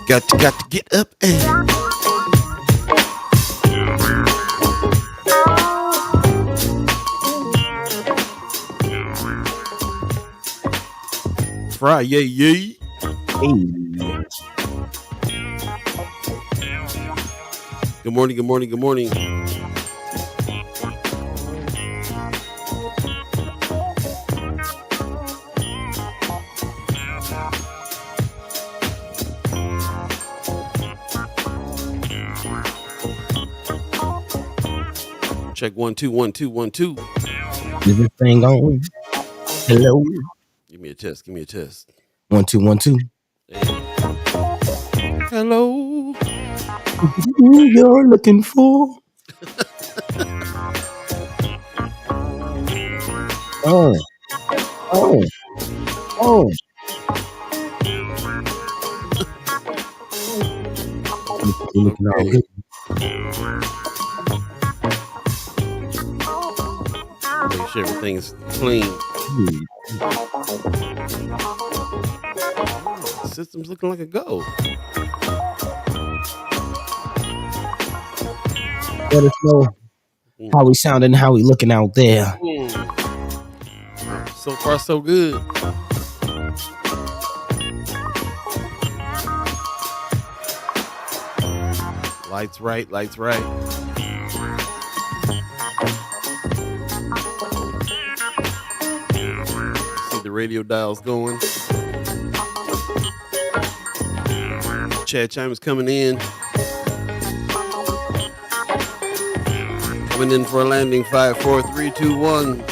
Got to get up and fry, yay, yay. Hey. Good morning, good morning, good morning. Check 1 2 1 2 1 2. Is this thing on? Hello. Give me a test. Give me a test. 1 2 1 2. Hey. Hello. Who you're looking for? Oh. Oh. Oh. You're looking all good. Make sure everything's clean. System's looking like a go. Let us know how we sounding, how we looking out there. So far, so good. Lights right, lights right. See the radio dials going. Chad Chime is coming in. Coming in for a landing. 5, 4, 3, 2, 1.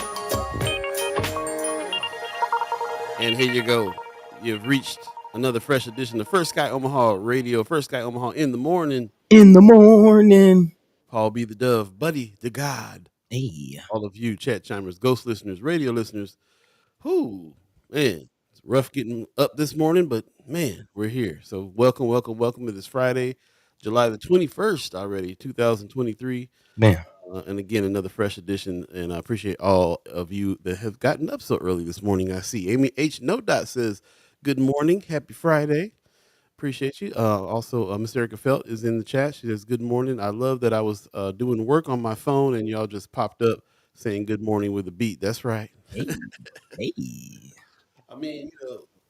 And here you go. You've reached another fresh edition of First Sky Omaha Radio. First Sky Omaha in the morning. In the morning. Paul Be the Dove, Buddi3 Da Gawd. Hey. All of you chat chimers, ghost listeners, radio listeners. Whoo, man, it's rough getting up this morning, but man, we're here. So welcome, welcome, welcome to this Friday, July the 21st already, 2023. Man. And again, another fresh edition. And I appreciate all of you that have gotten up so early this morning. I see Amy H. No Dot says, good morning. Happy Friday. Appreciate you. Also, Miss Erica Felt is in the chat. She says, good morning. I love that I was doing work on my phone and y'all just popped up saying good morning with a beat. That's right. Hey. Hey. I mean,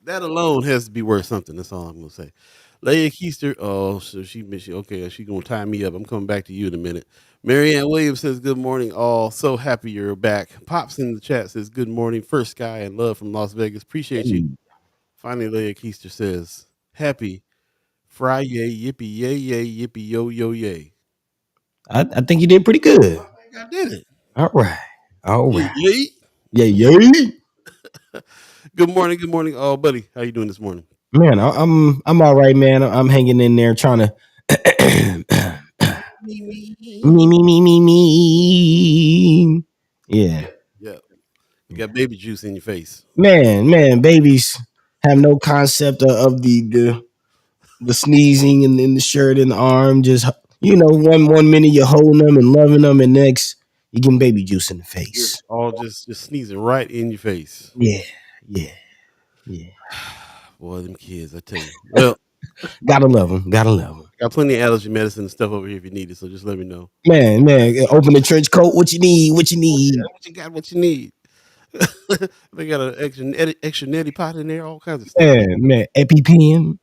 that alone has to be worth something. That's all I'm going to say. Leia Keister. Oh, so she okay. She's going to tie me up. I'm coming back to you in a minute. Marianne Williams says, good morning, all. So happy you're back. Pops in the chat says, good morning. First Sky and love from Las Vegas. Appreciate you. Finally, Leia Keister says, happy Friday, yippee, yay, yay, yippee, yo, yo, yay. I think you did pretty good. I think I did it. All right. All right. Yay. Yay, yay. Good morning, all, buddy. How you doing this morning? Man, I'm all right, man. I'm hanging in there trying to me. Yeah. Yeah. You got baby juice in your face. Man, babies have no concept of the sneezing and in the shirt and the arm. Just, one minute you're holding them and loving them, and next you getting baby juice in the face. All just sneezing right in your face. Yeah. Boy, them kids, I tell you. Well, gotta love them. Got plenty of allergy medicine and stuff over here if you need it, so just let me know. Man, open the trench coat. What you need? What you need. They got an extra neti pot in there, all kinds of stuff. Man, EpiPen.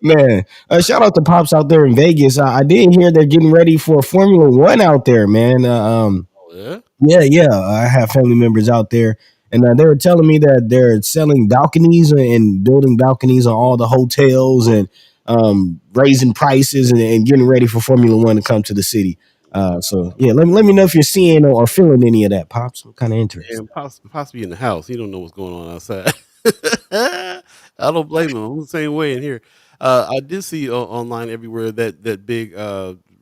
Man, shout out to Pops out there in Vegas. I did hear they're getting ready for Formula One out there, man. Yeah. I have family members out there, and they were telling me that they're selling balconies and building balconies on all the hotels and raising prices and getting ready for Formula One to come to the city. So yeah, let me know if you're seeing or feeling any of that, Pops. I'm kind of interested. And possibly in the house. He don't know what's going on outside. I don't blame him. I'm the same way in here. I did see online everywhere that big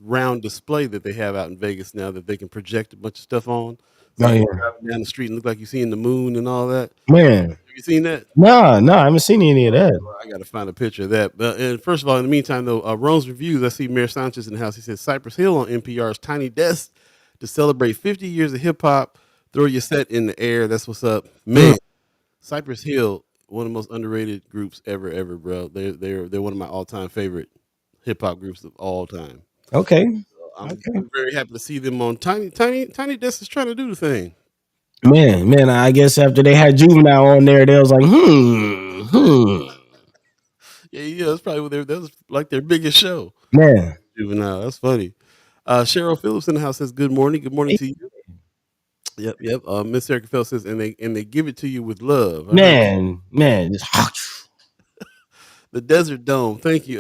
round display that they have out in Vegas now that they can project a bunch of stuff on. So down the street and look like you're seeing the moon and all that. Man, have you seen that? No, I haven't seen any of that. Well, I got to find a picture of that. But and first of all, in the meantime, though, Rome's Reviews, I see Mayor Sanchez in the house. He says Cypress Hill on NPR's Tiny Desk to celebrate 50 years of hip hop. Throw your set in the air. That's what's up, man. Cypress Hill, one of the most underrated groups ever, bro. They're one of my all time favorite hip hop groups of all time. Okay. Okay. I'm very happy to see them on Tiny Desk is trying to do the thing. Man, I guess after they had Juvenile on there, they was like, Yeah, that's probably what that was like their biggest show. man. Juvenile, that's funny. Cheryl Phillips in the house says, "Good morning, good morning to you." Yep. Miss Erica Phelps says, "And they give it to you with love." I heard that. Man, just The Desert Dome. Thank you,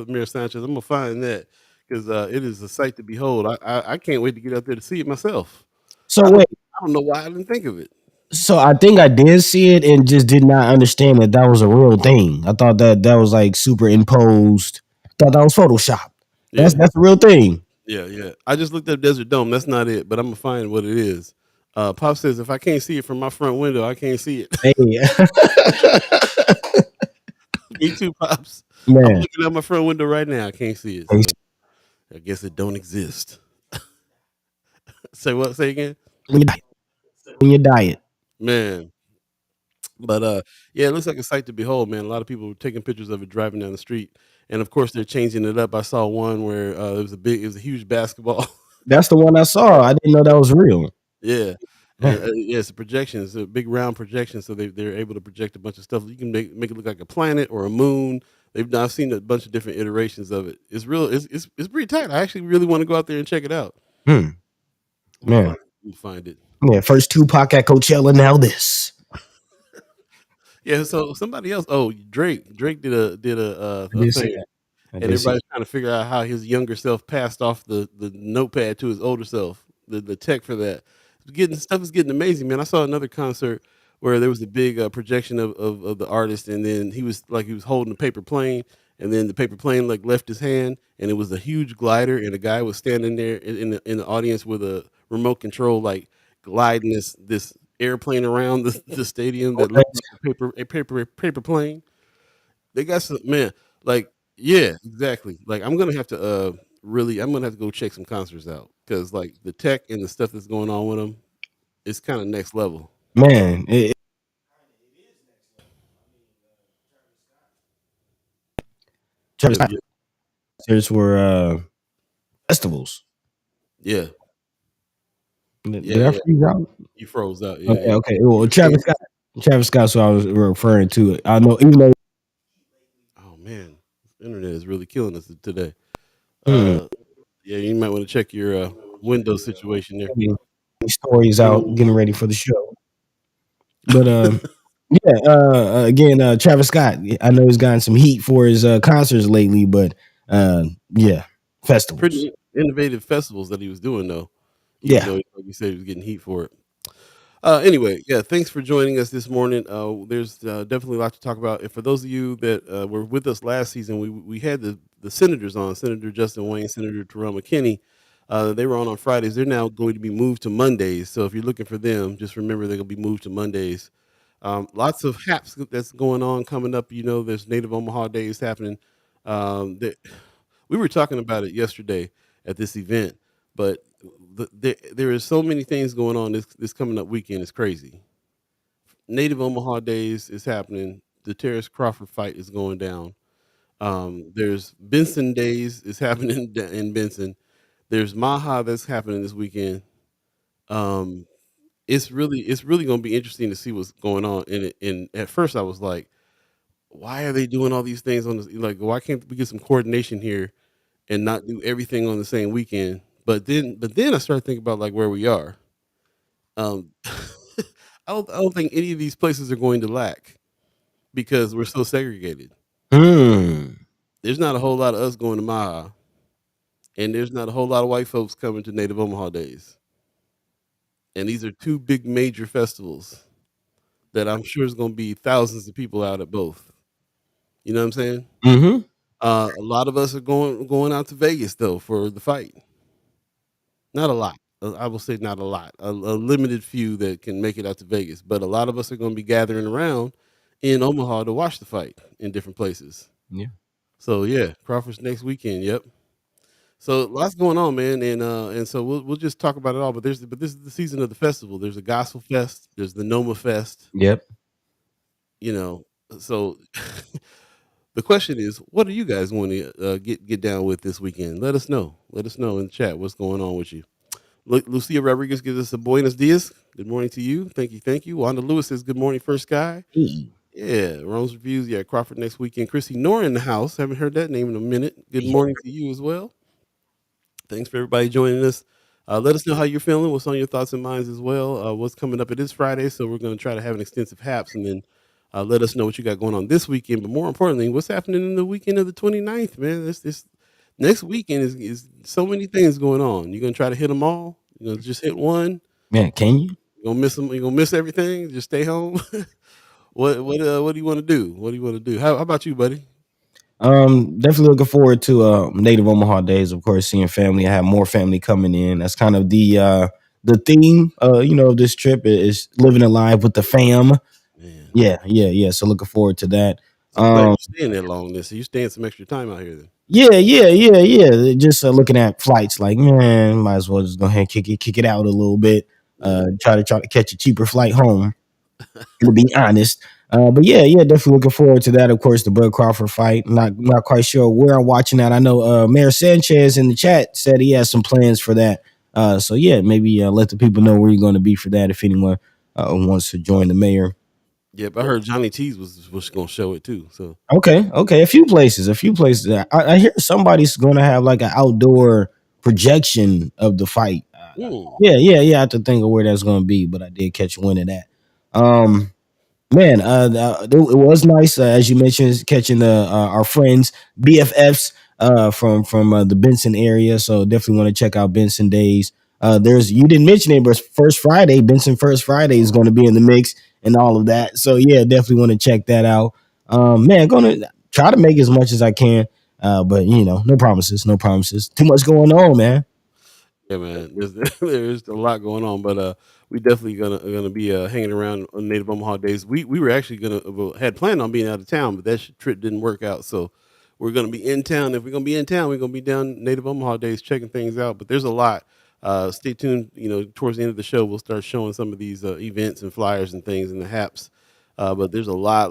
Mayor Sanchez. I'm gonna find that because it is a sight to behold. I can't wait to get out there to see it myself. so I don't wait. I don't know why I didn't think of it. So I think I did see it and just did not understand that that was a real thing. I thought that that was like super imposed. Thought that was Photoshop. Yeah, That's a real thing. yeah. I just looked up Desert Dome. That's not it, but I'm gonna find what it is. Pop says if I can't see it from my front window, I can't see it. Hey, Me too, Pops. I'm man, looking out my front window right now. I can't see it, so I guess it don't exist. Say what? Say again, when you diet, when you diet, man. But yeah, it looks like a sight to behold, man. A lot of people were taking pictures of it driving down the street, and of course they're changing it up. I saw one where it was a huge basketball. that's the one I saw. I didn't know that was real. Yeah. And, yeah, it's a projection. It's a big round projection, so they're able to project a bunch of stuff. You can make it look like a planet or a moon. I've seen a bunch of different iterations of it. It's real. It's pretty tight. I actually really want to go out there and check it out. Hmm. Let me Man, find it. yeah. First Tupac at Coachella. Now this. Yeah. So somebody else. Oh, Drake did I a did see thing, that. I and did see. everybody's trying to figure out how his younger self passed off the notepad to his older self. The tech for that. Getting stuff is getting amazing, man. I saw another concert where there was a big projection of the artist, and then he was holding a paper plane, and then the paper plane like left his hand, and it was a huge glider, and a guy was standing there in the audience with a remote control, like gliding this airplane around the stadium that Okay. looked like a paper plane. They got some man, like yeah, exactly. Like I'm gonna have to go check some concerts out because like the tech and the stuff that's going on with them, it's kind of next level. Man, Travis Yeah, Scott yeah, concerts were festivals. yeah, yeah, Did I yeah. freeze out? You froze out. Yeah, Okay, yeah. okay. Well, You can't. Travis Scott's what I was referring to. I know, even though Oh man, the internet is really killing us today. hmm, Uh, yeah, you might want to check your Windows situation there. getting stories out, getting ready for the show. But yeah, again, Travis Scott. I know he's gotten some heat for his concerts lately, but yeah, festivals. Pretty innovative festivals that he was doing though, even Yeah, though like you said he was getting heat for it. Anyway, yeah, thanks for joining us this morning. There's definitely a lot to talk about. And for those of you that were with us last season, we had the senators on, Senator Justin Wayne, Senator Terrell McKinney. They were on Fridays. They're now going to be moved to Mondays. So if you're looking for them, just remember they're going to be moved to Mondays. Lots of haps that's going on coming up. You know, there's Native Omaha Days happening. We were talking about it yesterday at this event, but there is so many things going on this coming up weekend. It's crazy. Native Omaha Days is happening. The Terrace Crawford fight is going down. There's Benson Days is happening in Benson. There's Maha that's happening this weekend. Um, it's really going to be interesting to see what's going on in it. And at first, I was like, why are they doing all these things on this? Like, why can't we get some coordination here and not do everything on the same weekend? But then I started thinking about like where we are. Um, I don't think any of these places are going to lack because we're so segregated. hmm. There's not a whole lot of us going to Maha, and there's not a whole lot of white folks coming to Native Omaha Days. And these are two big major festivals that I'm sure is going to be thousands of people out at both. You know what I'm saying? Mm-hmm. A lot of us are going out to Vegas though for the fight. Not a lot. I will say not a lot. A limited few that can make it out to Vegas, but a lot of us are going to be gathering around in Omaha to watch the fight in different places. Yeah. So yeah, Crawford's next weekend. Yep. So lots going on, man, and so we'll just talk about it all. But this is the season of the festival. There's a gospel fest. There's the Noma Fest. Yep. you know, so the question is, what do you guys want to get down with this weekend? Let us know. Let us know in the chat what's going on with you. Lucia Rodriguez gives us a buenos dias. Good morning to you. Thank you. Thank you. Wanda Lewis says, good morning, first guy. Hey, Yeah. Rome's Reviews. Yeah. Crawford next weekend. Chrissy Nora in the house. Haven't heard that name in a minute. Good yeah, morning to you as well. Thanks for everybody joining us. Let us know how you're feeling. What's on your thoughts and minds as well. What's coming up? It is Friday, so we're going to try to have an extensive haps and then let us know what you got going on this weekend. But more importantly, what's happening in the weekend of the 29th, man? This next weekend is so many things going on. You're going to try to hit them all. Just hit one. man, can you? You're gonna miss them. You're gonna miss everything. Just stay home. What do you want to do? What do you want to do? How about you, buddy? Definitely looking forward to Native Omaha Days. Of course, seeing family. I have more family coming in. That's kind of the theme. Of this trip is living a life with the fam. Man, Yeah, yeah, yeah. So looking forward to that. so I'm glad Um, you're staying that long. Then, so you staying some extra time out here. Then. yeah, yeah, yeah, yeah. Just looking at flights, like man, might as well just go ahead and kick it out a little bit. Yeah. Try to catch a cheaper flight home. To be honest. But yeah, yeah, definitely looking forward to that. Of course, the Bud Crawford fight. Not quite sure where I'm watching that. I know Mayor Sanchez in the chat said he has some plans for that. So yeah, maybe let the people know where you're going to be for that if anyone wants to join the mayor. Yep, I heard Johnny T's was gonna show it too. So Okay, okay, a few places, a few places. I hear somebody's going to have like an outdoor projection of the fight. mm, Yeah, yeah, yeah. I have to think of where that's going to be, but I did catch wind of that. Um, Man, it was nice as you mentioned catching the our friends BFFs from the Benson area. So definitely want to check out Benson Days. There's you didn't mention it, but First Friday, Benson First Friday is going to be in the mix and all of that. So yeah, definitely want to check that out. Man, going to try to make as much as I can, but no promises, no promises. Too much going on, man. yeah, man. There's a lot going on, but we definitely gonna be hanging around on Native Omaha Days. We were actually had planned on being out of town, but that trip didn't work out. So we're gonna be in town. If we're gonna be in town, we're gonna be down Native Omaha Days checking things out. But there's a lot. Stay tuned. Towards the end of the show, we'll start showing some of these events and flyers and things in the haps. But there's a lot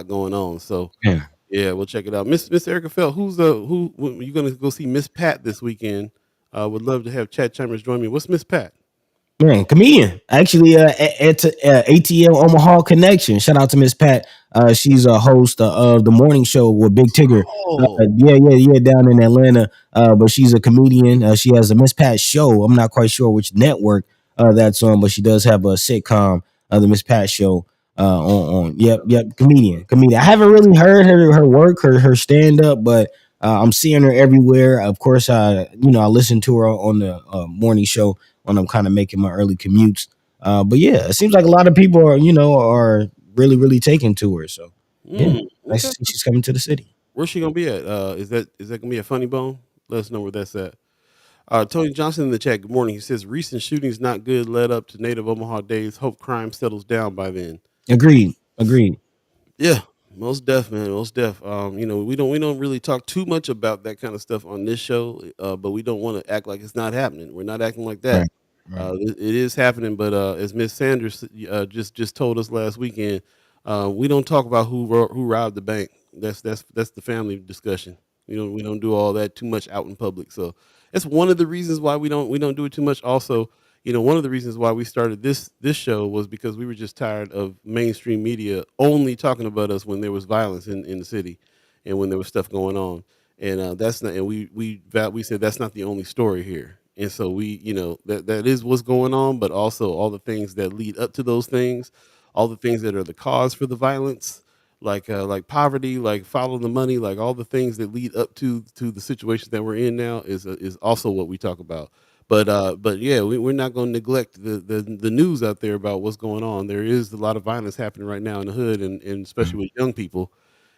going on. So Yeah. yeah, we'll check it out. Miss Erica Felt, who you gonna go see Miss Pat this weekend? Would love to have Chad Chimers join me. What's Miss Pat? Man, comedian. Actually, at ATL Omaha Connection. Shout out to Miss Pat. She's a host of the morning show with Big Tigger. Oh, Yeah, yeah, yeah, down in Atlanta. But she's a comedian. She has a Miss Pat show. I'm not quite sure which network that's on, but she does have a sitcom, the Miss Pat show. Yep, comedian. I haven't really heard her work, her stand up, but I'm seeing her everywhere. Of course, I listen to her on the morning show when I'm kind of making my early commutes. But yeah, it seems like a lot of people are really, really taking to her. So yeah, nice to okay. see she's coming to the city. Where's she gonna be at? Is that gonna be a funny bone? Let us know where that's at. Tony Johnson in the chat. Good morning. He says recent shootings not good. Led up to Native Omaha Days. Hope crime settles down by then. Agreed. Yeah, most def, man, most def. We don't really talk too much about that kind of stuff on this show, but we don't want to act like it's not happening. We're not acting like that. Right, right. It is happening, but as Miss Sanders just told us last weekend, we don't talk about who robbed the bank. That's the family discussion. We don't do all that too much out in public. So that's one of the reasons why we don't do it too much. Also, one of the reasons why we started this show was because we were just tired of mainstream media only talking about us when there was violence in the city and when there was stuff going on. And that's not. And we said that's not the only story here. And so that is what's going on, but also all the things that lead up to those things, all the things that are the cause for the violence, like poverty, like follow the money, like all the things that lead up to the situation that we're in now is also what we talk about. But yeah, we're not going to neglect the news out there about what's going on. There is a lot of violence happening right now in the hood, and especially with young people.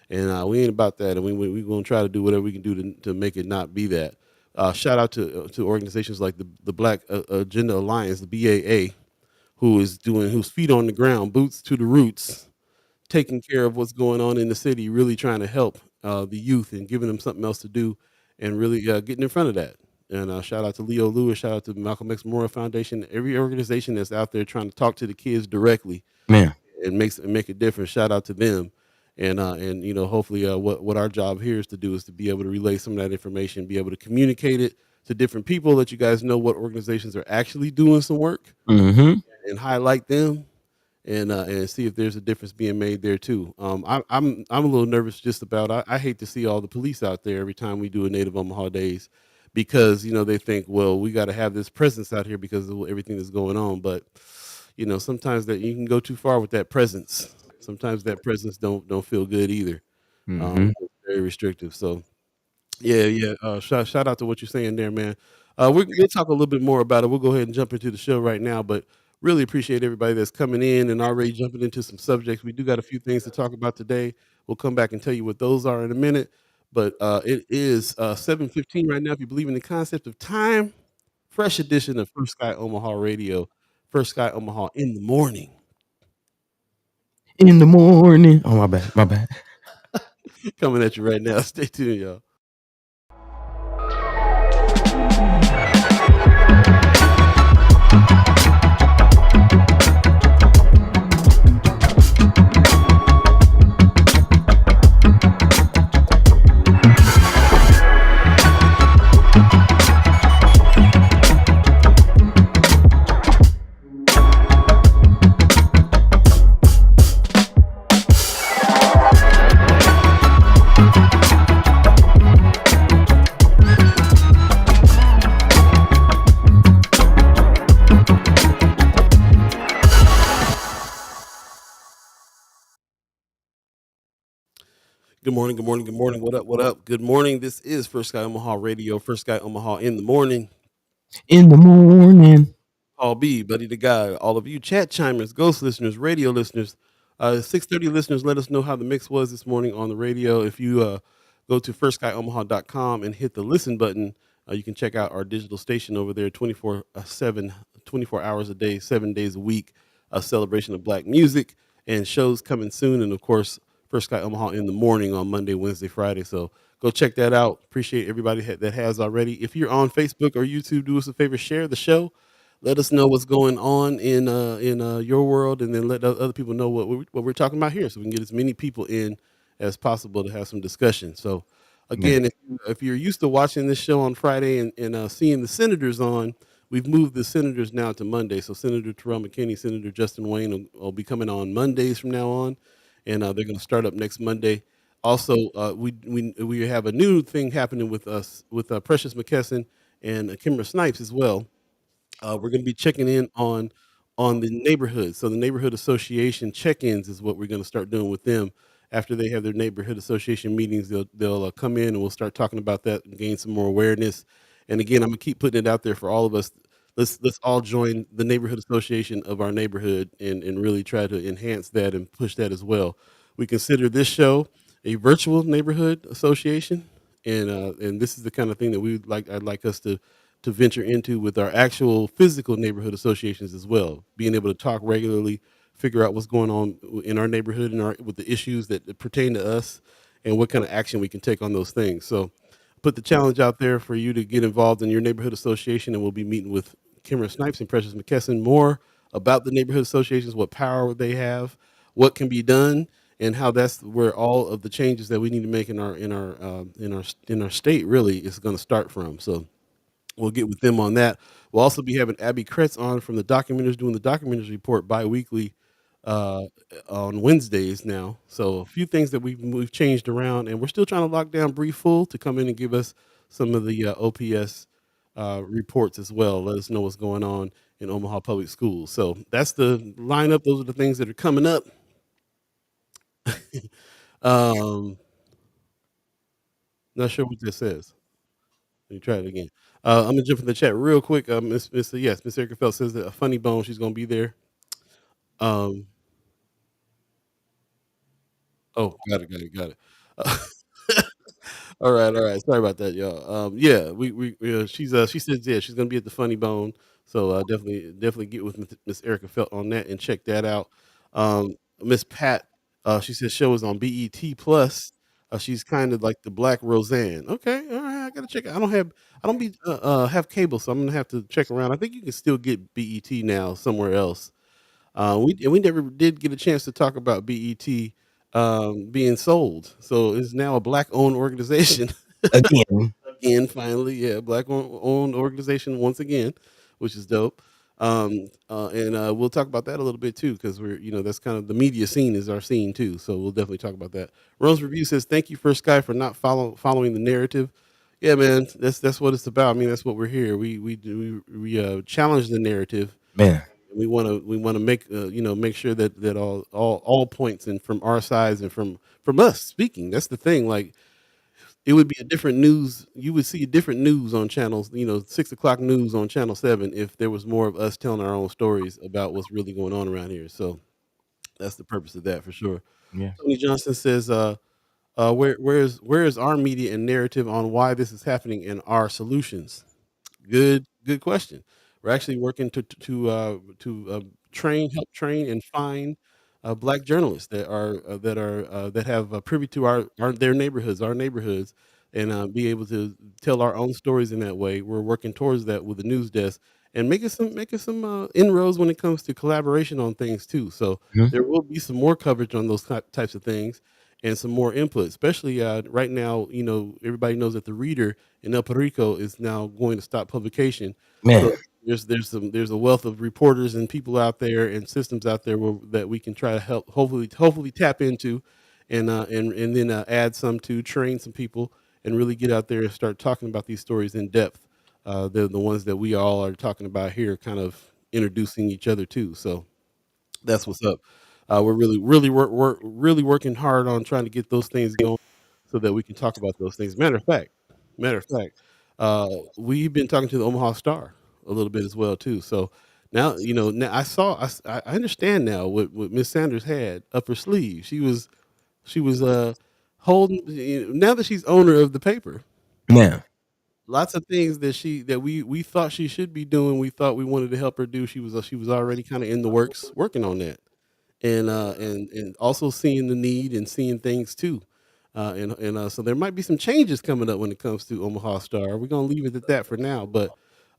And we ain't about that. And we're going to try to do whatever we can do to make it not be that. Shout out to organizations like the Black Agenda Alliance, the BAA, whose feet on the ground, boots to the roots, taking care of what's going on in the city, really trying to help the youth and giving them something else to do, and really getting in front of that. And shout out to Leo Lewis, shout out to Malcolm X Memorial Foundation, every organization that's out there trying to talk to the kids directly Man. and make a difference. Shout out to them. And hopefully, what our job here is to do is to be able to relay some of that information, be able to communicate it to different people, let you guys know what organizations are actually doing some work Mm-hmm. and highlight them, and see if there's a difference being made there too. I'm a little nervous just about. I hate to see all the police out there every time we do a Native Omaha Days, because they think, well, we got to have this presence out here because of everything that's going on. But sometimes that you can go too far with that presence. Sometimes that presence don't feel good either. Mm-hmm. It's very restrictive. So yeah, yeah. Shout out to what you're saying there, man. We'll talk a little bit more about it. We'll go ahead and jump into the show right now, but really appreciate everybody that's coming in and already jumping into some subjects. We do got a few things to talk about today. We'll come back and tell you what those are in a minute. But it is 7:15 right now. If you believe in the concept of time, fresh edition of First Sky Omaha Radio, First Sky Omaha in the morning. In the morning. Oh, my bad. My bad. Coming at you right now. Stay tuned, y'all. Good morning, good morning, good morning. What up, what up? Good morning. This is First Sky Omaha Radio, First Sky Omaha in the morning. In the morning. Paul B, Buddi3 Da Gawd, all of you chat chimers, ghost listeners, radio listeners, 6:30 listeners, let us know how the mix was this morning on the radio. If you go to firstsky.omaha.com and hit the listen button, you can check out our digital station over there 24/7, 24 hours a day, 7 days a week, a celebration of black music and shows coming soon. And of course, First Sky Omaha in the morning on Monday, Wednesday, Friday. So go check that out. Appreciate everybody that has already. If you're on Facebook or YouTube, do us a favor, share the show. Let us know what's going on in your world, and then let other people know what we're talking about here, so we can get as many people in as possible to have some discussion. So, Yeah. again, if you're used to watching this show on Friday and seeing the senators on, we've moved the senators now to Monday. So Senator Terrell McKinney, Senator Justin Wayne will be coming on Mondays from now on, and they're going to start up next Monday. Also, we have a new thing happening with us with Precious McKesson and Kimber Snipes as well. We're going to be checking in on the neighborhood. So the neighborhood association check-ins is what we're going to start doing with them. After they have their neighborhood association meetings, they'll come in and we'll start talking about that and gain some more awareness. And again, I'm gonna keep putting it out there for all of us. Let's all join the neighborhood association of our neighborhood and really try to enhance that and push that as well. We consider this show a virtual neighborhood association, and this is the kind of thing that I'd like us to venture into with our actual physical neighborhood associations as well. Being able to talk regularly, figure out what's going on in our neighborhood and with the issues that pertain to us, and what kind of action we can take on those things. So, put the challenge out there for you to get involved in your neighborhood association, and we'll be meeting with Kimmer Snipes and Precious McKesson more about the neighborhood associations, what power they have, what can be done, and how that's where all of the changes that we need to make in our state really is going to start from. So we'll get with them on that. We'll also be having Abby Kretz on from the Documenters, doing the Documenters Report bi-weekly uh, on Wednesdays now. So a few things that we've changed around, and we're still trying to lock down Bree Full to come in and give us some of the OPS reports as well. Let us know what's going on in Omaha Public Schools. So that's the lineup. Those are the things that are coming up. um, Not sure what this says. Let me try it again. I'm gonna jump in the chat real quick. Miss Erica Felt says that a funny bone. She's gonna be there. Um, oh, got it. All right, all right. Sorry about that, y'all. Yeah, she says yeah she's gonna be at the Funny Bone. So definitely get with Miss Erica Felt on that and check that out. Miss Pat, she says show is on BET Plus. She's kind of like the Black Roseanne. Okay, all right. I gotta check it. I don't have cable, so I'm gonna have to check around. I think you can still get BET now somewhere else. We never did get a chance to talk about BET being sold. So it's now a black owned organization. Again, Again, finally, yeah, black owned organization once again, which is dope. And we'll talk about that a little bit too, because that's kind of the media scene is our scene too. So we'll definitely talk about that. Rose Review says, "Thank you, First Sky, for not following the narrative." Yeah, man, that's what it's about. I mean, that's what we're here. We challenge the narrative. man. We want to make sure that all points and from our sides and from us speaking. That's the thing. Like, it would be a different news. You would see different news on channels, 6 o'clock news on Channel 7 if there was more of us telling our own stories about what's really going on around here. So that's the purpose of that for sure. Yeah. Tony Johnson says, where is our media and narrative on why this is happening and our solutions? Good question. We're actually working to help train and find black journalists that have privy to their neighborhoods, and be able to tell our own stories in that way. We're working towards that with the news desk and making some inroads when it comes to collaboration on things too. So Mhm. there will be some more coverage on those types of things and some more input, especially right now. Everybody knows that the Reader in El Perico is now going to stop publication. Man, So there's a wealth of reporters and people out there and systems out there that we can try to help, hopefully tap into, and then add some to train some people and really get out there and start talking about these stories in depth. They're the ones that we all are talking about here, kind of introducing each other to. So that's what's up. We're really working hard on trying to get those things going so that we can talk about those things. Matter of fact, we've been talking to the Omaha Star a little bit as well too. So now I understand now what Miss Sanders had up her sleeve. She was holding, now that she's owner of the paper. man. Lots of things that we thought she should be doing. We thought we wanted to help her do. She was already kind of in the works, working on that, and also seeing the need and seeing things too. And so there might be some changes coming up when it comes to Omaha Star. We're gonna leave it at that for now, but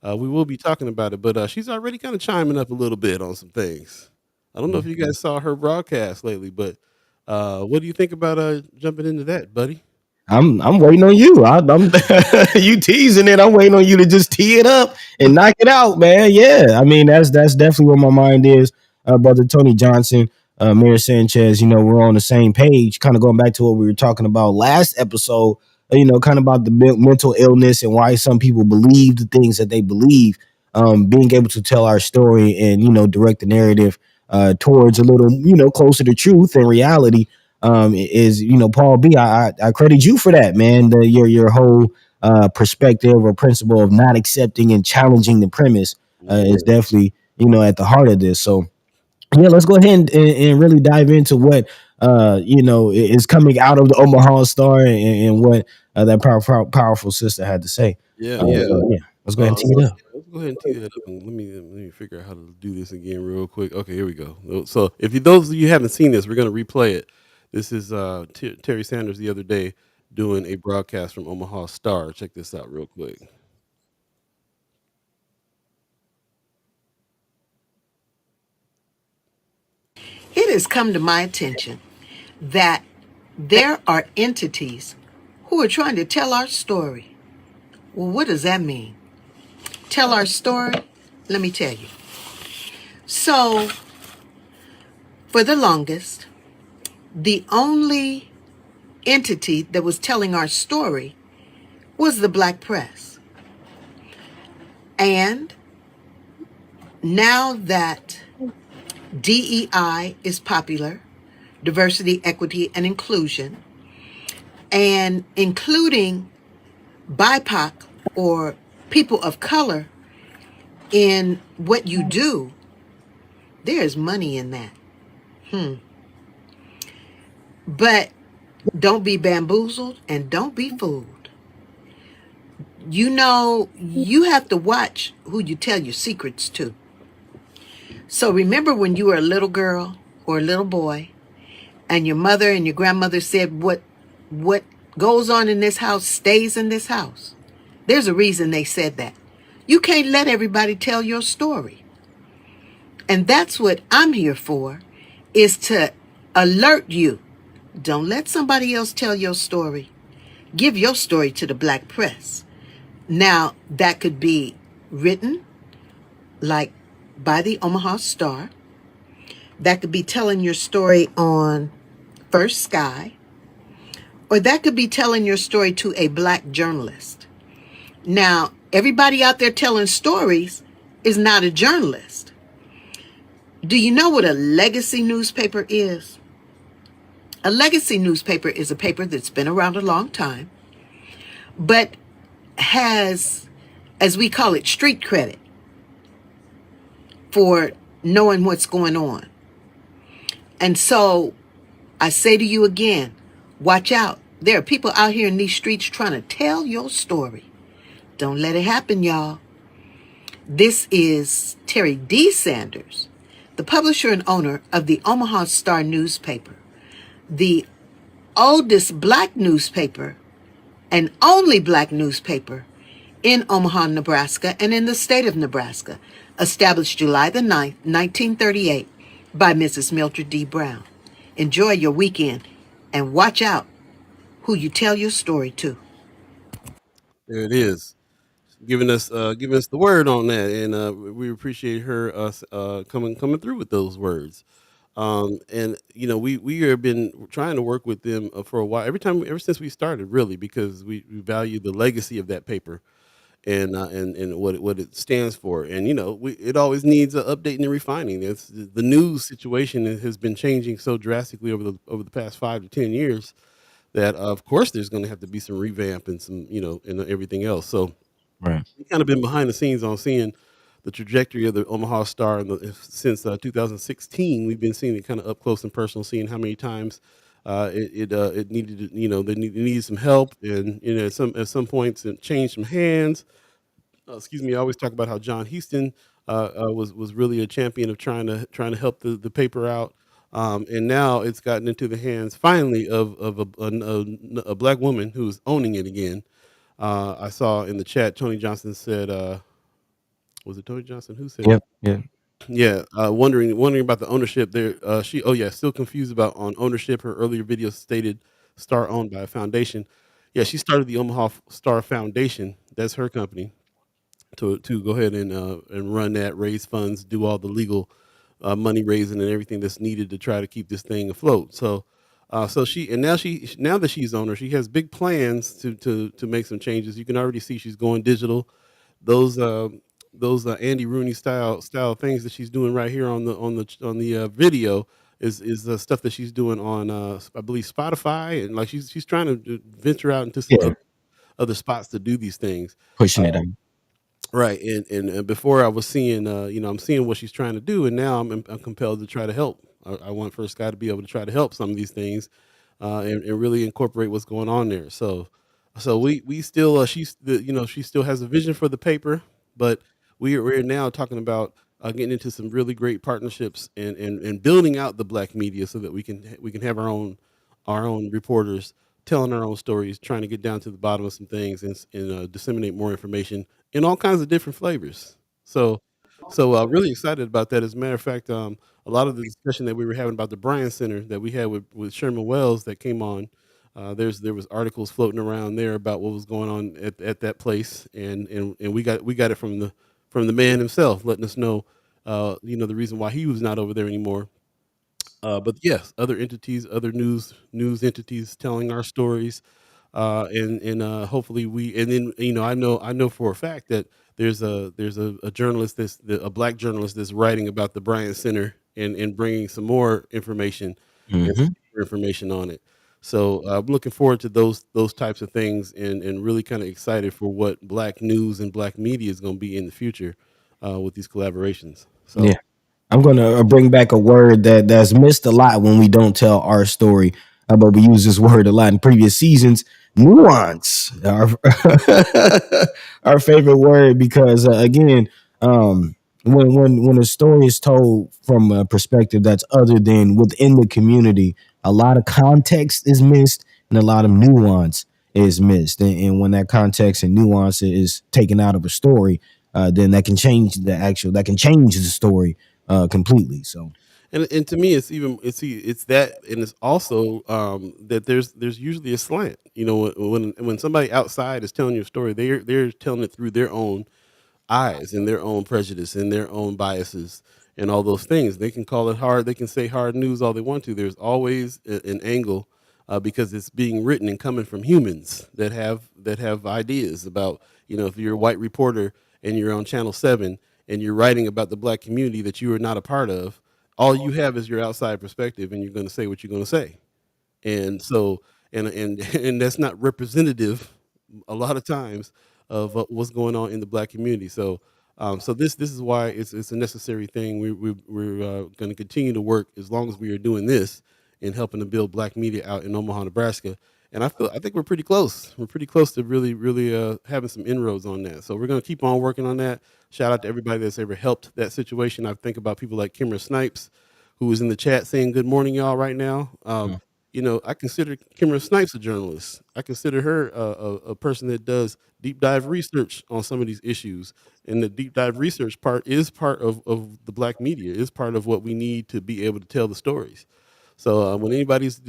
we will be talking about it. But she's already kind of chiming up a little bit on some things. I don't know if you guys saw her broadcast lately, but what do you think about jumping into that, buddy? I'm waiting on you. I'm you teasing it. I'm waiting on you to just tee it up and knock it out, man. Yeah, I mean that's definitely where my mind is, brother Tony Johnson, Mayor Sanchez. We're on the same page. Kind of going back to what we were talking about last episode. Kind of about the mental illness and why some people believe the things that they believe. Being able to tell our story and direct the narrative towards a little closer to truth and reality is Paul B. I credit you for that, man. Your whole perspective or principle of not accepting and challenging the premise is Yeah, definitely at the heart of this. So yeah, let's go ahead and really dive into what is coming out of the Omaha Star and what that powerful sister had to say. yeah. Yeah, let's go ahead and tee So it up. yeah, let's go ahead and tee that up, and let me figure out how to do this again real quick. Okay, here we go. So if those of you haven't seen this, we're gonna replay it. This is Terry Sanders the other day doing a broadcast from Omaha Star. Check this out real quick. It has come to my attention that there are entities who are trying to tell our story. Well, what does that mean? Tell our story? Let me tell you. So, for the longest, the only entity that was telling our story was the black press. And now that DEI is popular, diversity, equity, and inclusion, and including BIPOC or people of color in what you do, there's money in that. But don't be bamboozled and don't be fooled. You have to watch who you tell your secrets to. So remember when you were a little girl or a little boy and your mother and your grandmother said what goes on in this house stays in this house. There's a reason they said that. You can't let everybody tell your story. And that's what I'm here for, is to alert you. Don't let somebody else tell your story. Give your story to the black press. Now, that could be written like by the Omaha Star. That could be telling your story on First Sky, or that could be telling your story to a black journalist. Now, everybody out there telling stories is not a journalist. Do you know what a legacy newspaper is? A legacy newspaper is a paper that's been around a long time, but has, as we call it, street credit for knowing what's going on. And so I say to you again, watch out. There are people out here in these streets trying to tell your story. Don't let it happen, y'all. This is Terry D. Sanders, the publisher and owner of the Omaha Star newspaper, the oldest black newspaper and only black newspaper in Omaha, Nebraska, and in the state of Nebraska, established July the 9th, 1938, by Mrs. Mildred D. Brown. Enjoy your weekend and watch out who you tell your story to. There it is. Giving us the word on that, and we appreciate her coming through with those words. And you know, we have been trying to work with them for a while. Ever since we started, really, because we value the legacy of that paper and what it stands for. And you know, it always needs updating and refining. It's the news situation has been changing so drastically over the past 5 to 10 years that of course there's going to have to be some revamp and some, you know, and everything else. So Right. we've kind of been behind the scenes on seeing the trajectory of the Omaha Star since 2016. We've been seeing it kind of up close and personal, seeing how many times it needed to, you know, it needed some help, and you know, at some points it changed some hands. Excuse me. I always talk about how John Houston was really a champion of trying to help the paper out. And now it's gotten into the hands finally of a black woman who's owning it again. I saw in the chat Tony Johnson said, was it Tony Johnson who said? Yep. Yeah. Yeah, wondering about the ownership there. Oh yeah, still confused about on ownership. Her earlier video stated Star owned by a foundation. Yeah, she started the Omaha Star Foundation. That's her company to go ahead and run that, raise funds, do all the legal money raising and everything that's needed to try to keep this thing afloat. Now that she's owner, she has big plans to make some changes. You can already see she's going digital. Those uh, those Andy Rooney style things that she's doing right here on the video is the stuff that she's doing on I believe Spotify, and like she's trying to venture out into some Yeah. other spots to do these things. Pushing it out. Right, and before I was seeing, you know, I'm seeing what she's trying to do, and now I'm compelled to try to help. I want First Guy to be able to try to help some of these things, and really incorporate what's going on there. So we still you know, she still has a vision for the paper, but we're now talking about getting into some really great partnerships and building out the black media so that we can have our own reporters telling our own stories, trying to get down to the bottom of some things and disseminate more information in all kinds of different flavors. So really excited about that. As a matter of fact, a lot of the discussion that we were having about the Bryan Center that we had with Sherman Wells that came on, there was articles floating around there about what was going on at that place, and we got it from the man himself, letting us know, you know, the reason why he was not over there anymore. But yes, other entities, other news entities telling our stories, and hopefully and then, you know, I know for a fact that there's a journalist a black journalist that's writing about the Bryant Center and bringing some more information and some Hmm. deeper information on it. So I'm looking forward to those types of things, and really kind of excited for what black news and black media is going to be in the future with these collaborations. Yeah. So I'm gonna bring back a word that's missed a lot when we don't tell our story, but we use this word a lot in previous seasons. Nuance, our favorite word, because again, when a story is told from a perspective that's other than within the community, a lot of context is missed and a lot of nuance is missed. And when that context and nuance is taken out of a story, then that can change the story completely. So And to me, it's even it's that, and it's also that there's usually a slant. You know, when somebody outside is telling your story, they're telling it through their own eyes and their own prejudice and their own biases and all those things. They can call it hard. They can say hard news all they want to. There's always an angle because it's being written and coming from humans that have ideas about. You know, if you're a white reporter and you're on Channel 7 and you're writing about the black community that you are not a part of, all you have is your outside perspective, and you're going to say what you're going to say. And so, and and that's not representative a lot of times of what's going on in the black community. So, so this is why it's a necessary thing. We're going to continue to work as long as we are doing this and helping to build black media out in Omaha, Nebraska. And I think we're pretty close. We're pretty close to really having some inroads on that. So we're going to keep on working on that. Shout out to everybody that's ever helped that situation. I think about people like Kimra Snipes, who is in the chat saying good morning, y'all, right now. You know, I consider Kimra Snipes a journalist. I consider her a person that does deep dive research on some of these issues. And the deep dive research part is part of the black media, is part of what we need to be able to tell the stories. So when anybody's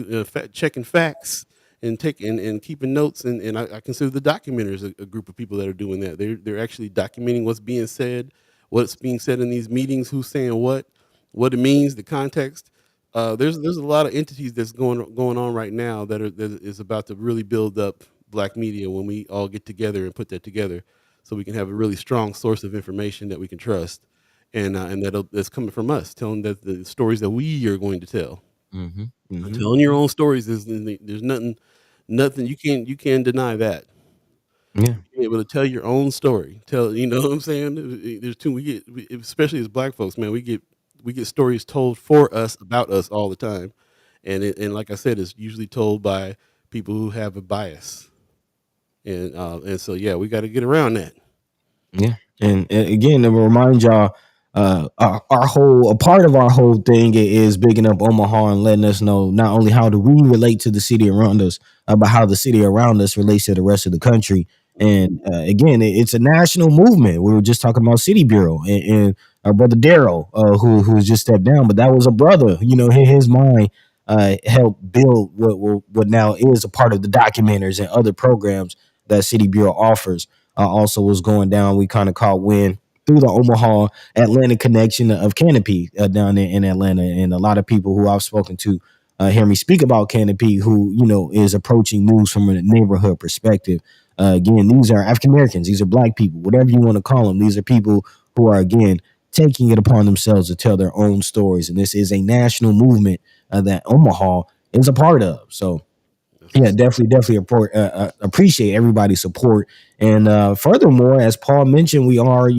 checking facts and taking and keeping notes, and I consider the documenters a group of people that are doing that. They're actually documenting what's being said, what's being said in these meetings, who's saying what it means, the context. There's a lot of entities that's going on right now that is about to really build up black media when we all get together and put that together, so we can have a really strong source of information that we can trust, and that's coming from us, telling that the stories that we are going to tell. mm-hmm, mm-hmm. Telling your own stories is there's nothing you can't deny that. Yeah, Being able to tell your own story, you know what I'm saying? There's two especially as black folks, man, we get stories told for us about us all the time, and like I said, it's usually told by people who have a bias, and so yeah, we got to get around that. yeah. And again, to remind y'all, our whole a part of our whole thing is bigging up Omaha and letting us know not only how do we relate to the city around us, but how the city around us relates to the rest of the country. And again, it's a national movement. We were just talking about City Bureau and our brother Daryl, who just stepped down, but that was a brother. You know, his mind helped build what now is a part of the documenters and other programs that City Bureau offers. Also was going down. We kind of caught wind through the Omaha Atlanta connection of Canopy down there in Atlanta, and a lot of people who I've spoken to hear me speak about Canopy, who is approaching moves from a neighborhood perspective. Again, these are African Americans, these are Black people, whatever you want to call them. These are people who are again taking it upon themselves to tell their own stories, and this is a national movement that Omaha is a part of. So yeah, definitely appreciate everybody's support. And furthermore, as Paul mentioned, we are,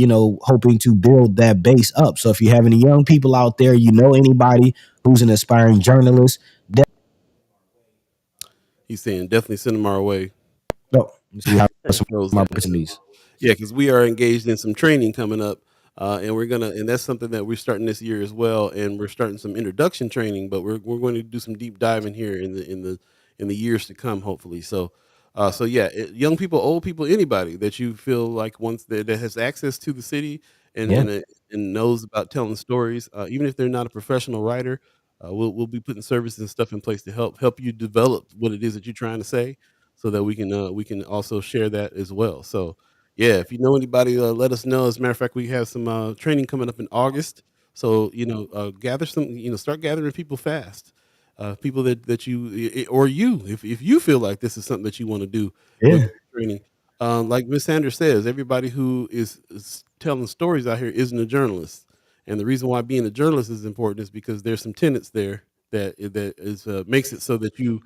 hoping to build that base up. So if you have any young people out there, anybody who's an aspiring journalist, He's saying definitely send them our way. no, so we have some Knows that. opportunities. Yeah, because we are engaged in some training coming up, and that's something that we're starting this year as well. And we're starting some introduction training, but we're going to do some deep diving here in the years to come, hopefully. So yeah, young people, old people, anybody that you feel like once that has access to the city and Yeah, and knows about telling stories, even if they're not a professional writer, we'll be putting services and stuff in place to help you develop what it is that you're trying to say, so that we can also share that as well. So yeah, if you know anybody, let us know. As a matter of fact, we have some training coming up in August. So gather some, start gathering people fast. People that you or you, if you feel like this is something that you want to do, yeah, look at the training. Like Miss Sanders says, everybody who is telling stories out here isn't a journalist, and the reason why being a journalist is important is because there's some tenets there that is makes it so that you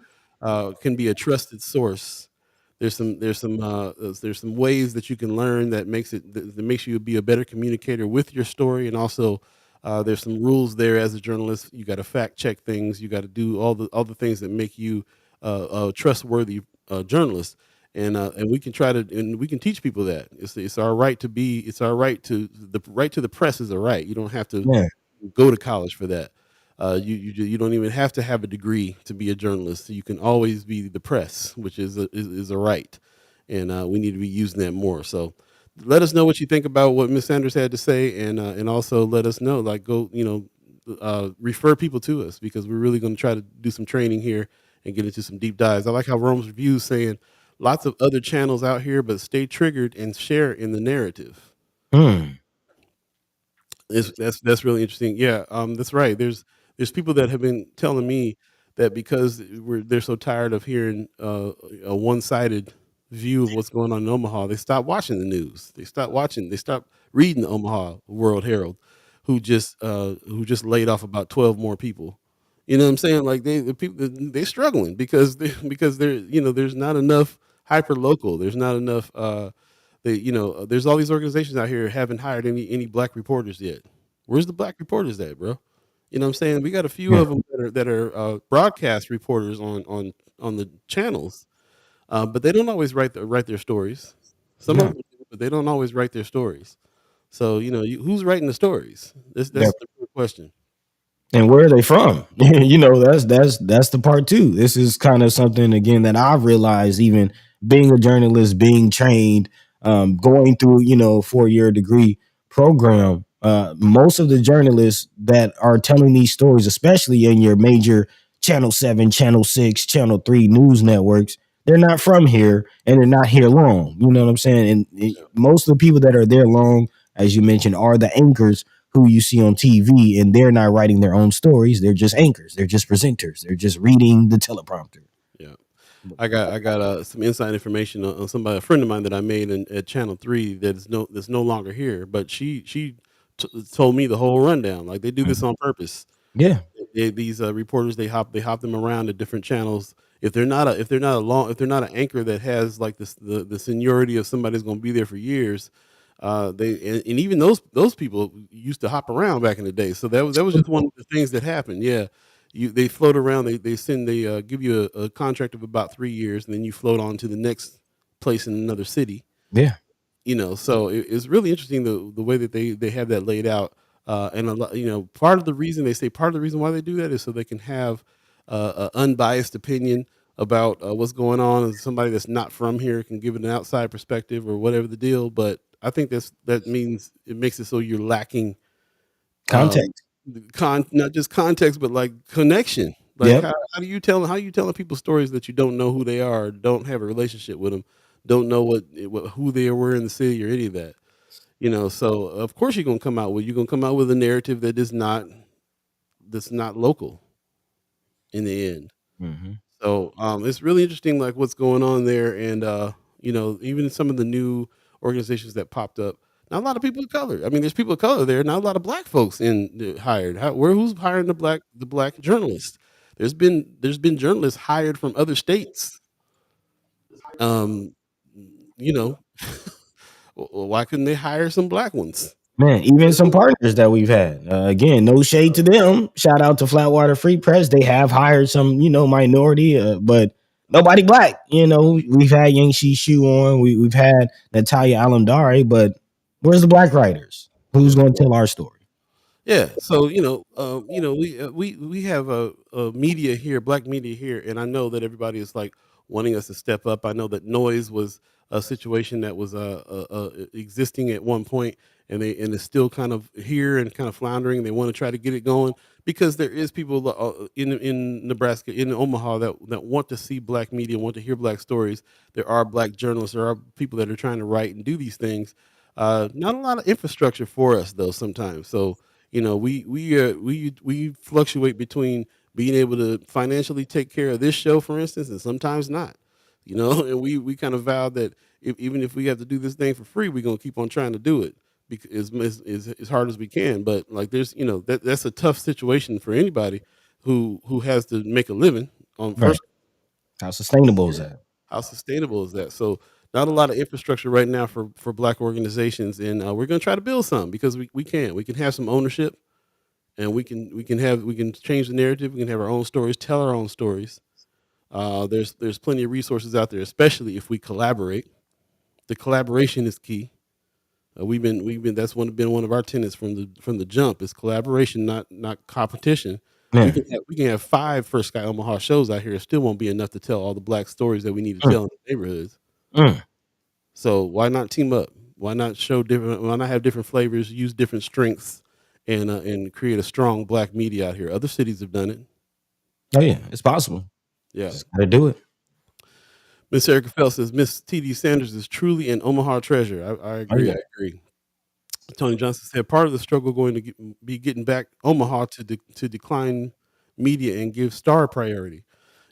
can be a trusted source. There's some ways that you can learn that makes you be a better communicator with your story, and also there's some rules there as a journalist. You got to fact check things. You got to do all the things that make you a trustworthy journalist. And we can teach people that it's our right to be. It's our right to the press is a right. You don't have to yeah, go to college for that. You don't even have to have a degree to be a journalist. You can always be the press, which is a right, and we need to be using that more. So let us know what you think about what Miss Sanders had to say, and also let us know, like, go, refer people to us, because we're really going to try to do some training here and get into some deep dives. I like how Rome's Reviews saying lots of other channels out here, but stay triggered and share in the narrative. Hmm. That's really interesting. Yeah, that's right. There's people that have been telling me that because they're so tired of hearing a one sided view of what's going on in Omaha, they stopped watching the news. They stopped reading the Omaha World Herald, who just laid off about 12 more people. You know what I'm saying? Like the people, they're struggling because because there's not enough hyper local. There's not enough. There's all these organizations out here haven't hired any black reporters yet. Where's the black reporters at, bro? You know what I'm saying? We got a few Yeah. of them that are broadcast reporters on the channels, but they don't always write their stories. Some of Yeah. them, do, but they don't always write their stories. So who's writing the stories? That's the real question. And where are they from? That's the part too. This is kind of something again that I've realized, even being a journalist, being trained, going through 4-year degree program. Most of the journalists that are telling these stories, especially in your major Channel 7, Channel 6, Channel 3 news networks, they're not from here and they're not here long. You know what I'm saying? And most of the people that are there long, as you mentioned, are the anchors who you see on TV, and they're not writing their own stories. They're just anchors. They're just presenters. They're just reading the teleprompter. Yeah. I got some inside information on somebody, a friend of mine that I made at Channel 3 that's no longer here, but she told me the whole rundown. Like, they do this Mhm. on purpose. Yeah. These reporters, they hop them around to different channels. If they're not an anchor that has like the seniority of somebody who's going to be there for years, and even those people used to hop around back in the day. So that was just one of the things that happened. Yeah, they float around. They give you a contract of about 3 years, and then you float on to the next place in another city. Yeah. So it's really interesting the way that they have that laid out. And a lot, part of the reason why they do that is so they can have a unbiased opinion about what's going on, and somebody that's not from here can give it an outside perspective or whatever the deal. But I think that means it makes it so you're lacking um, Context. not just context, but like connection. Like, Yep. how you telling people stories that you don't know who they are, don't have a relationship with them, don't know who they were in the city or any of that. So of course you're gonna come out with a narrative that's not local in the end. Hmm. So it's really interesting, like what's going on there, and even some of the new organizations that popped up. Not a lot of people of color. I mean, there's people of color there. Not a lot of black folks hired. Who's hiring the black journalists? There's been journalists hired from other states. Um, you know, why couldn't they hire some black ones? Man, even some partners that we've had. Again, no shade to them. Shout out to Flatwater Free Press. They have hired some, minority, but nobody black. We've had Yangshi Shu on. We've had Natalia Alamdari, but where's the black writers? Who's Yeah. going to tell our story? Yeah, so we have a media here, black media here, and I know that everybody is like wanting us to step up. I know that noise was a situation that was existing at one point, and it's still kind of here and kind of floundering. They want to try to get it going because there is people in Nebraska, in Omaha, that want to see black media, want to hear black stories. There are black journalists, there are people that are trying to write and do these things. Not a lot of infrastructure for us though sometimes. So we fluctuate between being able to financially take care of this show, for instance, and sometimes not. And we kind of vowed that even if we have to do this thing for free, we're gonna keep on trying to do it because as hard as we can. But like there's that's a tough situation for anybody who has to make a living on Right. first. How sustainable is that? How sustainable is that? So not a lot of infrastructure right now for black organizations, and we're going to try to build some because we can have some ownership, and we can change the narrative. We can have our own stories, tell our own stories. There's plenty of resources out there, especially if we collaborate. The collaboration is key. We've been that's been one of our tenets from the jump is collaboration, not competition. We Man. can have five First Sky Omaha shows out here. It still won't be enough to tell all the black stories that we need to Mm, tell in the neighborhoods. mm. So why not team up? Why not show different? Why not have different flavors? Use different strengths, and create a strong black media out here. Other cities have done it. Oh yeah, it's possible. Yeah. Just gotta do it. Miss Erica Felt says Miss T.D. Sanders is truly an Omaha treasure. I Oh agree. yeah, I agree. Tony Johnson said part of the struggle going to be getting back Omaha to decline media and give Star priority.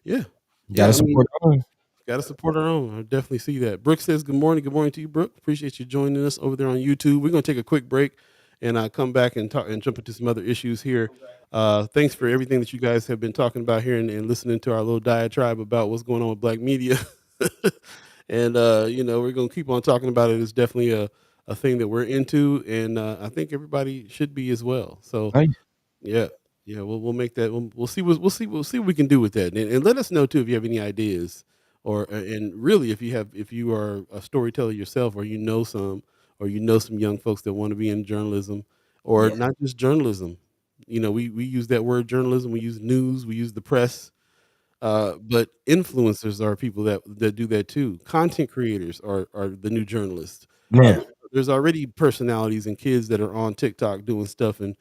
Yeah, you yeah. gotta I mean, support our own. got to support our own. I definitely see that. Brooke says good morning. Good morning to you, Brooke. Appreciate you joining us over there on YouTube. We're gonna take a quick break and come back and talk and jump into some other issues here. Thanks for everything that you guys have been talking about here and listening to our little diatribe about what's going on with black media. And we're gonna keep on talking about it. It's definitely a thing that we're into, and I think everybody should be as well. So Oh, yeah. yeah, yeah, we'll make that. We'll see what we can do with that, and let us know too if you have any ideas, or and really if you are a storyteller yourself, or you know some young folks that want to be in journalism, or Yeah. not just journalism. We use that word journalism. We use news. We use the press. But influencers are people that do that too. Content creators are the new journalists. Uh, Man, there's, there's already personalities and kids that are on TikTok doing stuff and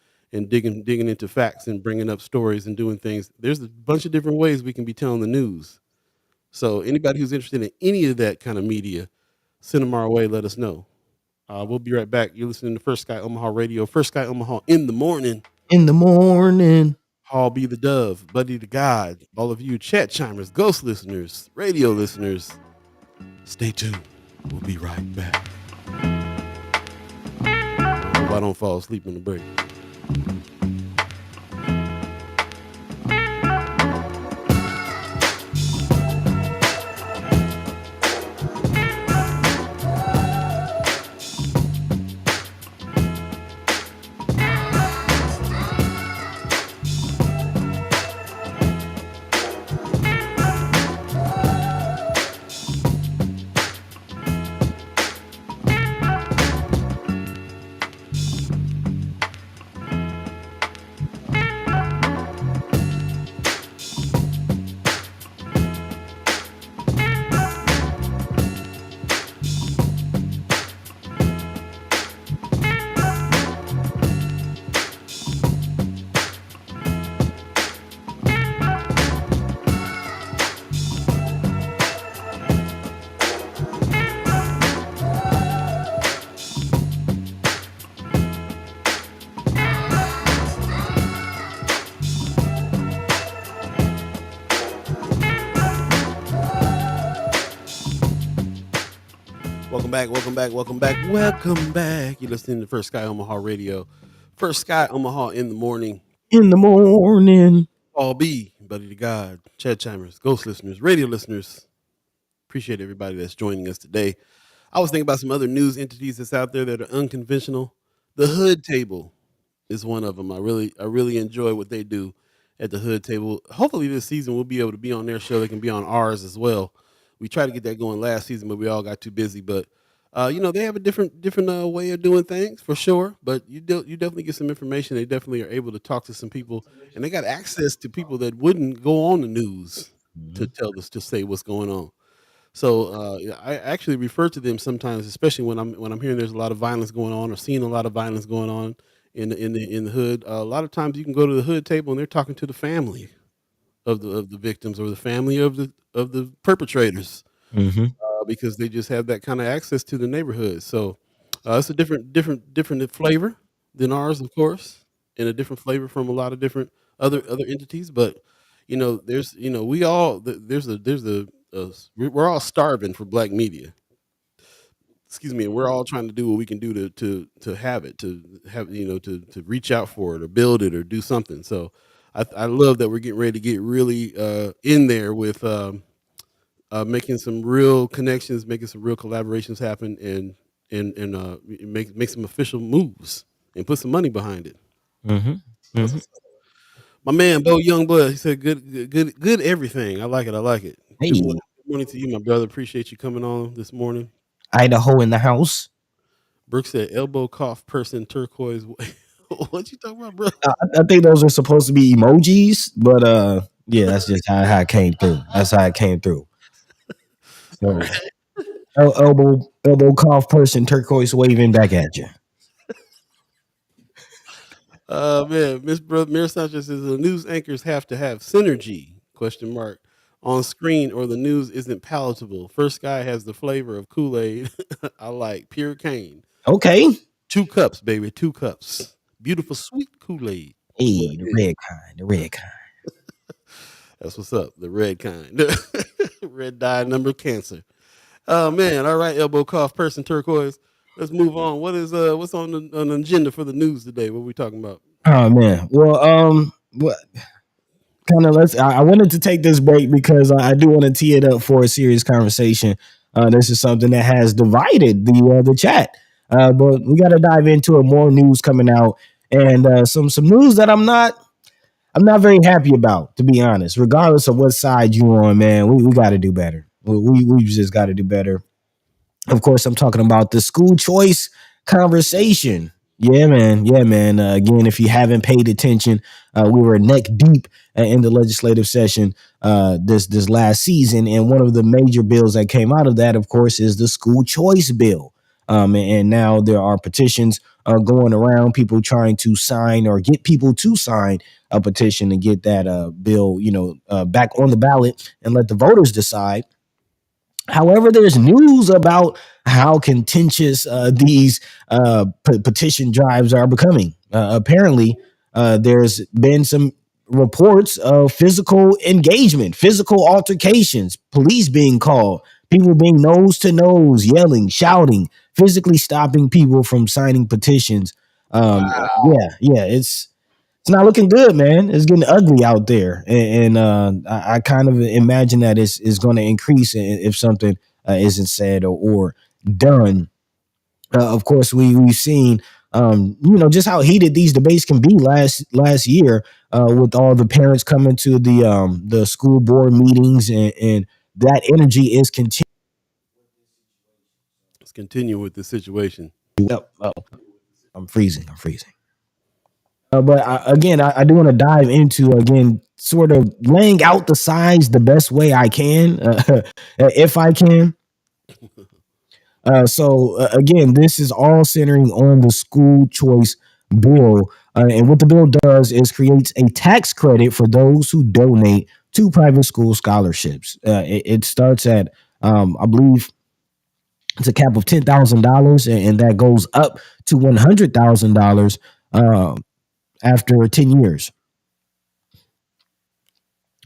digging into facts and bringing up stories and doing things. There's a bunch of different ways we can be telling the news. So anybody who's interested in any of that kind of media, send them our way. Let us know. We'll be right back. You're listening to First Sky Omaha Radio. First Sky Omaha in the morning. in the morning. Hall be the dove, Buddi3 Da Gawd, all of you chat chimers, ghost listeners, radio listeners, stay tuned. We'll be right back. I hope I don't fall asleep in the break. Welcome back, welcome back, welcome back, welcome back. You're listening to First Sky Omaha Radio. First Sky Omaha in the morning. In the morning. All be Buddi3 Da Gawd, chat chimers, ghost listeners, radio listeners. Appreciate everybody that's joining us today. I was thinking about some other news entities that's out there that are unconventional. The Hood Table is one of them. I really enjoy what they do at the Hood Table. Hopefully this season we'll be able to be on their show. They can be on ours as well. We tried to get that going last season, but we all got too busy. But they have a different way of doing things for sure. But you definitely get some information. They definitely are able to talk to some people, and they got access to people that wouldn't go on the news to tell us to say what's going on. So I actually refer to them sometimes, especially when I'm hearing there's a lot of violence going on or seeing a lot of violence going on in the hood. A lot of times you can go to the Hood Table and they're talking to the family of the victims or the family of the perpetrators, Mm-hmm. because they just have that kind of access to the neighborhood. So it's a different flavor than ours, of course, and a different flavor from a lot of different other entities. But there's we all we're all starving for black media. Excuse me, and we're all trying to do what we can do to have it, to have to reach out for it or build it or do something. So I love that we're getting ready to get really in there with making some real connections, making some real collaborations happen, and make some official moves and put some money behind it. Mm-hmm. That's Mm-hmm. what's up. My man Bo Youngblood, he said good everything. I like it. I like it. Hey, Good morning to you, my brother. Appreciate you coming on this morning. Idaho in the house. Brooke said elbow cough person turquoise. What you talking about, bro? I think those are supposed to be emojis, but yeah, that's just how it came through. That's how it came through. All So right. elbow cough person turquoise waving back at you. Man, Miss Mir Sanchez says the news anchors have to have synergy? Question mark on screen, or the news isn't palatable. First guy has the flavor of Kool Aid. I like pure cane. Okay. 2 cups, baby, 2 cups. Beautiful, sweet Kool Aid. Hey, the red kind, the red kind. That's what's up. The red kind, red dye number cancer. Oh man! All right, elbow cough person turquoise. Let's move on. What's on the agenda for the news today? What are we talking about? Oh man. Well, what kind of let's. I wanted to take this break because I do want to tee it up for a serious conversation. This is something that has divided the chat. But we got to dive into it. More news coming out, and some news that I'm not very happy about, to be honest. Regardless of what side you on, man, we got to do better. We just got to do better. Of course, I'm talking about the school choice conversation. Yeah, man. Yeah, man. Again, if you haven't paid attention, we were neck deep in the legislative session this last season, and one of the major bills that came out of that, of course, is the school choice bill. And now there are petitions going around, people trying to sign or get people to sign a petition to get that bill, back on the ballot and let the voters decide. However, there's news about how contentious these petition drives are becoming. Apparently, there's been some reports of physical engagement, physical altercations, police being called, people being nose to nose, yelling, shouting, physically stopping people from signing petitions. Yeah, it's not looking good, man. It's getting ugly out there, and I kind of imagine that is going to increase if something isn't said or done. Of course, we've seen, just how heated these debates can be last year with all the parents coming to the school board meetings, and that energy is continuing. Let's continue with the situation. Oh, I'm freezing. I'm freezing. But again, I do want to dive into again, sort of laying out the sides the best way I can, if I can. Again, this is all centering on the school choice bill, and what the bill does is creates a tax credit for those who donate to private school scholarships. It starts at, I believe, it's a cap of $10,000, and that goes up to $100,000 after 10 years.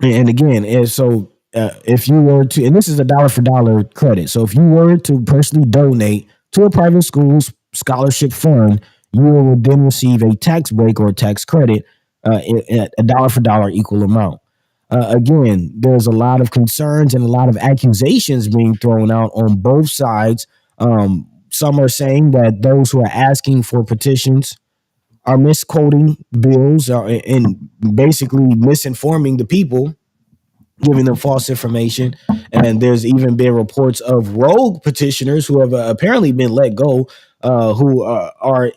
And again, if you were to, and this is a dollar for dollar credit. So if you were to personally donate to a private school's scholarship fund, you will then receive a tax break or a tax credit at a dollar for dollar equal amount. Again, there's a lot of concerns and a lot of accusations being thrown out on both sides. Some are saying that those who are asking for petitions are misquoting bills and basically misinforming the people, giving them false information. And there's even been reports of rogue petitioners who have apparently been let go, who are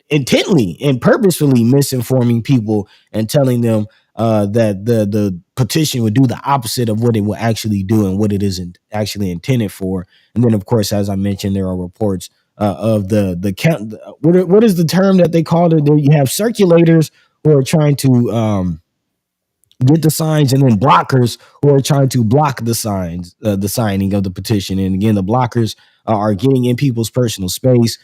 intently and purposefully misinforming people and telling them that the petition would do the opposite of what it will actually do and what it isn't actually intended for. And then, of course, as I mentioned, there are reports of the count. What is the term that they called it? You have circulators who are trying to get the signs, and then blockers who are trying to block the signing of the petition. And again, the blockers are getting in people's personal space,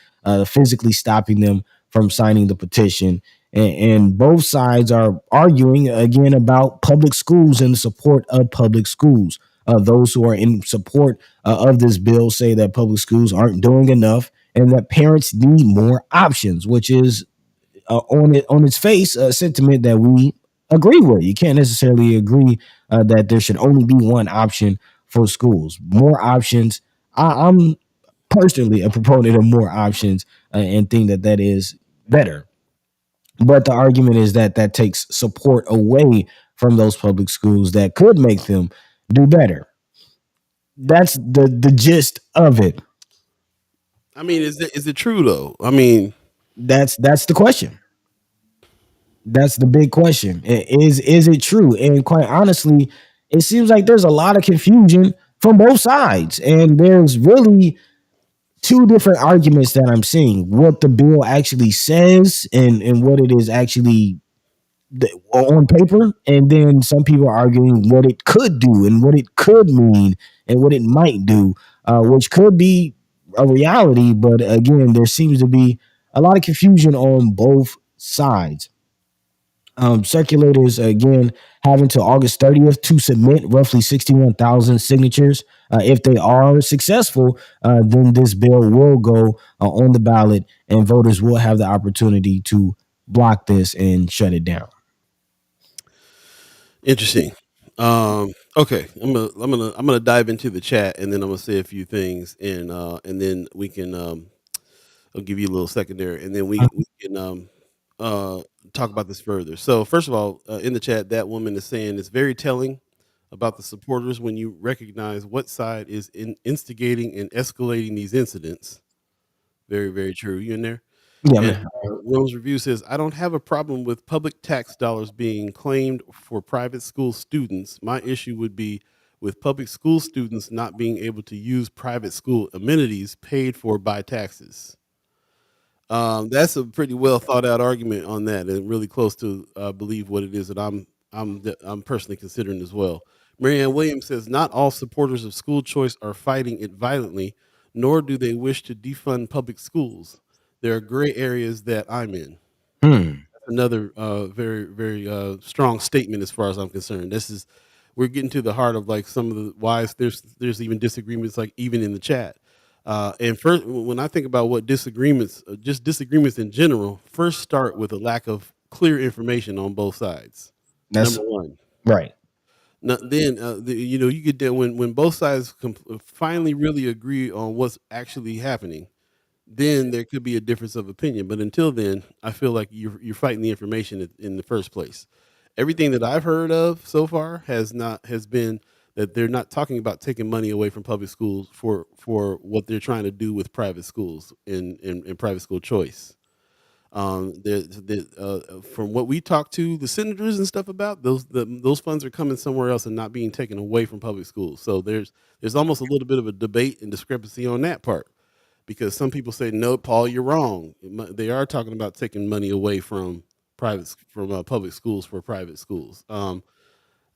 physically stopping them from signing the petition. And both sides are arguing again about public schools and the support of public schools. Those who are in support of this bill say that public schools aren't doing enough and that parents need more options, which is on its face a sentiment that we agree with. You can't necessarily agree that there should only be one option for schools. More options. I'm personally a proponent of more options and think that is better. But the argument is that takes support away from those public schools that could make them do better. That's the gist of it. I mean, is it true though? I mean, that's the question. That's the big question. Is it true? And quite honestly, it seems like there's a lot of confusion from both sides. And there's really two different arguments that I'm seeing: what the bill actually says and what it is actually on paper, and then some people are arguing what it could do and what it could mean and what it might do, which could be a reality. But again, there seems to be a lot of confusion on both sides. Circulators again have until August 30th to submit roughly 61,000 signatures. If they are successful, then this bill will go on the ballot, and voters will have the opportunity to block this and shut it down. Interesting. Okay, I'm gonna dive into the chat, and then I'm gonna say a few things, and then we can I'll give you a little secondary, and then we can uh talk about this further. So first of all, in the chat, that woman is saying it's very telling about the supporters when you recognize what side is instigating and escalating these incidents. Very, very true. You in there? Yeah, And man. Rose Review says, I don't have a problem with public tax dollars being claimed for private school students. My issue would be with public school students not being able to use private school amenities paid for by taxes. That's a pretty well thought out argument on that, and really close to believe what it is that I'm personally considering as well. Marianne Williams says not all supporters of school choice are fighting it violently, nor do they wish to defund public schools. There are gray areas that I'm in. Hmm. Another very very strong statement as far as I'm concerned. This is we're getting to the heart of like some of the whys there's even disagreements like even in the chat. And first, when I think about what disagreements, just disagreements in general, first start with a lack of clear information on both sides. That's Number one. right. Then you get there when both sides finally really agree on what's actually happening, then there could be a difference of opinion. But until then, I feel like you're fighting the information in the first place. Everything that I've heard of so far has been that they're not talking about taking money away from public schools for what they're trying to do with private schools in private school choice. From what we talk to the senators and stuff about, those funds are coming somewhere else and not being taken away from public schools. So there's almost a little bit of a debate and discrepancy on that part because some people say, no, Paul, you're wrong. They are talking about taking money away from public schools for private schools.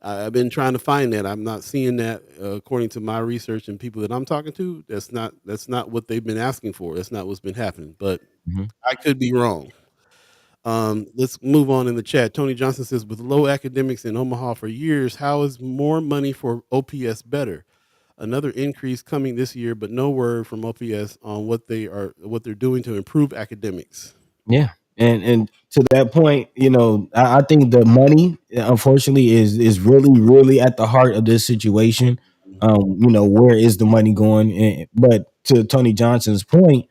I've been trying to find that. I'm not seeing that according to my research and people that I'm talking to. That's not what they've been asking for. That's not what's been happening. But Mhm. I could be wrong. Let's move on in the chat. Tony Johnson says, with low academics in Omaha for years, how is more money for OPS better? Another increase coming this year, but no word from OPS on what they're doing to improve academics. Yeah, and to that point, I think the money, unfortunately, is really really at the heart of this situation. Where is the money going? But to Tony Johnson's point,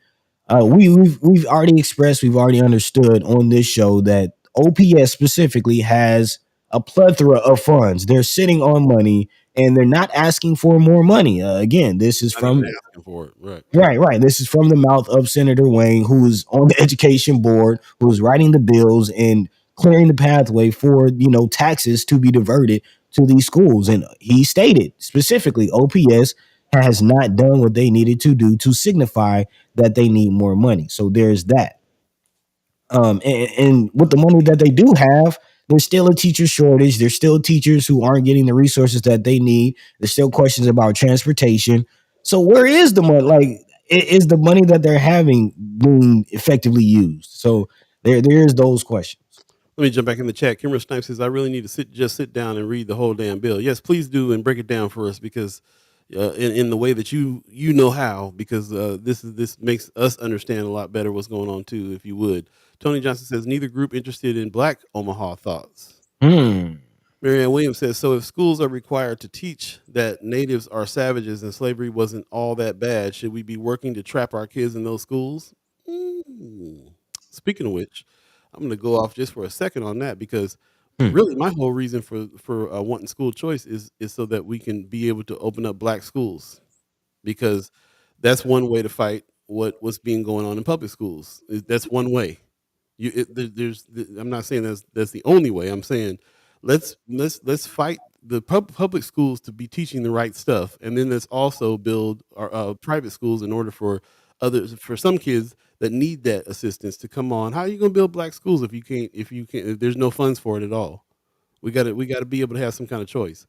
we've already expressed, we've already understood on this show that OPS specifically has a plethora of funds. They're sitting on money and they're not asking for more money. Again, this is Not even from asking for it, right? right, right. This is from the mouth of Senator Wayne, who's on the education board, who's writing the bills and clearing the pathway for taxes to be diverted to these schools. And he stated specifically, OPS has not done what they needed to do to signify that they need more money. So there's that. And with the money that they do have, there's still a teacher shortage. There's still teachers who aren't getting the resources that they need. There's still questions about transportation. So where is the money? Like, is the money that they're having being effectively used? So there's those questions. Let me jump back in the chat. Kimber Snipes says, I really need to just sit down and read the whole damn bill. Yes, please do and break it down for us because in the way that you know how, because this makes us understand a lot better what's going on too, if you would. Tony Johnson says, neither group interested in Black Omaha thoughts. Hmm. Marianne Williams says, so if schools are required to teach that natives are savages and slavery wasn't all that bad, should we be working to trap our kids in those schools? Mm. Speaking of which, I'm going to go off just for a second on that because Hmm. really my whole reason for wanting school choice is so that we can be able to open up Black schools because that's one way to fight what's being going on in public schools. That's one way. I'm not saying that's the only way. I'm saying let's fight the public schools to be teaching the right stuff, and then let's also build our private schools in order for others, for some kids that need that assistance to come on. How are you going to build black schools if there's no funds for it at all? We got to be able to have some kind of choice.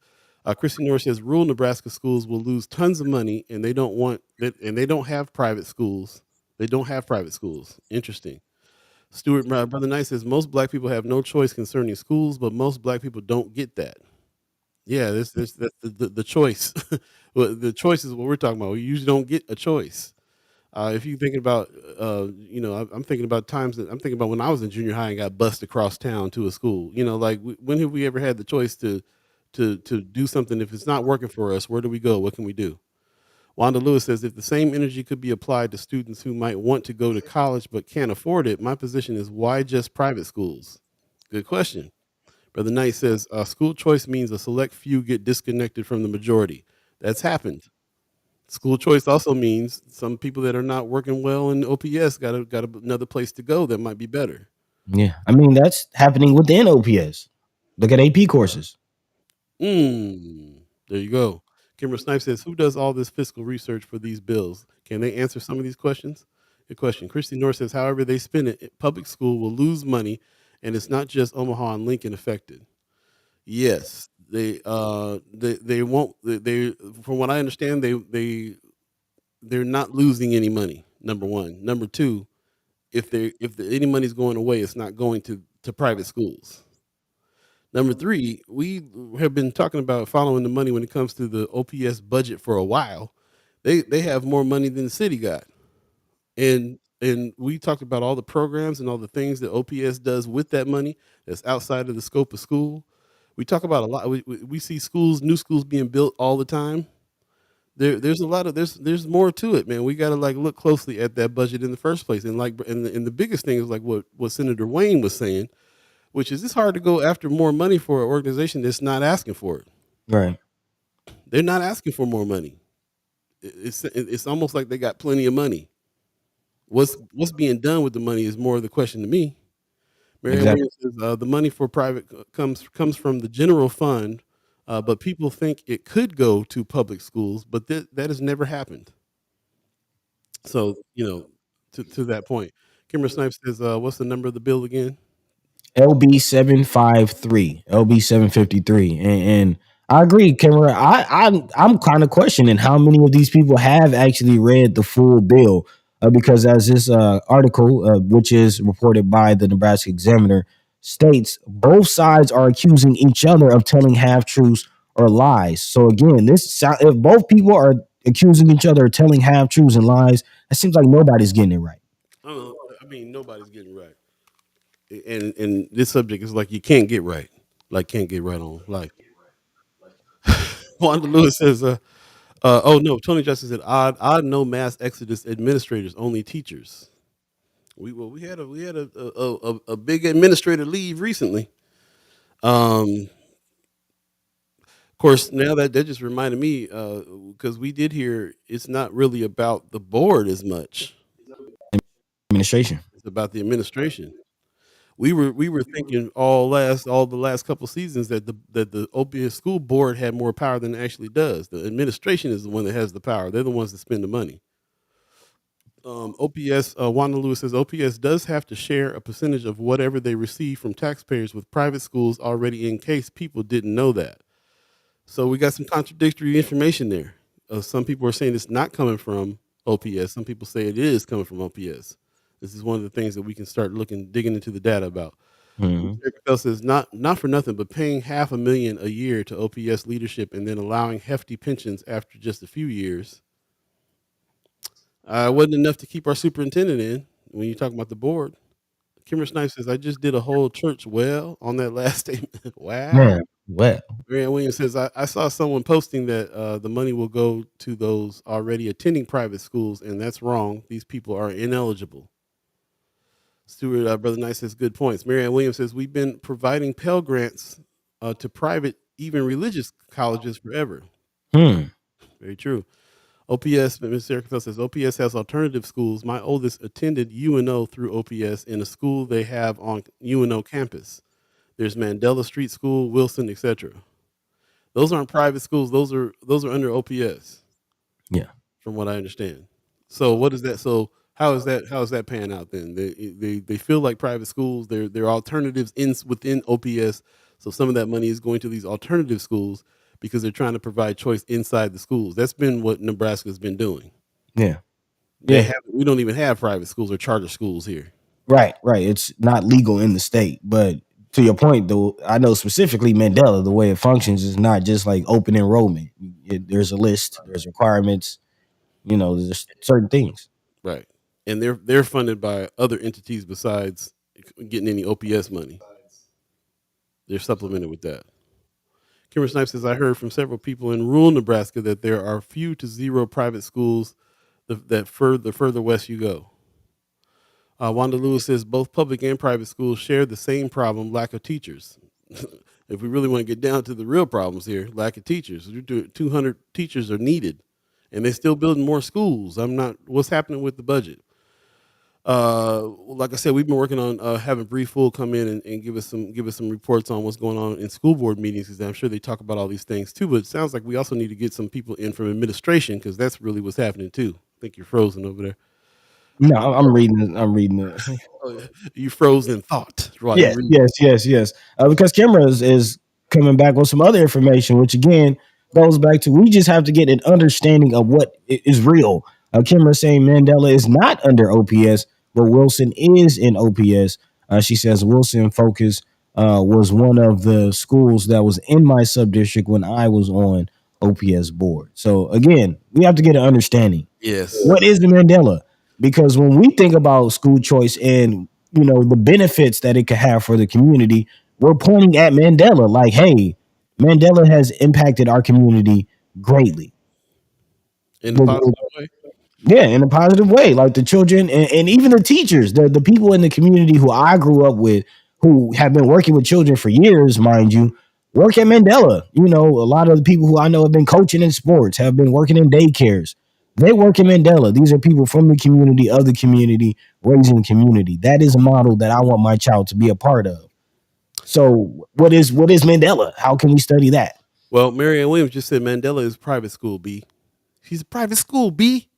Christy Norris says rural Nebraska schools will lose tons of money, and they don't want that, and they don't have private schools. They don't have private schools. Interesting. Stuart, my brother Knight says most black people have no choice concerning schools, but most black people don't get that. Yeah, this that's the choice. Well, the choice is what we're talking about. We usually don't get a choice. If you thinking about, I'm thinking about times that I'm thinking about when I was in junior high and got bused across town to a school. Like when have we ever had the choice to do something? If it's not working for us, where do we go? What can we do? Wanda Lewis says if the same energy could be applied to students who might want to go to college but can't afford it, my position is why just private schools? Good question. Brother Knight says school choice means a select few get disconnected from the majority. That's happened. School choice also means some people that are not working well in OPS got another place to go that might be better. Yeah, I mean that's happening within OPS. Look at AP courses. There you go. Kimber Snipe says, who does all this fiscal research for these bills? Can they answer some of these questions? Good question. Christy North says, however they spend it, public school will lose money, and it's not just Omaha and Lincoln affected. Yes, they won't. They from what I understand, they're not losing any money. Number one. Number two, if any money's going away, it's not going to private schools. Number three, we have been talking about following the money when it comes to the OPS budget for a while. They have more money than the city got, and we talked about all the programs and all the things that OPS does with that money that's outside of the scope of school. We talk about a lot. We see new schools being built all the time. There's a lot of there's more to it, man. We got to like look closely at that budget in the first place, and the biggest thing is like what Senator Wayne was saying, which is it's hard to go after more money for an organization that's not asking for it. Right. They're not asking for more money. It's almost like they got plenty of money. What's being done with the money is more of the question to me. Marianne Exactly. Williams says the money for private comes from the general fund, but people think it could go to public schools, but that has never happened. So to that point, Kimber Snipes says, "What's the number of the bill again?" LB 753, LB 753, and I agree, Cameron. I'm kind of questioning how many of these people have actually read the full bill, because as this article, which is reported by the Nebraska Examiner, states, both sides are accusing each other of telling half truths or lies. So again, if both people are accusing each other of telling half truths and lies, it seems like nobody's getting it right. I don't know. I mean, nobody's getting right, and this subject is like you can't get right, like can't get right on life. Wanda Lewis says, oh no, Tony Justice said, odd no mass exodus administrators, only teachers. We had a big administrator leave recently. Of course, now that just reminded me, because we did hear it's not really about the board as much. Administration. It's about the administration. We were thinking all the last couple seasons that the OPS school board had more power than it actually does. The administration is the one that has the power. They're the ones that spend the money. OPS, Wanda Lewis says OPS does have to share a percentage of whatever they receive from taxpayers with private schools already, in case people didn't know that. So we got some contradictory information there. Some people are saying it's not coming from OPS. Some people say it is coming from OPS. This is one of the things that we can start digging into the data about. Mhm. Eric Bell says not for nothing, but paying $500,000 a year to OPS leadership and then allowing hefty pensions after just a few years wasn't enough to keep our superintendent in. When you talk about the board, Kimmer Snipe says I just did a whole church well on that last statement. Wow. Man, well, Grant Williams says I saw someone posting that the money will go to those already attending private schools, and that's wrong. These people are ineligible. Stuart, Brother Knight says good points. Marianne Williams says we've been providing Pell Grants to private, even religious colleges forever. hmm. Very true. OPS, Ms. Erica says OPS has alternative schools. My oldest attended UNO through OPS in a school they have on UNO campus. There's Mandela Street School, Wilson, etc. Those aren't private schools. Those are under OPS, Yeah. from what I understand. So what is that? So how is that paying out then? They feel like private schools. They're alternatives within OPS. So some of that money is going to these alternative schools because they're trying to provide choice inside the schools. That's been what Nebraska's been doing. Yeah. They Yeah. have we don't even have private schools or charter schools here. Right. Right. It's not legal in the state, but to your point, though, I know specifically Mandela, the way it functions is not just like open enrollment. There's a list, there's requirements, there's certain things. Right. And they're funded by other entities besides getting any OPS money. They're supplemented with that. Kimber Snipes says, I heard from several people in rural Nebraska that there are few to zero private schools the further west you go. Wanda Lewis says both public and private schools share the same problem, lack of teachers. If we really want to get down to the real problems here, lack of teachers. 200 teachers are needed, and they're still building more schools. What's happening with the budget? Like I said, we've been working on having Bree Fool come in and give us some reports on what's going on in school board meetings, because I'm sure they talk about all these things too. But it sounds like we also need to get some people in from administration, because that's really what's happening too. I think you're frozen over there. No, I'm reading. I'm reading it. Oh, you froze in thought while you Yes, read. yes. Because Kimra is coming back with some other information, which again goes back to we just have to get an understanding of what is real. Kimra saying Mandela is not under OPS, but Wilson is in OPS. She says Wilson Focus was one of the schools that was in my subdistrict when I was on OPS board. So again, we have to get an understanding. Yes. What is the Mandela? Because when we think about school choice and the benefits that it could have for the community, we're pointing at Mandela like, hey, Mandela has impacted our community greatly. In a positive way. Yeah, in a positive way. Like the children and even the teachers, the people in the community who I grew up with, who have been working with children for years, mind you, work at Mandela. A lot of the people who I know have been coaching in sports, have been working in daycares. They work in Mandela. These are people from the community, of the community, raising community. That is a model that I want my child to be a part of. So what is Mandela? How can we study that? Well, Marianne Williams just said Mandela is private school, B. She's a private school, B.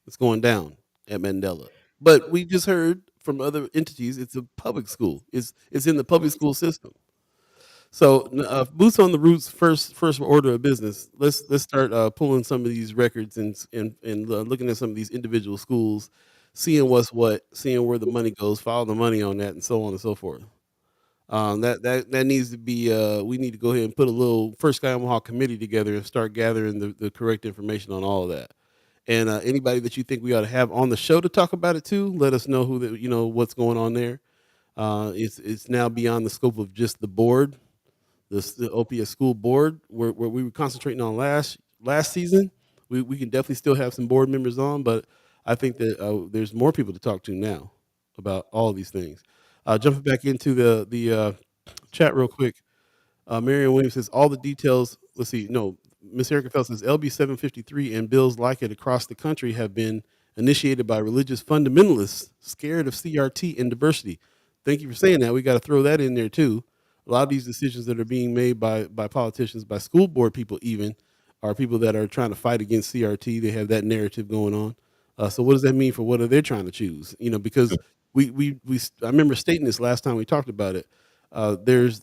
It's going down at Mandela. But we just heard from other entities it's a public school. It's in the public school system. So boots on the roots. First order of business. Let's start pulling some of these records and looking at some of these individual schools, seeing what's what, seeing where the money goes, follow the money on that, and so on and so forth. That needs to be. We need to go ahead and put a little first Sky Omaha committee together and start gathering the correct information on all of that. And anybody that you think we ought to have on the show to talk about it too, let us know what's going on there. It's now beyond the scope of just the board, the OPS school board, where we were concentrating on last season. We can definitely still have some board members on, but I think that there's more people to talk to now about all of these things. Jumping back into the chat real quick, Marion Williams says all the details. Let's see. No, Miss Erica Phelps says LB 753 and bills like it across the country have been initiated by religious fundamentalists scared of CRT and diversity. Thank you for saying that. We got to throw that in there too. A lot of these decisions that are being made by politicians, by school board people even, are people that are trying to fight against CRT. They have that narrative going on. So what does that mean for what are they trying to choose? Because I remember stating this last time we talked about it. There's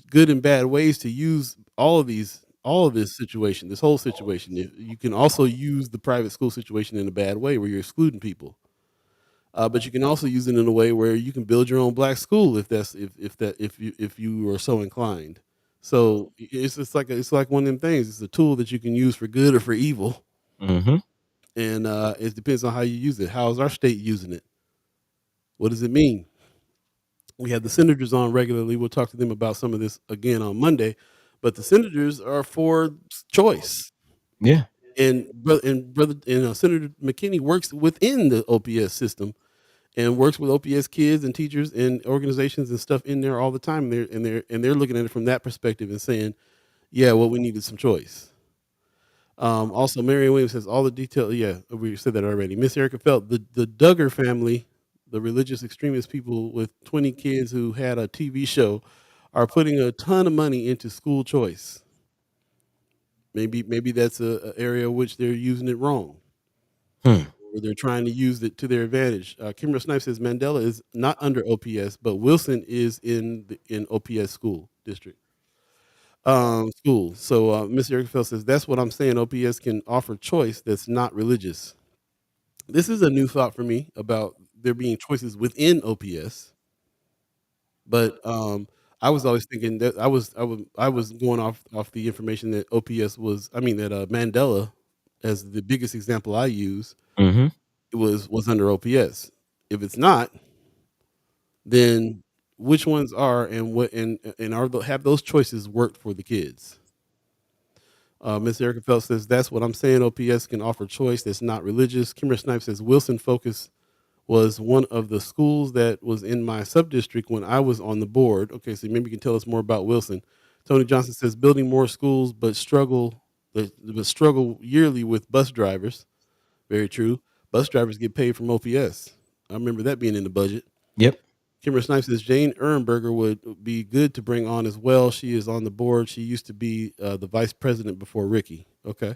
good and bad ways to use all of this situation, this whole situation. You can also use the private school situation in a bad way where you're excluding people. But you can also use it in a way where you can build your own black school if you are so inclined. So it's like one of them things. It's a tool that you can use for good or for evil, Mm-hmm. and it depends on how you use it. How is our state using it? What does it mean? We have the senators on regularly. We'll talk to them about some of this again on Monday. But the senators are for choice. Yeah. And Senator McKinney works within the OPS system and works with OPS kids and teachers and organizations and stuff in there all the time. They're looking at it from that perspective and saying, yeah, well, we needed some choice. Also, Marion Williams says all the detail. Yeah, we said that already. Miss Erica Felt, the Duggar family, the religious extremist people with 20 kids who had a TV show, are putting a ton of money into school choice. Maybe that's a area which they're using it wrong, Hmm. or they're trying to use it to their advantage. Kimber Snipes says Mandela is not under OPS, but Wilson is in OPS school district. School. So Miss Erica says that's what I'm saying. OPS can offer choice that's not religious. This is a new thought for me about there being choices within OPS, but I was always thinking that I was going off the information that OPS was. I mean that Mandela, as the biggest example I use, Mm-hmm. it was under OPS. If it's not, then which ones are, and what, and have those choices worked for the kids? Miss Erica Phelps says that's what I'm saying. OPS can offer choice that's not religious. Kimber Snipes says Wilson Focus was one of the schools that was in my subdistrict when I was on the board. Okay, so maybe you can tell us more about Wilson. Tony Johnson says building more schools, but struggle yearly with bus drivers. Very true. Bus drivers get paid from OPS. I remember that being in the budget. Yep. Kimber Snipes says Jane Ehrenberger would be good to bring on as well. She is on the board. She used to be the vice president before Ricky. Okay.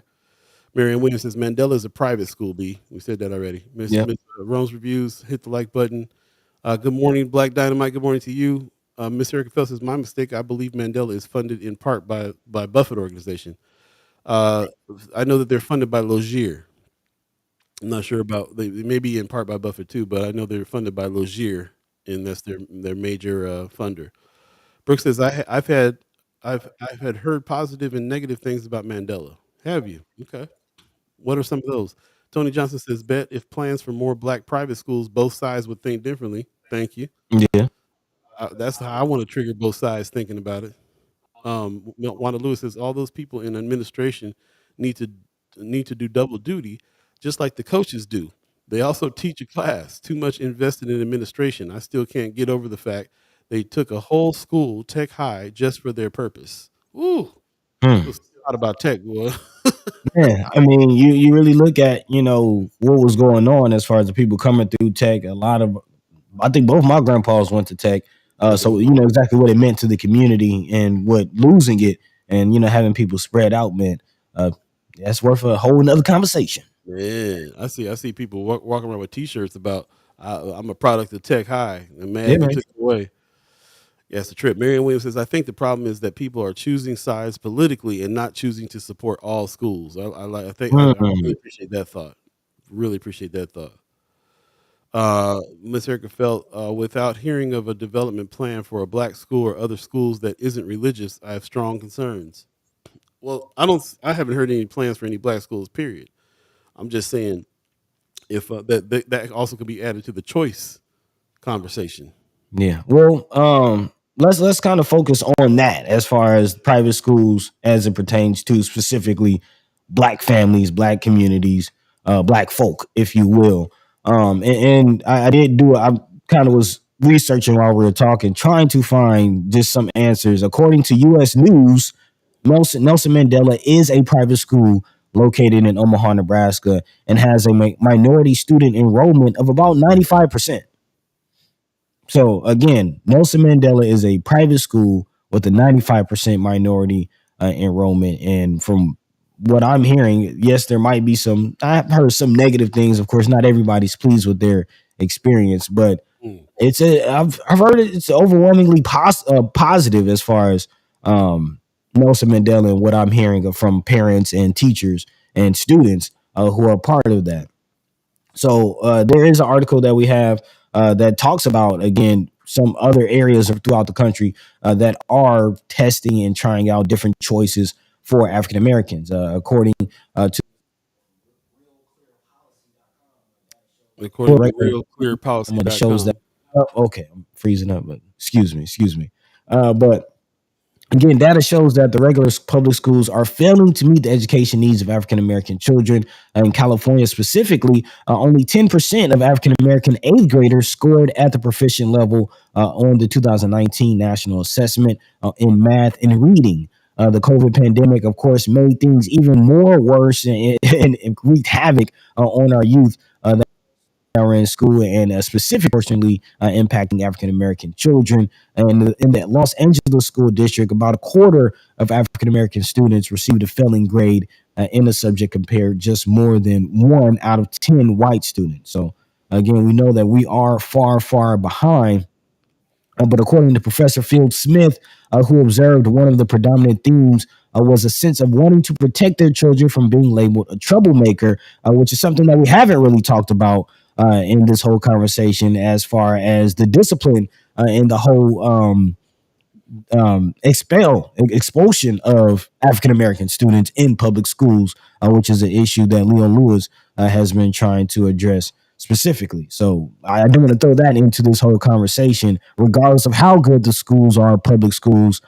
Marianne Williams says Mandela is a private school. B. We said that already. Yep. Miss Rome's reviews. Hit the like button. Good morning, Black Dynamite. Good morning to you. Miss Erica Phelps says my mistake. I believe Mandela is funded in part by Buffett organization. Uh, I know that they're funded by Logier. I'm not sure about they may be in part by Buffett too, but I know they're funded by Logier, and that's their major funder. Brooks says I've had heard positive and negative things about Mandela. Have you? Okay. What are some of those? Tony Johnson says, bet if plans for more black private schools, both sides would think differently. Thank you. Yeah. That's how I want to trigger both sides thinking about it. Wanda Lewis says all those people in administration need to need to do double duty, just like the coaches do. They also teach a class. Too much invested in administration. I still can't get over the fact they took a whole school, tech high, just for their purpose. Ooh, Hmm. what's hot about tech, boy? Yeah, I mean, you really look at what was going on as far as the people coming through tech. A lot of, I think both my grandpas went to tech, Hmm. so you know exactly what it meant to the community and what losing it and having people spread out meant. Uh, that's worth a whole another conversation. Man, I see people walking around with T-shirts about I'm a product of tech high and Yeah, mad they man. took it away. Yeah, it's a trip. Marion Williams says, I think the problem is that people are choosing sides politically and not choosing to support all schools. I really Hmm. appreciate that thought. Really appreciate that thought. Ms. Erica felt without hearing of a development plan for a black school or other schools that isn't religious, I have strong concerns. Well, I haven't heard any plans for any black schools, period. I'm just saying if that also could be added to the choice conversation. Yeah. Well, let's kind of focus on that as far as private schools as it pertains to specifically black families, black communities, black folk, if you will. And I did do I kind of was researching while we were talking, trying to find just some answers. According to US News, Nelson Mandela is a private school located in Omaha, Nebraska, and has a minority student enrollment of about 95%. So again, Nelson Mandela is a private school with a 95% minority enrollment. And from what I'm hearing, yes, there might be some, I've heard some negative things. Of course, not everybody's pleased with their experience, but Mm. I've heard it's overwhelmingly positive as far as Nelson Mandela and what I'm hearing from parents and teachers and students who are part of that. So there is an article that we have that talks about again some other areas throughout the country that are testing and trying out different choices for African Americans. According to According to record, it shows that. realclearpolicy.com. Oh, okay, I'm freezing up, but excuse me. But again, data shows that the regular public schools are failing to meet the education needs of African American children. In California specifically, only 10% of African American eighth graders scored at the proficient level on the 2019 National Assessment in math and reading. The COVID pandemic, of course, made things even more worse and wreaked havoc on our youth. are in school, and specifically, unfortunately, impacting African American children. And in the Los Angeles school district, about a quarter of African American students received a failing grade in the subject, compared just more than 1 out of 10 white students. So again, we know that we are far, far behind, but according to Professor Field Smith, who observed one of the predominant themes was a sense of wanting to protect their children from being labeled a troublemaker, which is something that we haven't really talked about in this whole conversation, as far as the discipline in the whole expulsion of African American students in public schools, which is an issue that Leon Lewis has been trying to address specifically. So I do want to throw that into this whole conversation, regardless of how good the schools are, public schools.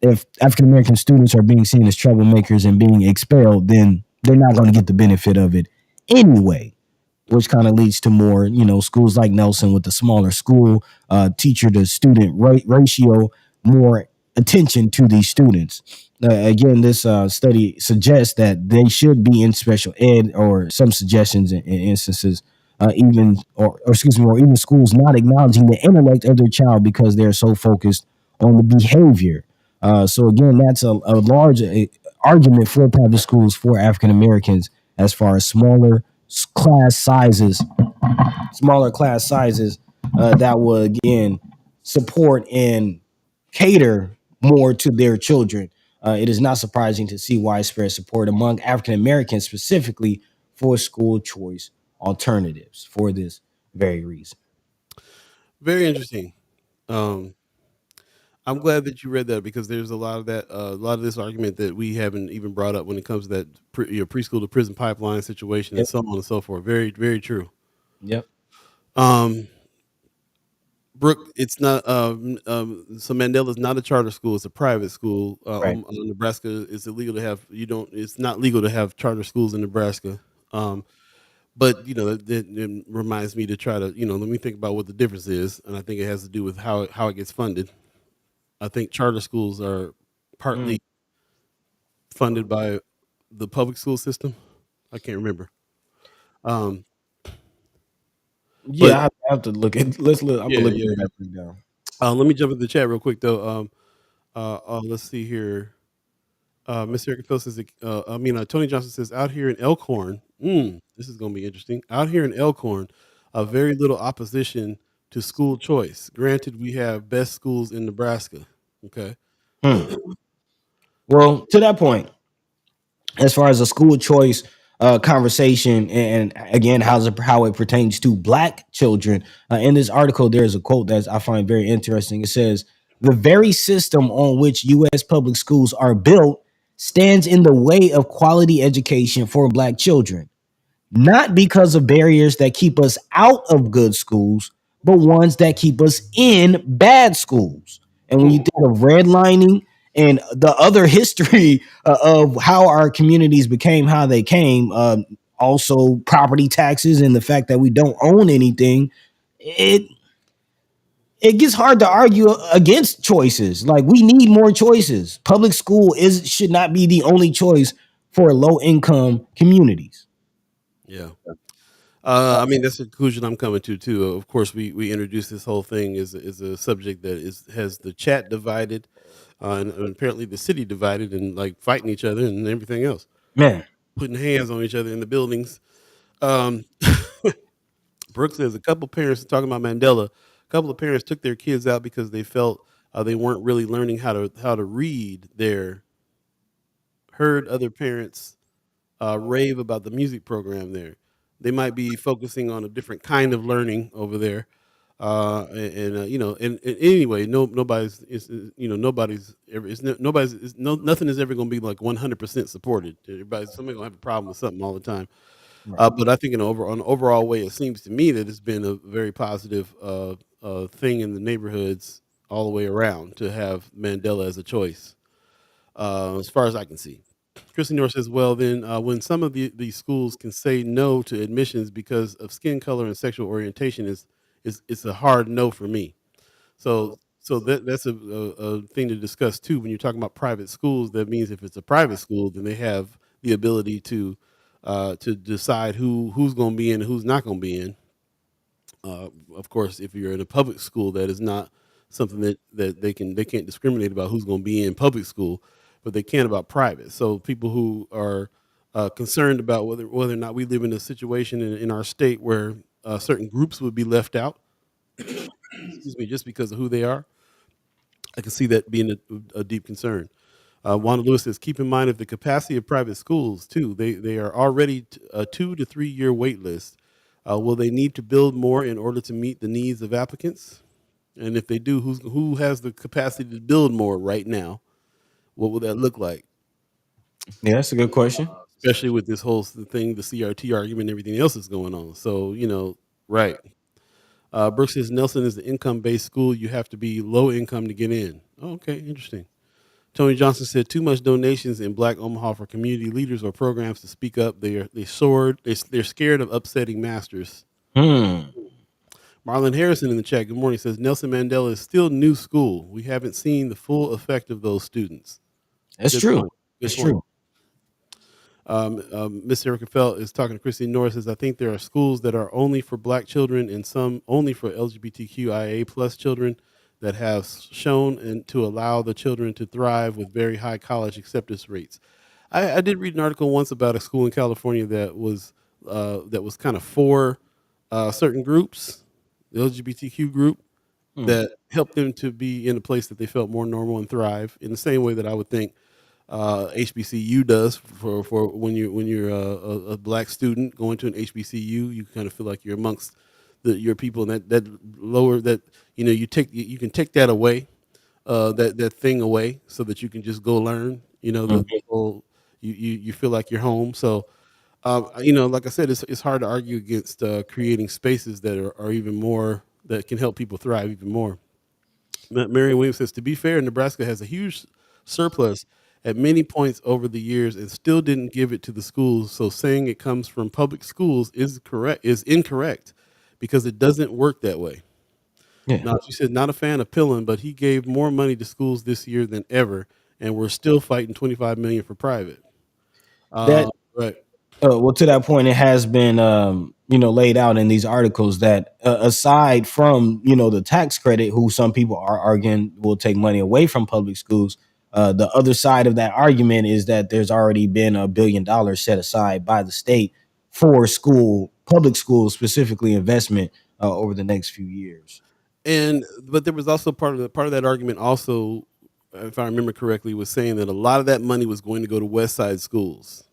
If African American students are being seen as troublemakers and being expelled, then they're not going to get the benefit of it anyway, which kind of leads to more, schools like Nelson with the smaller school, teacher to student ratio, more attention to these students. Again, this study suggests that they should be in special ed, or some suggestions in instances, even, or excuse me, or even schools not acknowledging the intellect of their child because they're so focused on the behavior. So again, that's a large argument for private schools for African Americans, as far as class sizes, smaller class sizes, that will again support and cater more to their children. It is not surprising to see widespread support among African Americans, specifically for school choice alternatives, for this very reason. Very interesting. Um, I'm glad that you read that because there's a lot of that, a lot of this argument that we haven't even brought up when it comes to that preschool to prison pipeline situation and Yep. so on and so forth. Very, very true. Yep. Um, Brooke, it's not. So Mandela's not a charter school; it's a private school. Right. Nebraska, it's illegal to have. You don't. It's not legal to have charter schools in Nebraska. Um, but it reminds me to try to let me think about what the difference is, and I think it has to do with how it gets funded. I think charter schools are Mm. partly funded by the public school system. I can't remember. Um, but Yeah, I have to look at. Let's look. I'm yeah, gonna look yeah, at yeah. that breakdown. Let me jump in the chat real quick though. Let's see here. Miss Erica Phil says, Tony Johnson says, out here in Elkhorn, this is going to be interesting. Out here in Elkhorn, very little opposition to school choice. Granted, we have best schools in Nebraska. Okay. Hmm. Well, to that point, as far as a school choice conversation, and again, how it pertains to black children, in this article, there is a quote that I find very interesting. It says, "The very system on which U.S. public schools are built stands in the way of quality education for black children, not because of barriers that keep us out of good schools, but ones that keep us in bad schools." And when you Hmm. think of redlining and the other history of how our communities became how they came, also property taxes and the fact that we don't own anything, it it gets hard to argue against choices. Like, we need more choices. Public school is should not be the only choice for low income communities. Yeah. That's the conclusion I'm coming to too. Of course, we introduced this whole thing is a subject that has the chat divided, and apparently the city divided and like fighting each other and everything else, Man. putting hands on each other in the buildings. Um, Brooke says a couple parents talking about Mandela. A couple of parents took their kids out because they felt they weren't really learning how to read. Their heard other parents rave about the music program there. They might be focusing on a different kind of learning over there. And anyway, nobody's ever nothing is ever going to be like 100% supported. Somebody gonna have a problem with something all the time. Right. But I think on an overall way, it seems to me that it's been a very positive thing in the neighborhoods all the way around to have Mandela as a choice, as far as I can see. Christy North says, "Well, then, when some of these schools can say no to admissions because of skin color and sexual orientation, is it's a hard no for me." So that's a thing to discuss too. When you're talking about private schools, that means if it's a private school, then they have the ability to to decide who's going to be in and who's not going to be in. Of course, if you're in a public school, that is not something that they can't discriminate about who's going to be in public school, but they can about private. So people who are concerned about whether or not we live in a situation in our state where certain groups would be left out, excuse me, just because of who they are, I can see that being a deep concern. Wanda Lewis says, keep in mind if the capacity of private schools too, they are already a 2 to 3 year wait list. Will they need to build more in order to meet the needs of applicants? And if they do, who has the capacity to build more right now? What would that look like? Yeah, that's a good question. Especially with this whole thing, the CRT argument, and everything else that's going on. So right. Brooks says Nelson is the income-based school. You have to be low income to get in. Oh, okay, interesting. Tony Johnson said too much donations in Black Omaha for community leaders or programs to speak up. They're scared of upsetting masters. Hmm. Marlon Harrison in the chat, good morning, says Nelson Mandela is still new school. We haven't seen the full effect of those students. That's Good true. point. Good That's point. true. Miss Erica Felt is talking to Christine Norris. Says I think there are schools that are only for Black children and some only for LGBTQIA plus children that have shown and to allow the children to thrive with very high college acceptance rates. I did read an article once about a school in California that was kind of for certain groups, the LGBTQ group, that helped them to be in a place that they felt more normal and thrive in the same way that I would think HBCU does for when you're a Black student going to an HBCU. You kind of feel like you're amongst your people, and that lower that you can take that away, that thing away, so that you can just go learn. The whole you feel like you're home. So like I said, it's hard to argue against creating spaces that are even more that can help people thrive even more. Marion Williams says, to be fair, Nebraska has a huge surplus at many points over the years and still didn't give it to the schools. So saying it comes from public schools is incorrect because it doesn't work that way. Yeah. Now, she said, not a fan of Pillin, but he gave more money to schools this year than ever, and we're still fighting $25 million for private. That Right. well, to that point, it has been laid out in these articles that aside from the tax credit, who some people are arguing will take money away from public schools, the other side of that argument is that there's already been $1 billion set aside by the state for public schools, specifically investment over the next few years. But there was also part of that argument also, if I remember correctly, was saying that a lot of that money was going to go to West Side schools.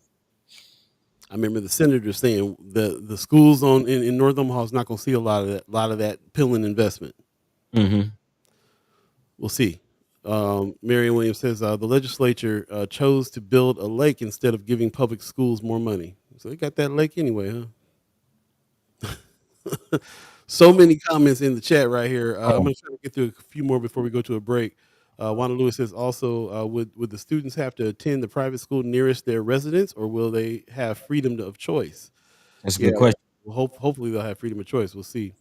I remember the senator saying the schools in North Omaha is not going to see a lot of that Pillin investment. Mm-hmm. We'll see. Marion Williams says the legislature chose to build a lake instead of giving public schools more money. So they got that lake anyway, huh? So many comments in the chat right here. I'm going to try to get through a few more before we go to a break. Wanda Lewis says also, would the students have to attend the private school nearest their residence, or will they have freedom of choice? That's a good question. Well, hopefully they'll have freedom of choice. We'll see.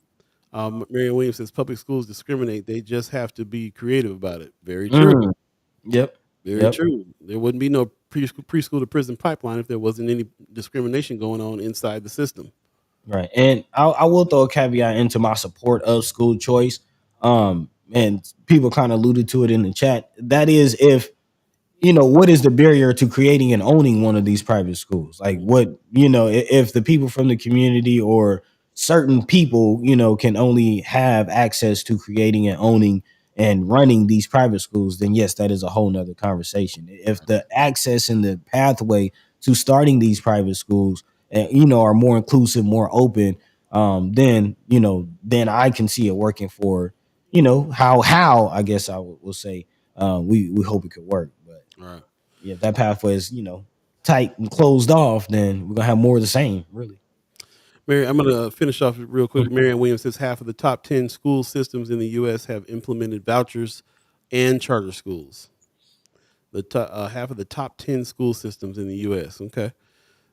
Marion Williams says public schools discriminate. They just have to be creative about it. Very true. Yep. Very true. There wouldn't be no preschool to prison pipeline if there wasn't any discrimination going on inside the system. Right. And I will throw a caveat into my support of school choice. And people kind of alluded to it in the chat. That is, if what is the barrier to creating and owning one of these private schools? Like if the people from the community or certain people, can only have access to creating and owning and running these private schools, then yes, that is a whole nother conversation. If the access and the pathway to starting these private schools, are more inclusive, more open, then I can see it working for, how I guess I will say, we hope it could work. But Right. yeah, if that pathway is, tight and closed off, then we're gonna have more of the same, really. Mary, I'm going to finish off real quick. Marianne Williams says half of the top 10 school systems in the U.S. have implemented vouchers and charter schools. Half of the top 10 school systems in the U.S. Okay.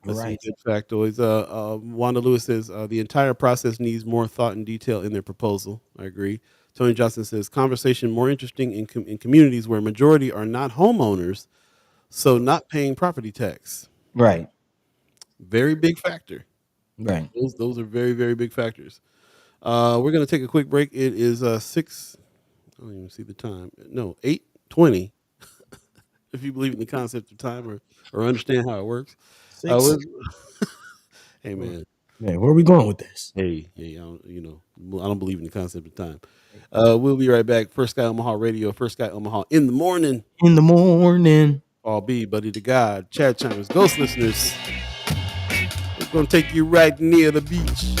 That's Right. some good factoids. Wanda Lewis says the entire process needs more thought and detail in their proposal. I agree. Tony Johnson says conversation more interesting in communities where majority are not homeowners, so not paying property tax. Right. Very big factor. Right. Those are very, very big factors. We're gonna take a quick break. It is 6. I don't even see the time. No, 8:20. If you believe in the concept of time or understand how it works. Six. We're- hey man, Man, where are we going with this? hey, I don't believe in the concept of time. We'll be right back. First Sky Omaha Radio, First Sky Omaha in the morning. In the morning. All be Buddi3 Da Gawd, Chad Chimers, Ghost listeners. We're gonna take you right near the beach.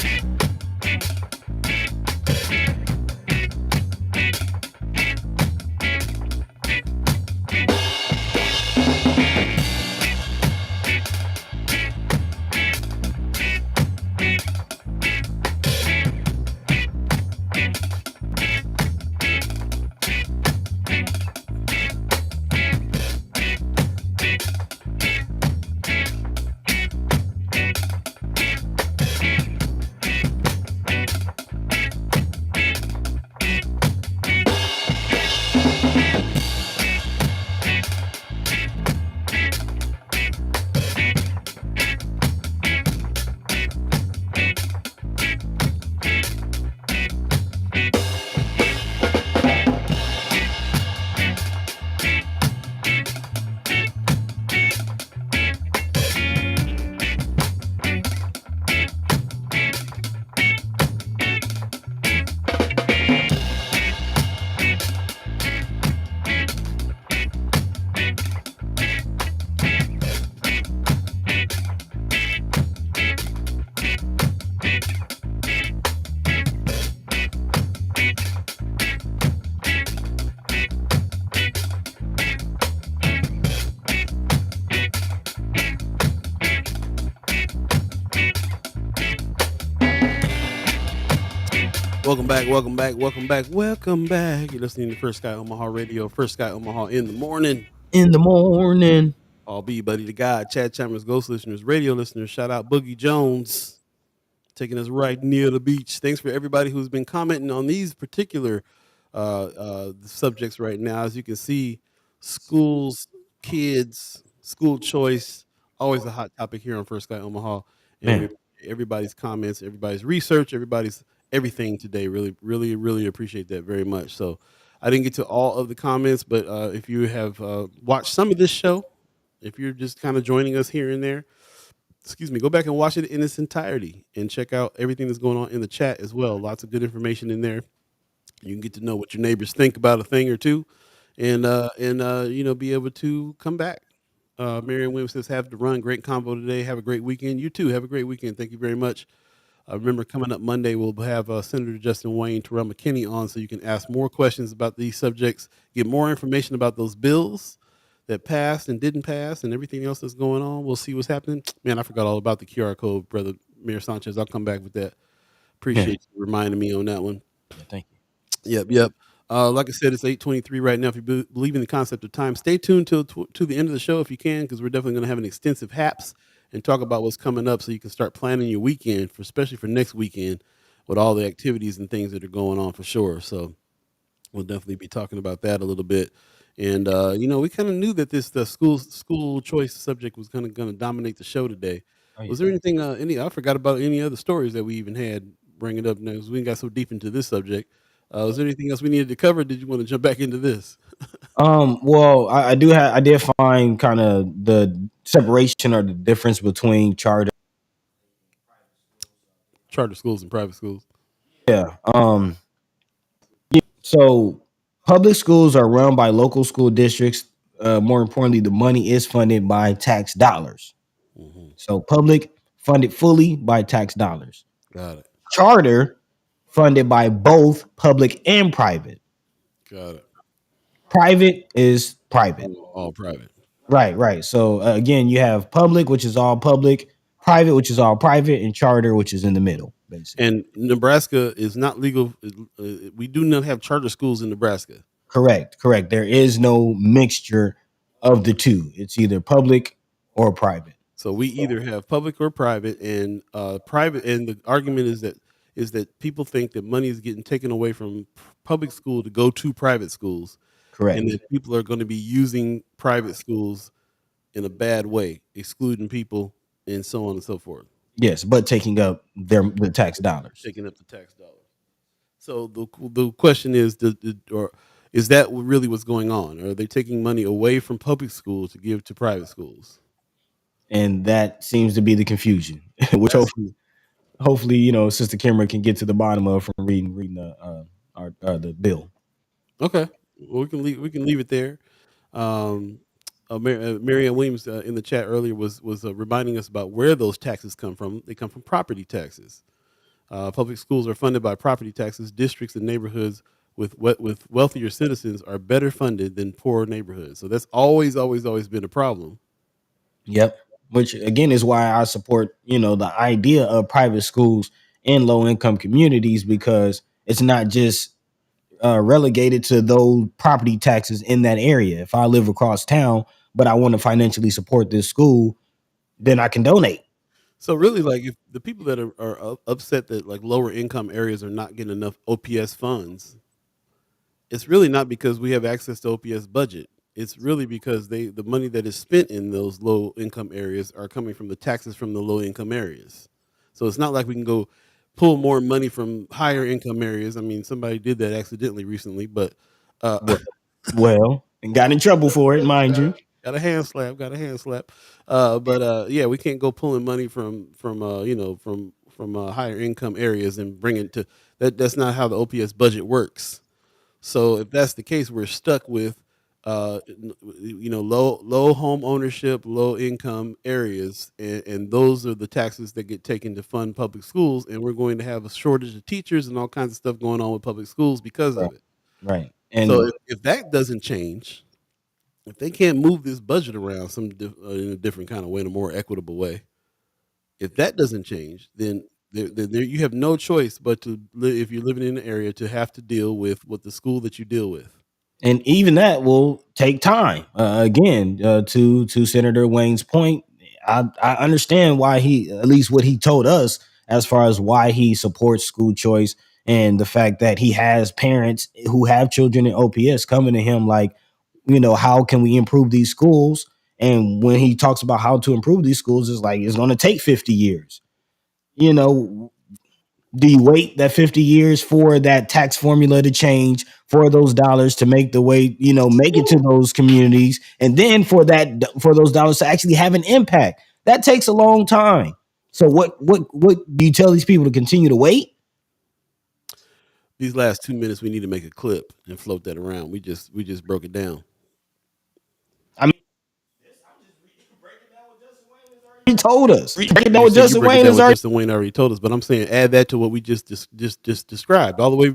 Welcome back, welcome back, welcome back, welcome back. You're listening to First Sky Omaha Radio, First Sky Omaha in the morning. In the morning. All be Buddi3 Da Gawd, Chad Chimers, Ghost listeners, radio listeners. Shout out Boogie Jones, taking us right near the beach. Thanks for everybody who's been commenting on these particular subjects right now. As you can see, schools, kids, school choice, always a hot topic here on First Sky Omaha. And Man. everybody's comments, everybody's research, everybody's everything today. Really, really, really appreciate that very much. So I didn't get to all of the comments, but if you have watched some of this show, if you're just kind of joining us here and there, excuse me, go back and watch it in its entirety and check out everything that's going on in the chat as well. Lots of good information in there. You can get to know what your neighbors think about a thing or two, and be able to come back. Marion Williams says, "Have to run. Great convo today. Have a great weekend. You too. Have a great weekend. Thank you very much." Remember, coming up Monday, we'll have Senator Justin Wayne, Terrell McKinney on, so you can ask more questions about these subjects, get more information about those bills that passed and didn't pass, and everything else that's going on. We'll see what's happening. Man, I forgot all about the QR code, brother Mayor Sanchez. I'll come back with that. Yeah. Appreciate you reminding me on that one. Yeah, thank you. Yep. Like I said, it's 8:23 right now. If you believe in the concept of time, stay tuned to the end of the show if you can, because we're definitely going to have an extensive haps and talk about what's coming up, so you can start planning your weekend, especially for next weekend, with all the activities and things that are going on for sure. So we'll definitely be talking about that a little bit. And we kind of knew that the school choice subject was going to dominate the show today. Oh, yeah. Was there anything I forgot about any other stories that we even had bring it up now, 'cause we got so deep into this subject. Was there anything else we needed to cover? Did you want to jump back into this? Well, I did find kind of the separation or the difference between Charter schools and private schools. yeah. So public schools are run by local school districts. More importantly, the money is funded by tax dollars. Mm-hmm. So public funded fully by tax dollars. Got it. Charter funded by both public and private. Got it. Private is private. All private. Right. So again, you have public, which is all public, private, which is all private, and charter, which is in the middle, basically. And Nebraska is not legal. We do not have charter schools in Nebraska. Correct. There is no mixture of the two. It's either public or private. So we either have public or private, and private. And the argument is that people think that money is getting taken away from public school to go to private schools. Correct. And that people are going to be using private schools in a bad way, excluding people and so on and so forth. Yes, but taking up the tax dollars. Taking up the tax dollars. So the question is, or is that really what's going on? Are they taking money away from public schools to give to private schools? And that seems to be the confusion, which That's hopefully, Sister Kimber can get to the bottom of from reading the bill. okay. Well, we can leave it there. Um, Marianne Williams in the chat earlier was reminding us about where those taxes come from. They come from property taxes. Public schools are funded by property taxes. Districts and neighborhoods with wealthier citizens are better funded than poor neighborhoods. So that's always been a problem. Yep. Which again is why I support, the idea of private schools in low income communities, because it's not just relegated to those property taxes in that area. If I live across town, but I want to financially support this school, then I can donate. So really, like if the people that are upset that like lower income areas are not getting enough OPS funds, it's really not because we have access to OPS budget. It's really because the money that is spent in those low income areas are coming from the taxes from the low income areas. So it's not like we can go pull more money from higher income areas. I mean, somebody did that accidentally recently, but uh, Well, and got in trouble for it, mind you. got a hand slap, got a hand slap. But yeah, we can't go pulling money from higher income areas and bring it to that. That's not how the OPS budget works. So if that's the case, we're stuck with low home ownership, low income areas, and those are the taxes that get taken to fund public schools, and we're going to have a shortage of teachers and all kinds of stuff going on with public schools because Right. of it. Right. So And if that doesn't change, if they can't move this budget around in a different kind of way, in a more equitable way, if that doesn't change, then you have no choice but to if you're living in an area to have to deal with what the school that you deal with. and even that will take time. Again, to Senator Wayne's point, I understand why he, at least what he told us, as far as why he supports school choice, and the fact that he has parents who have children in OPS coming to him like, how can we improve these schools? And when he talks about how to improve these schools, it's like it's going to take 50 years. You know, do you wait that 50 years for that tax formula to change, for those dollars to make the way, make it to those communities, and then for those dollars to actually have an impact? That takes a long time. So what do you tell these people, to continue to wait? These last 2 minutes, we need to make a clip and float that around. We just broke it down. I mean, he told us. Breaking down You what said you Justin break it Wayne down has what already. Justin Wayne already told us, but I'm saying add that to what we just described, all the way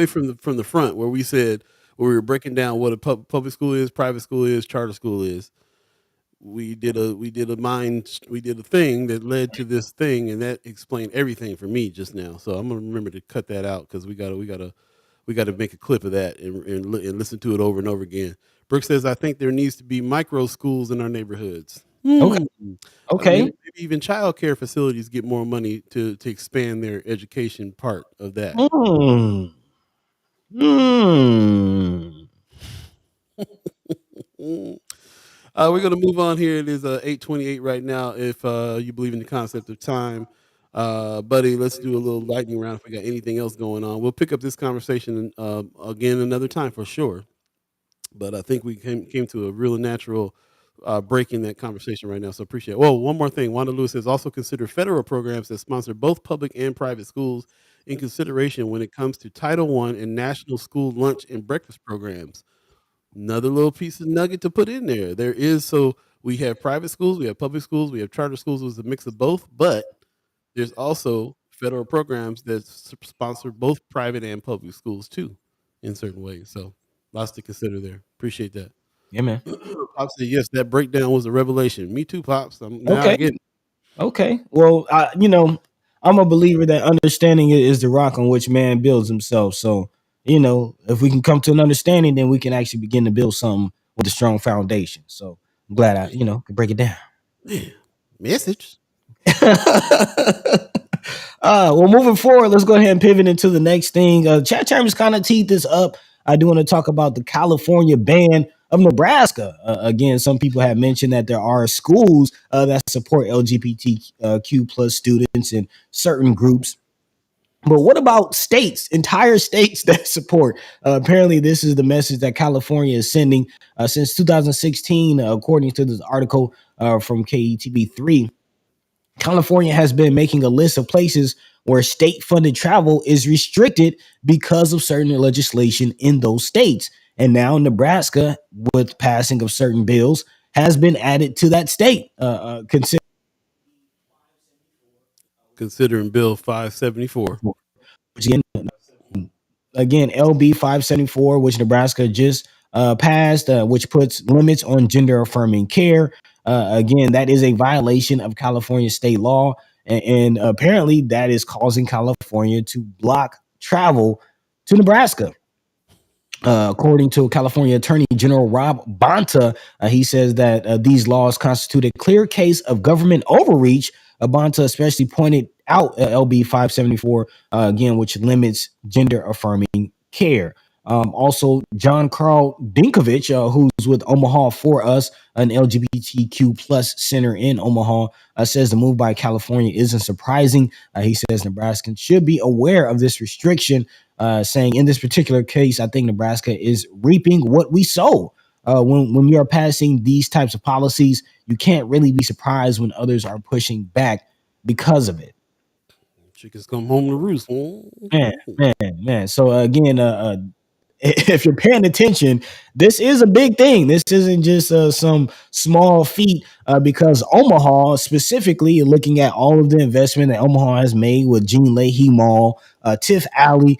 from the front, where we said, where we were breaking down what a public school is, private school is, charter school is. We did a thing that led to this thing, and that explained everything for me just now. So I'm gonna remember to cut that out, because we gotta make a clip of that and listen to it over and over again. Brooke says, I think there needs to be micro schools in our neighborhoods. Okay. Maybe, Okay. maybe even child care facilities get more money to expand their education part of that. Hmm. Hmm. Mm. We're gonna move on here. It is 8:28 right now. If you believe in the concept of time, buddy, let's do a little lightning round. If we got anything else going on, we'll pick up this conversation again another time for sure. But I think we came to a real natural break in that conversation right now. So appreciate it. Whoa, one more thing. Wanda Lewis says also consider federal programs that sponsor both public and private schools in consideration when it comes to Title I and national school lunch and breakfast programs. Another little piece of nugget to put in there. So we have private schools, we have public schools, we have charter schools. It's a mix of both, but there's also federal programs that sponsor both private and public schools too, in certain ways. So lots to consider there. Appreciate that. Yeah, man. Pops said, yes, that breakdown was a revelation. Me too, Pops. Now I Okay. get it. Okay. Well, I'm a believer that understanding is the rock on which man builds himself. So, if we can come to an understanding, then we can actually begin to build something with a strong foundation. So I'm glad could break it down. Man, message. Well, moving forward, let's go ahead and pivot into the next thing. Chat Chambers kind of teed this up. I do want to talk about the California ban of Nebraska. Again, some people have mentioned that there are schools that support LGBTQ plus students and certain groups. But what about states, entire states that support? Apparently, this is the message that California is sending since 2016, according to this article from KETB3. California has been making a list of places where state funded travel is restricted because of certain legislation in those states. And now Nebraska, with passing of certain bills, has been added to that state. Considering Bill 574. Again, LB 574, which Nebraska just passed, which puts limits on gender affirming care. Again, that is a violation of California state law. And apparently, that is causing California to block travel to Nebraska. According to California Attorney General Rob Bonta, he says that these laws constitute a clear case of government overreach. Bonta especially pointed out LB 574, again, which limits gender affirming care. Also, John Carl Dinkovich, who's with Omaha for Us, an LGBTQ plus center in Omaha, says the move by California isn't surprising. He says Nebraskans should be aware of this restriction, saying in this particular case, I think Nebraska is reaping what we sow. When you are passing these types of policies, you can't really be surprised when others are pushing back because of it. Chickens come home to roost. Man. So again, if you're paying attention, this is a big thing. This isn't just some small feat because Omaha, specifically looking at all of the investment that Omaha has made with Gene Leahy Mall, Tiff Alley,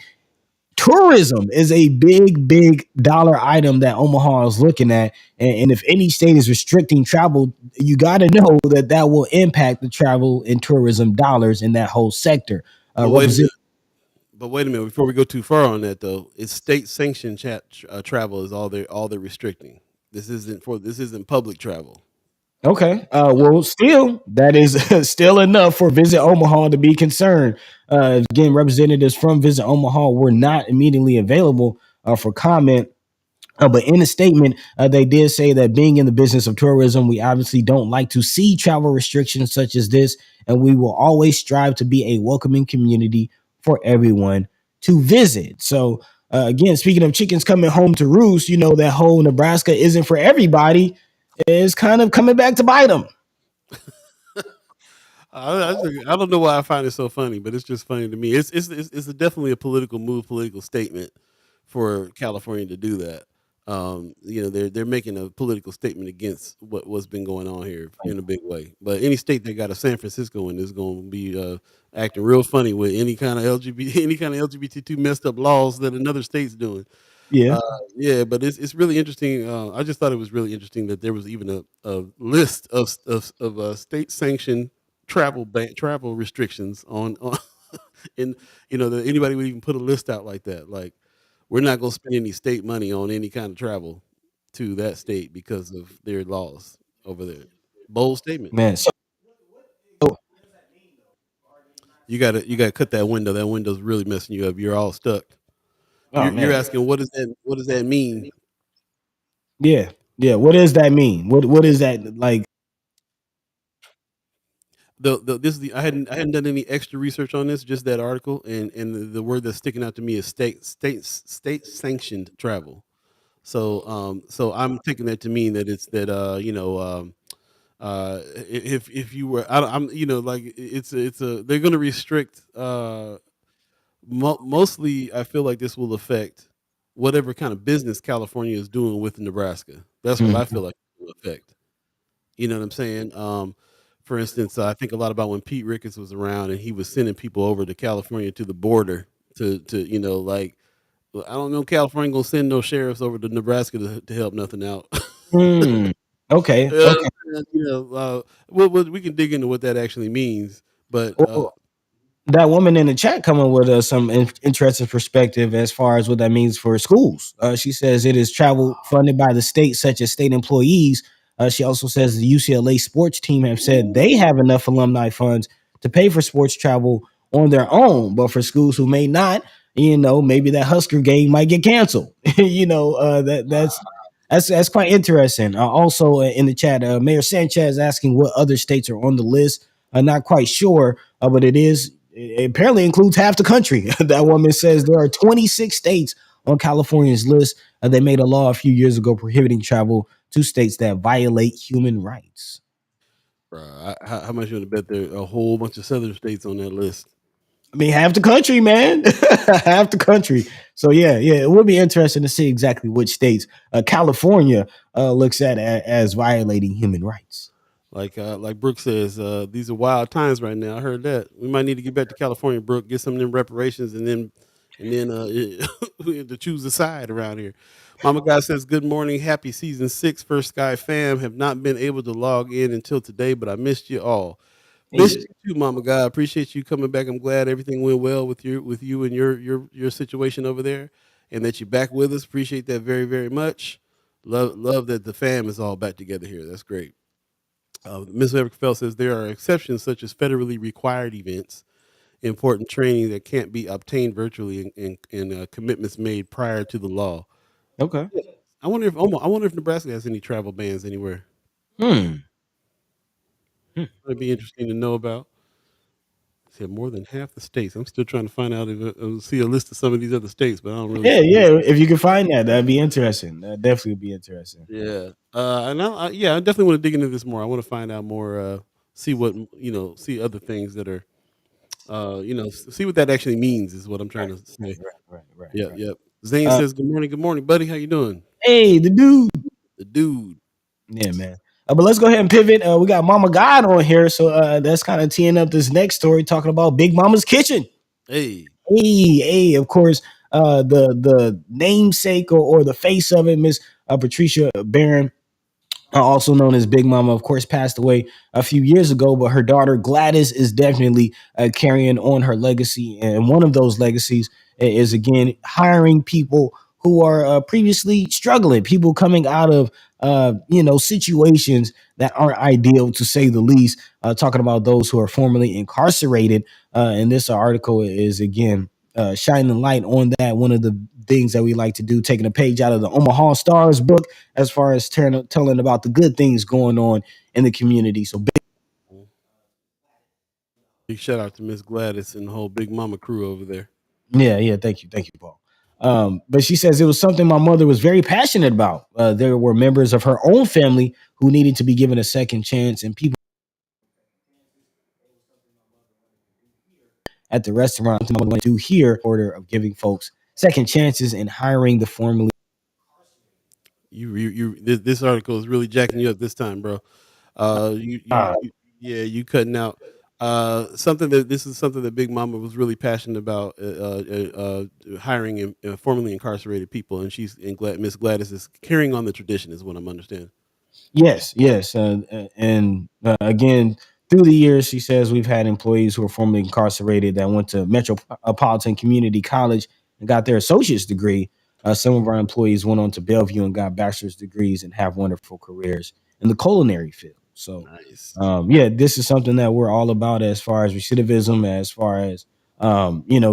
tourism is a big dollar item that Omaha is looking at. And if any state is restricting travel, you got to know that that will impact the travel and tourism dollars in that whole sector. But wait a minute. Before we go too far on that, though, it's state sanctioned travel is all they're restricting. This isn't public travel. Okay. Well, still, that is still enough for Visit Omaha to be concerned. Again, representatives from Visit Omaha were not immediately available for comment. But in a statement, they did say that being in the business of tourism, we obviously don't like to see travel restrictions such as this, and we will always strive to be a welcoming community for everyone to visit. So, again, speaking of chickens coming home to roost, that whole Nebraska isn't for everybody is kind of coming back to bite them. I don't know why I find it so funny, but it's just funny to me. Definitely a political move, political statement for California to do that. They're making a political statement against what's been going on here in a big way. But any state that got a San Francisco in is going to be acting real funny with any kind of LGBT2 messed up laws that another state's doing. Yeah. Yeah, but it's really interesting. I just thought it was really interesting that there was even a list of state sanctioned travel restrictions on and that anybody would even put a list out like that. Like, we're not going to spend any state money on any kind of travel to that state because of their laws over there. Bold statement. Man. So You gotta cut that window. That window's really messing you up. You're all stuck. You're asking what does that mean? Yeah. What does that mean? What is that like? I hadn't done any extra research on this, just that article, and the word that's sticking out to me is state sanctioned travel. So I'm taking that to mean that it's that if you were I'm like it's a they're going to restrict mostly. I feel like this will affect whatever kind of business California is doing with Nebraska. That's what I feel like it will affect. You know what I'm saying? For instance, I think a lot about when Pete Ricketts was around and he was sending people over to California to the border to like, I don't know, California gonna send no sheriffs over to Nebraska to help nothing out. Okay. We can dig into what that actually means, but Well, that woman in the chat coming with some interesting perspective as far as what that means for schools. She says it is travel funded by the state, such as state employees. She also says the UCLA sports team have said they have enough alumni funds to pay for sports travel on their own, but for schools who may not, maybe that Husker game might get canceled. That's That's quite interesting. Also in the chat, Mayor Sanchez asking what other states are on the list. Not quite sure, but it apparently includes half the country. That woman says there are 26 states on California's list. They made a law a few years ago prohibiting travel to states that violate human rights. Bro, how much you want to bet there are a whole bunch of southern states on that list? I mean, half the country, man, half the country. So yeah, it would be interesting to see exactly which states California looks at as violating human rights. Like Brooke says, these are wild times right now. I heard that. We might need to get back to California, Brooke, get some of them reparations, and then we have to choose a side around here. Mama God says, "Good morning, happy season 6, First Sky fam. Have not been able to log in until today, but I missed you all. Missed Hey, you too, Mama God. Appreciate you coming back. I'm glad everything went well with you and your situation over there, and that you're back with us. Appreciate that very very much. Love that the fam is all back together here. That's great." Ms. Everfeld says there are exceptions such as federally required events, important training that can't be obtained virtually, and commitments made prior to the law. okay. I wonder if Nebraska has any travel bans anywhere. Hmm. Hmm. That'd be interesting to know about. Said more than half the states. I'm still trying to find out if see a list of some of these other states, but I don't really Yeah, see yeah. If you can find that, that'd be interesting. That definitely would be interesting. Yeah. I definitely want to dig into this more. I want to find out more. See what see other things that are. See what that actually means is what I'm trying Right, to say. right, Yep, right. yep. Zane Uh, says, good morning, buddy. How you doing? hey, the dude. The dude. Yeah, man. But let's go ahead and pivot. We got Mama God on here, so that's kind of teeing up this next story, talking about Big Mama's Kitchen. Hey, Hey, of course, the namesake or the face of it, Miss Patricia Barron, also known as Big Mama, of course, passed away a few years ago, but her daughter Gladys is definitely carrying on her legacy. And one of those legacies is, again, hiring people who are previously struggling, people coming out of, situations that aren't ideal, to say the least. Talking about those who are formerly incarcerated. And this article is, again, shining light on that. One of the things that we like to do, taking a page out of the Omaha Stars book as far as telling about the good things going on in the community. So big shout out to Miss Gladys and the whole Big Mama crew over there. yeah, thank you, Paul. But she says it was something my mother was very passionate about. There were members of her own family who needed to be given a second chance, and people at the restaurant do here order of giving folks second chances and hiring the formerly. This article is really jacking you up this time, bro. Yeah, you cutting out. This is something that Big Mama was really passionate about, hiring formerly incarcerated people, and Miss Gladys is carrying on the tradition, is what I'm understanding. Yes, yes. And again, through the years, she says we've had employees who are formerly incarcerated that went to Metropolitan Community College and got their associate's degree. Some of our employees went on to Bellevue and got bachelor's degrees and have wonderful careers in the culinary field. So, Nice. yeah, this is something that we're all about as far as recidivism, as far as,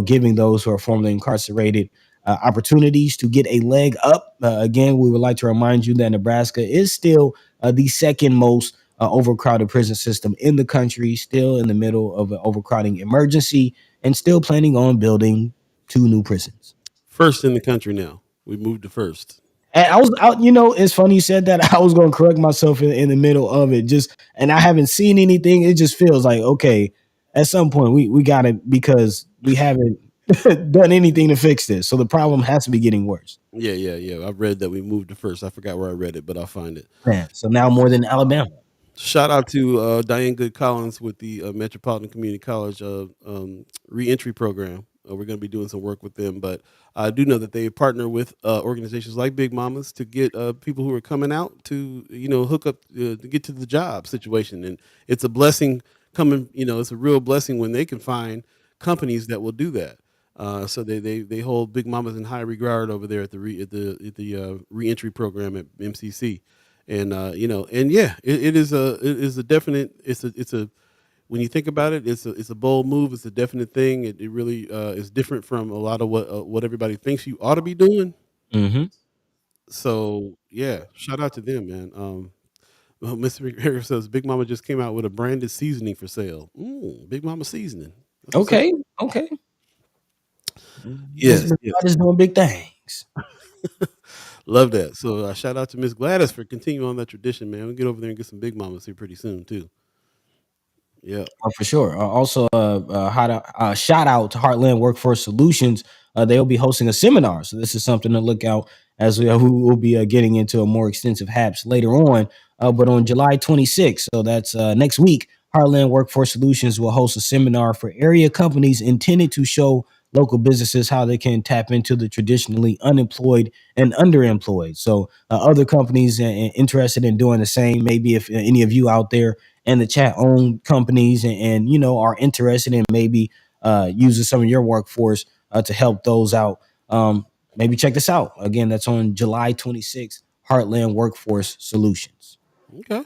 giving those who are formerly incarcerated opportunities to get a leg up. Again, we would like to remind you that Nebraska is still the second most overcrowded prison system in the country, still in the middle of an overcrowding emergency, and still planning on building 2 new prisons. First in the country now. We moved to first. And I was out, it's funny you said that. I was going to correct myself in the middle of it, and I haven't seen anything. It just feels like, okay, at some point we got it, because we haven't done anything to fix this. So the problem has to be getting worse. Yeah. I read that we moved to first. I forgot where I read it, but I'll find it. Man, so now more than Alabama. Shout out to Diane Good Collins with the Metropolitan Community College reentry program. We're going to be doing some work with them, but I do know that they partner with organizations like Big Mamas to get people who are coming out to hook up to get to the job situation, and it's a blessing coming. It's a real blessing when they can find companies that will do that. So they hold Big Mamas in high regard over there at the reentry program at MCC. And and yeah, it is a definite, it's a when you think about it, it's a bold move. It's a definite thing. It really is different from a lot of what everybody thinks you ought to be doing. Mm-hmm. So yeah, shout out to them, man. Well, Mr. Harris says Big Mama just came out with a branded seasoning for sale. Big Mama seasoning. That's what's up. Okay, okay. Miss Yes, yes. God is doing big things. Love that. So shout out to Miss Gladys for continuing on that tradition, man. We get over there and get some Big Mamas here pretty soon too. Yeah. Oh, for sure. Also, shout out to Heartland Workforce Solutions. They'll be hosting a seminar, so this is something to look out as we will be getting into a more extensive HAPS later on. But on July 26th, so that's next week, Heartland Workforce Solutions will host a seminar for area companies intended to show local businesses how they can tap into the traditionally unemployed and underemployed. So, other companies interested in doing the same, maybe if any of you out there and the chat own companies and are interested in maybe using some of your workforce to help those out, maybe check this out again. That's on July 26th. Heartland Workforce Solutions. Okay.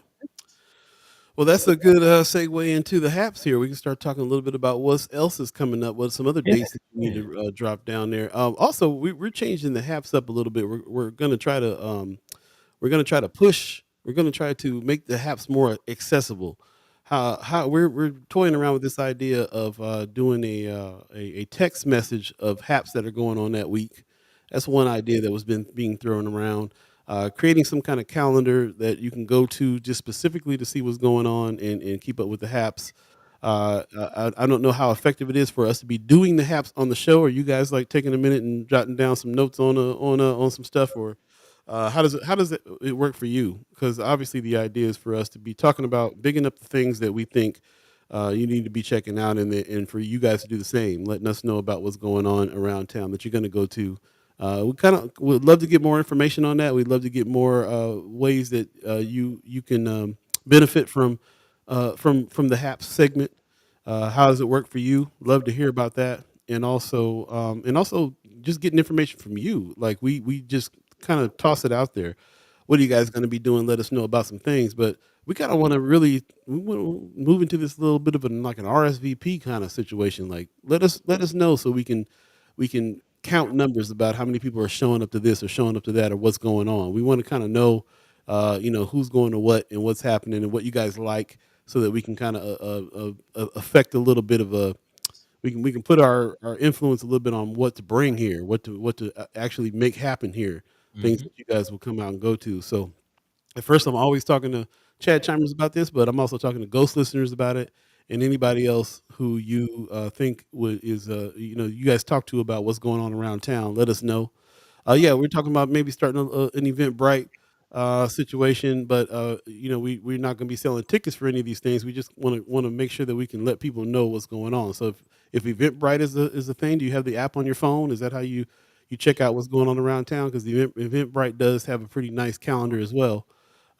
Well, that's a good segue into the HAPs here. We can start talking a little bit about what else is coming up, what some other Yeah, dates that you need yeah. to drop down there. Also, we're changing the HAPs up a little bit. We're going to try to we're going to try to push. We're going to try to make the HAPs more accessible. How we're toying around with this idea of doing a text message of HAPs that are going on that week. That's one idea that was been being thrown around. Creating some kind of calendar that you can go to just specifically to see what's going on and keep up with the HAPs. I don't know how effective it is for us to be doing the HAPs on the show. Are you guys like taking a minute and jotting down some notes on some stuff, or how does it work for you? Because obviously the idea is for us to be talking about bigging up the things that we think you need to be checking out, and for you guys to do the same, letting us know about what's going on around town that you're going to go to. We kind of would love to get more information on that. We'd love to get more ways that you can benefit from the HAPS segment. How does it work for you? Love to hear about that, and also just getting information from you. Like we just kind of toss it out there. What are you guys going to be doing? Let us know about some things, but we kind of want to really we want to move into this little bit of like an RSVP kind of situation. Like let us know so we can count numbers about how many people are showing up to this or showing up to that or what's going on. We want to kind of know, who's going to what and what's happening and what you guys like, so that we can kind of affect a little bit of a we can put our influence a little bit on what to bring here, what to actually make happen here, things Mhm. that you guys will come out and go to. So at first, I'm always talking to Chad Chimers about this, but I'm also talking to ghost listeners about it, and anybody else who you think you guys talk to about what's going on around town. Let us know. Yeah, we're talking about maybe starting an Eventbrite situation, but we're not going to be selling tickets for any of these things. We just want to make sure that we can let people know what's going on. So if Eventbrite is a thing, do you have the app on your phone? Is that how you check out what's going on around town? Because the Eventbrite does have a pretty nice calendar as well.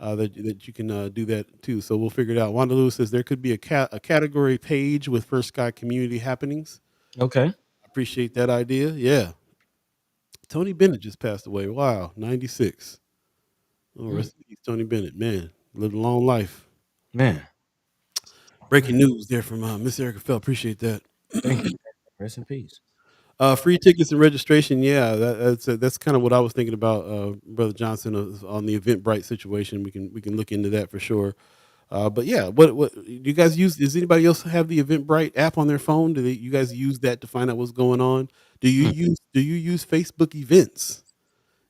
That you can do that too. So we'll figure it out. Wanda Lewis says there could be a category page with First Sky community happenings. Okay. Appreciate that idea. Yeah. Tony Bennett just passed away. Wow, 96. Oh, Mm, rest in peace, Tony Bennett. Man, lived a long life. man, Breaking news there from Miss Erica Fell. Appreciate that. thank you. Rest in peace. Free tickets and registration. Yeah, that's kind of what I was thinking about, Brother Johnson, on the Eventbrite situation. We can look into that for sure. But yeah, what do you guys use? Does anybody else have the Eventbrite app on their phone? You guys use that to find out what's going on? Mm. Do you use Facebook events?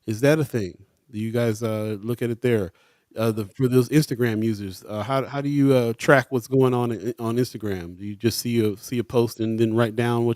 Is that a thing? Do you guys look at it there? For those Instagram users, how do you track what's going on Instagram? Do you just see a post and then write down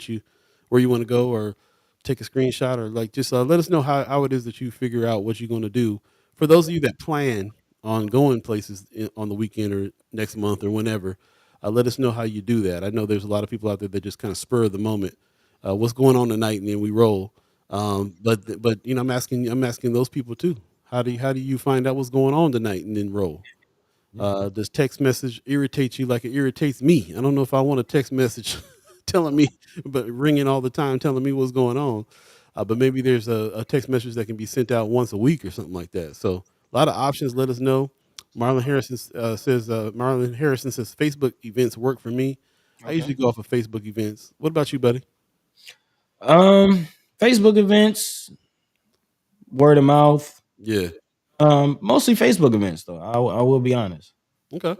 where you want to go, or take a screenshot, or like just let us know how it is that you figure out what you're going to do. For those of you that plan on going places on the weekend or next month or whenever, let us know how you do that. I know there's a lot of people out there that just kind of spur of the moment. What's going on tonight, and then we roll. But I'm asking those people too. How do you find out what's going on tonight and then roll? Does text message irritate you like it irritates me? I don't know if I want a text message telling me, but ringing all the time telling me what's going on. But maybe there's a text message that can be sent out once a week or something like that. So a lot of options. Let us know. Marlon Harrison says Facebook events work for me. I Okay. usually go off of Facebook events. What about you, buddy? Um, Facebook events, word of mouth. Yeah. Mostly Facebook events though. I will be honest. Okay.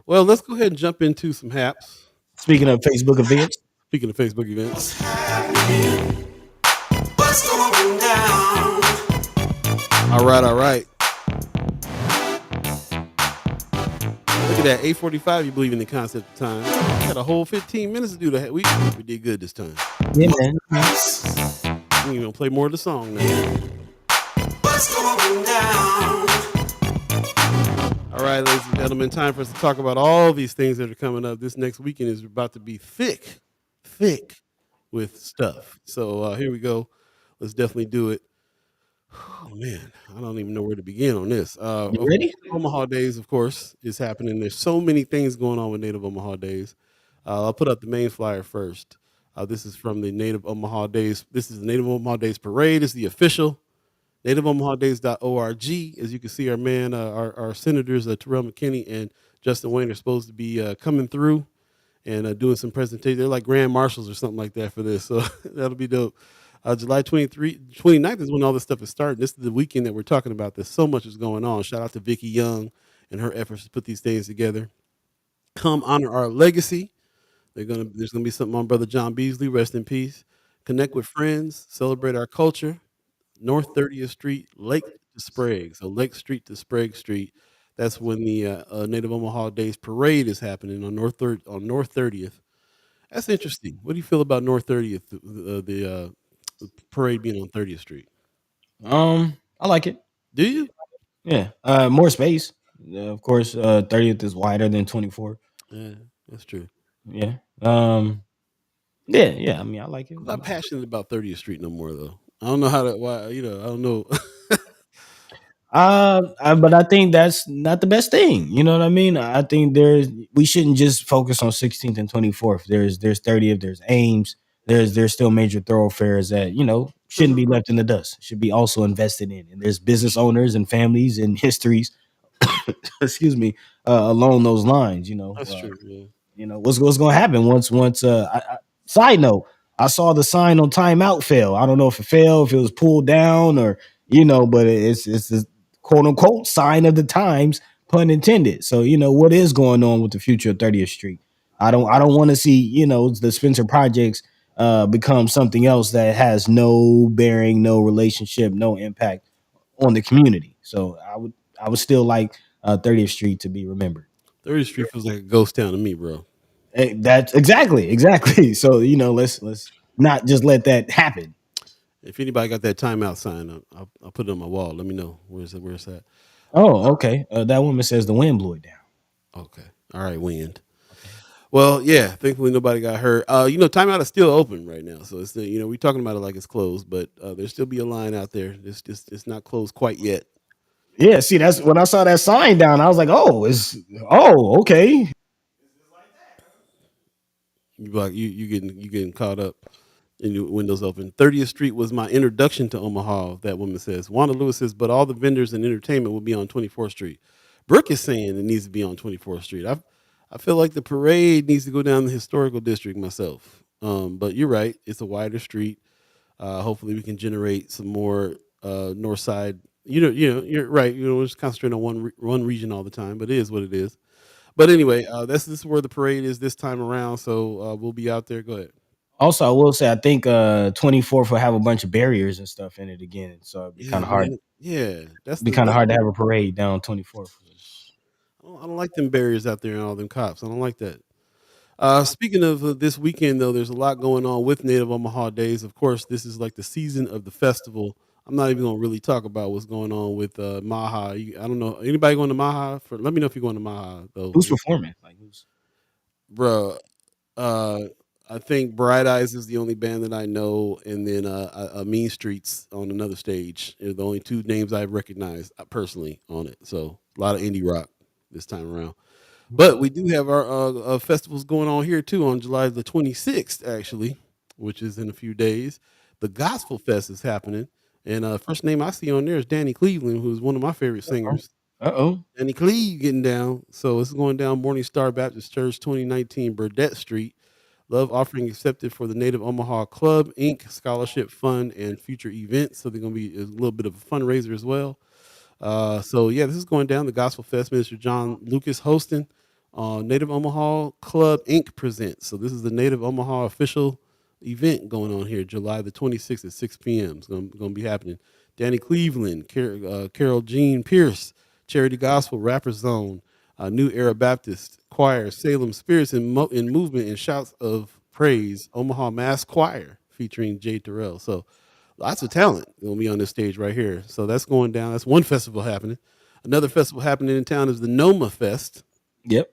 Well, let's go ahead and jump into some haps. Speaking of Facebook events, Speaking of Facebook events. All right, all right. Look at that, 8:45. You believe in the concept of time. We had a whole 15 minutes to do that. We did good this time. yeah, man. We gonna play more of the song now. All right, ladies and gentlemen, time for us to talk about all these things that are coming up. This next weekend is about to be thick with stuff. So here we go. Let's definitely do it. Oh man, I don't even know where to begin on this. You ready? Omaha Days, of course, is happening. There's so many things going on with Native Omaha Days. I'll put up the main flyer first. This is from the Native Omaha Days. This is the Native Omaha Days Parade. It's the official NativeOmahaDays.org. As you can see, our man, our senators, Terrell McKinney and Justin Wayne, are supposed to be coming through and doing some presentation. They're like grand marshals or something like that for this. So that'll be dope. July 29th is when all this stuff is starting. This is the weekend that we're talking about. There's so much is going on. Shout out to Vicky Young and her efforts to put these things together. Come honor our legacy. There's gonna be something on Brother John Beasley. Rest in peace. Connect with friends. Celebrate our culture. North 30th Street, Lake to Sprague. So Lake Street to Sprague Street. That's when the Native Omaha Days Parade is happening on North 30th. That's interesting. What do you feel about North 30th, the parade being on 30th Street? I like it. Do you? Yeah. More space. Of course, 30th is wider than 24. Yeah, that's true. Yeah. Yeah. I mean, I like it. I'm not passionate about 30th Street no more though. I don't know how to why I don't know. But I think that's not the best thing. You know what I mean? I think we shouldn't just focus on 16th and 24th. There's 30th, there's Ames, there's still major thoroughfares that, shouldn't be left in the dust. Should be also invested in. And there's business owners and families and histories, excuse me, along those lines, That's true. Yeah. What's going to happen once side note, I saw the sign on timeout fail. I don't know if it failed, if it was pulled down or but it's the quote unquote sign of the times, pun intended. So what is going on with the future of 30th Street? I don't want to see the Spencer projects become something else that has no bearing, no relationship, no impact on the community. So I would still like 30th Street to be remembered. 30th Street feels like a ghost town to me, bro. That's exactly. So let's not just let that happen. If anybody got that timeout sign up, I'll put it on my wall. Let me know where's that. Oh, okay. That woman says the wind blew it down. Okay. All right, wind. Well, yeah. Thankfully, nobody got hurt. Timeout is still open right now, so it's we're talking about it like it's closed, but there'll still be a line out there. It's not closed quite yet. Yeah. See, that's when I saw that sign down. I was like, okay. You getting caught up in your windows open. 30th Street was my introduction to Omaha. That woman says. Wanda Lewis says, but all the vendors and entertainment will be on 24th Street. Brooke is saying it needs to be on 24th Street. I feel like the parade needs to go down the historical district myself. But you're right. It's a wider street. Hopefully we can generate some more north side. You're right. We're just concentrating on one region all the time, but it is what it is. But anyway, this is where the parade is this time around. So we'll be out there. Go ahead. Also, I will say I think 24th will have a bunch of barriers and stuff in it again. So it'd be kind of hard. Yeah, that's be kind of hard to have a parade down 24th. I don't like them barriers out there and all them cops. I don't like that. Speaking of this weekend, though, there's a lot going on with Native Omaha Days. Of course, this is like the season of the festival. I'm not even gonna really talk about what's going on with Maha. I don't know anybody going to Maha. Let me know if you're going to Maha though. Who's performing? Bro? I think Bright Eyes is the only band that I know, and then Mean Streets on another stage. They're the only two names I've recognized personally on it. So a lot of indie rock this time around. But we do have our festivals going on here too on July the 26th, actually, which is in a few days. The Gospel Fest is happening, and first name I see on there is Danny Cleveland, who's one of my favorite singers. Danny Cleve getting down. So it's going down Morning Star Baptist Church, 2019 Burdette Street. Love offering accepted for the Native Omaha Club Inc. Scholarship Fund and future events. So they're going to be a little bit of a fundraiser as well. So yeah, this is going down. The Gospel Fest, Minister John Lucas hosting. Native Omaha Club Inc. presents. So this is the Native Omaha official event going on here, July the 26th at 6 p.m. It's going to be happening. Danny Cleveland, Carol Jean Pierce, Charity Gospel, Rapper Zone, New Era Baptist Choir, Salem Spirits in Movement and Shouts of Praise, Omaha Mass Choir featuring Jay Terrell. So lots of talent going to be on this stage right here. So that's going down. That's one festival happening. Another festival happening in town is the Noma Fest. Yep.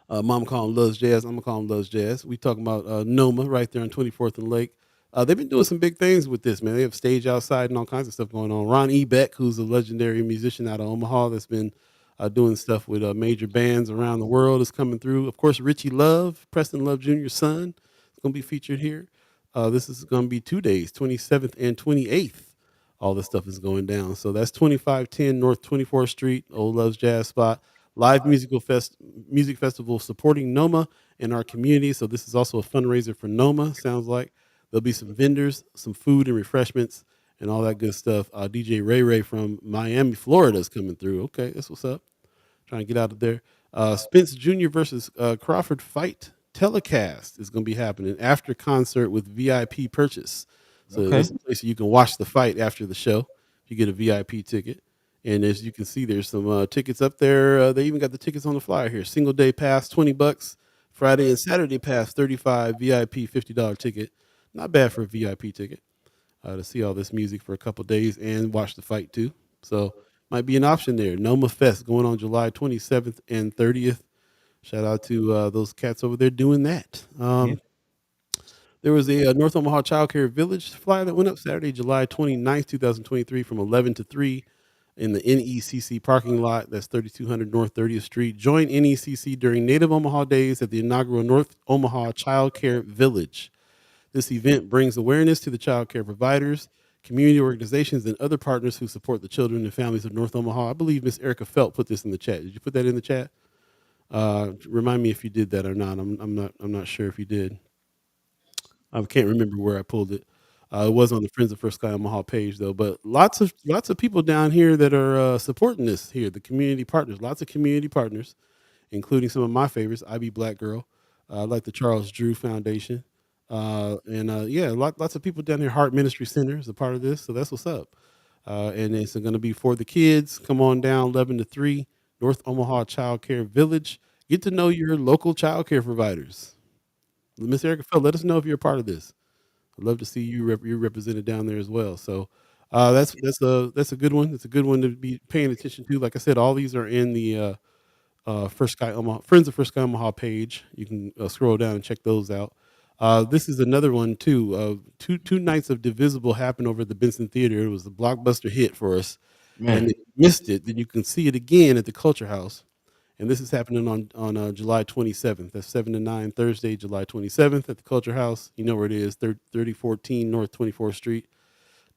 Mom call him Loves Jazz. I'm gonna call him Loves Jazz. We talking about Noma right there on 24th and Lake. They've been doing some big things with this, man. They have stage outside and all kinds of stuff going on. Ron E. Beck, who's a legendary musician out of Omaha, that's been doing stuff with major bands around the world, is coming through. Of course, Richie Love, Preston Love Jr.'s son, is going to be featured here. This is going to be 2 days, 27th and 28th. All this stuff is going down. So that's 2510 North 24th Street, Old Love's Jazz Spot. Live music festival supporting Noma in our community. So this is also a fundraiser for Noma. Sounds like there'll be some vendors, some food and refreshments, and all that good stuff. DJ Ray Ray from Miami, Florida is coming through. Okay, that's what's up. Trying to get out of there. Spence Jr. versus Crawford fight telecast is going to be happening after concert with VIP purchase. So Okay. there's a place you can watch the fight after the show if you get a VIP ticket. And as you can see, there's some tickets up there. They even got the tickets on the flyer here. Single day pass, $20. Friday and Saturday pass, 35. VIP, $50 ticket. Not bad for a VIP ticket to see all this music for a couple days and watch the fight too. So might be an option there. Noma Fest going on July 27th and 30th. Shout out to those cats over there doing that. Yeah. There was a North Omaha Child Care Village flyer that went up Saturday, July 29th, 2023 from 11 to 3 in the NECC parking lot. That's 3200 North 30th Street. Join NECC during Native Omaha Days at the inaugural North Omaha Child Care Village. This event brings awareness to the child care providers, community organizations, and other partners who support the children and families of North Omaha. I believe Miss Erica Felt put this in the chat. Did you put that in the chat? Remind me if you did that or not. I'm not sure if you did. I can't remember where I pulled it. It was on the Friends of First Sky Omaha page though. But lots of people down here that are supporting this here. The community partners, lots of community partners, including some of my favorites. IB Black Girl, like the Charles Drew Foundation, and yeah, lots of people down here. Heart Ministry Center is a part of this, so that's what's up. And it's going to be for the kids. Come on down, 11 to 3, North Omaha Child Care Village. Get to know your local child care providers. Miss Erica Feld, let us know if you're a part of this. I'd love to see you represented down there as well. So that's a good one. It's a good one to be paying attention to. Like I said, all these are in the First Sky Omaha Friends of First Sky Omaha page. You can scroll down and check those out. This is another one too. Two nights of Divisible happened over at the Benson Theater. It was a blockbuster hit for us, and Man. if you missed it, then you can see it again at the Culture House. And this is happening on July 27th. That's 7 to 9 Thursday, July 27th at the Culture House. You know where it is, 3014 North 24th Street.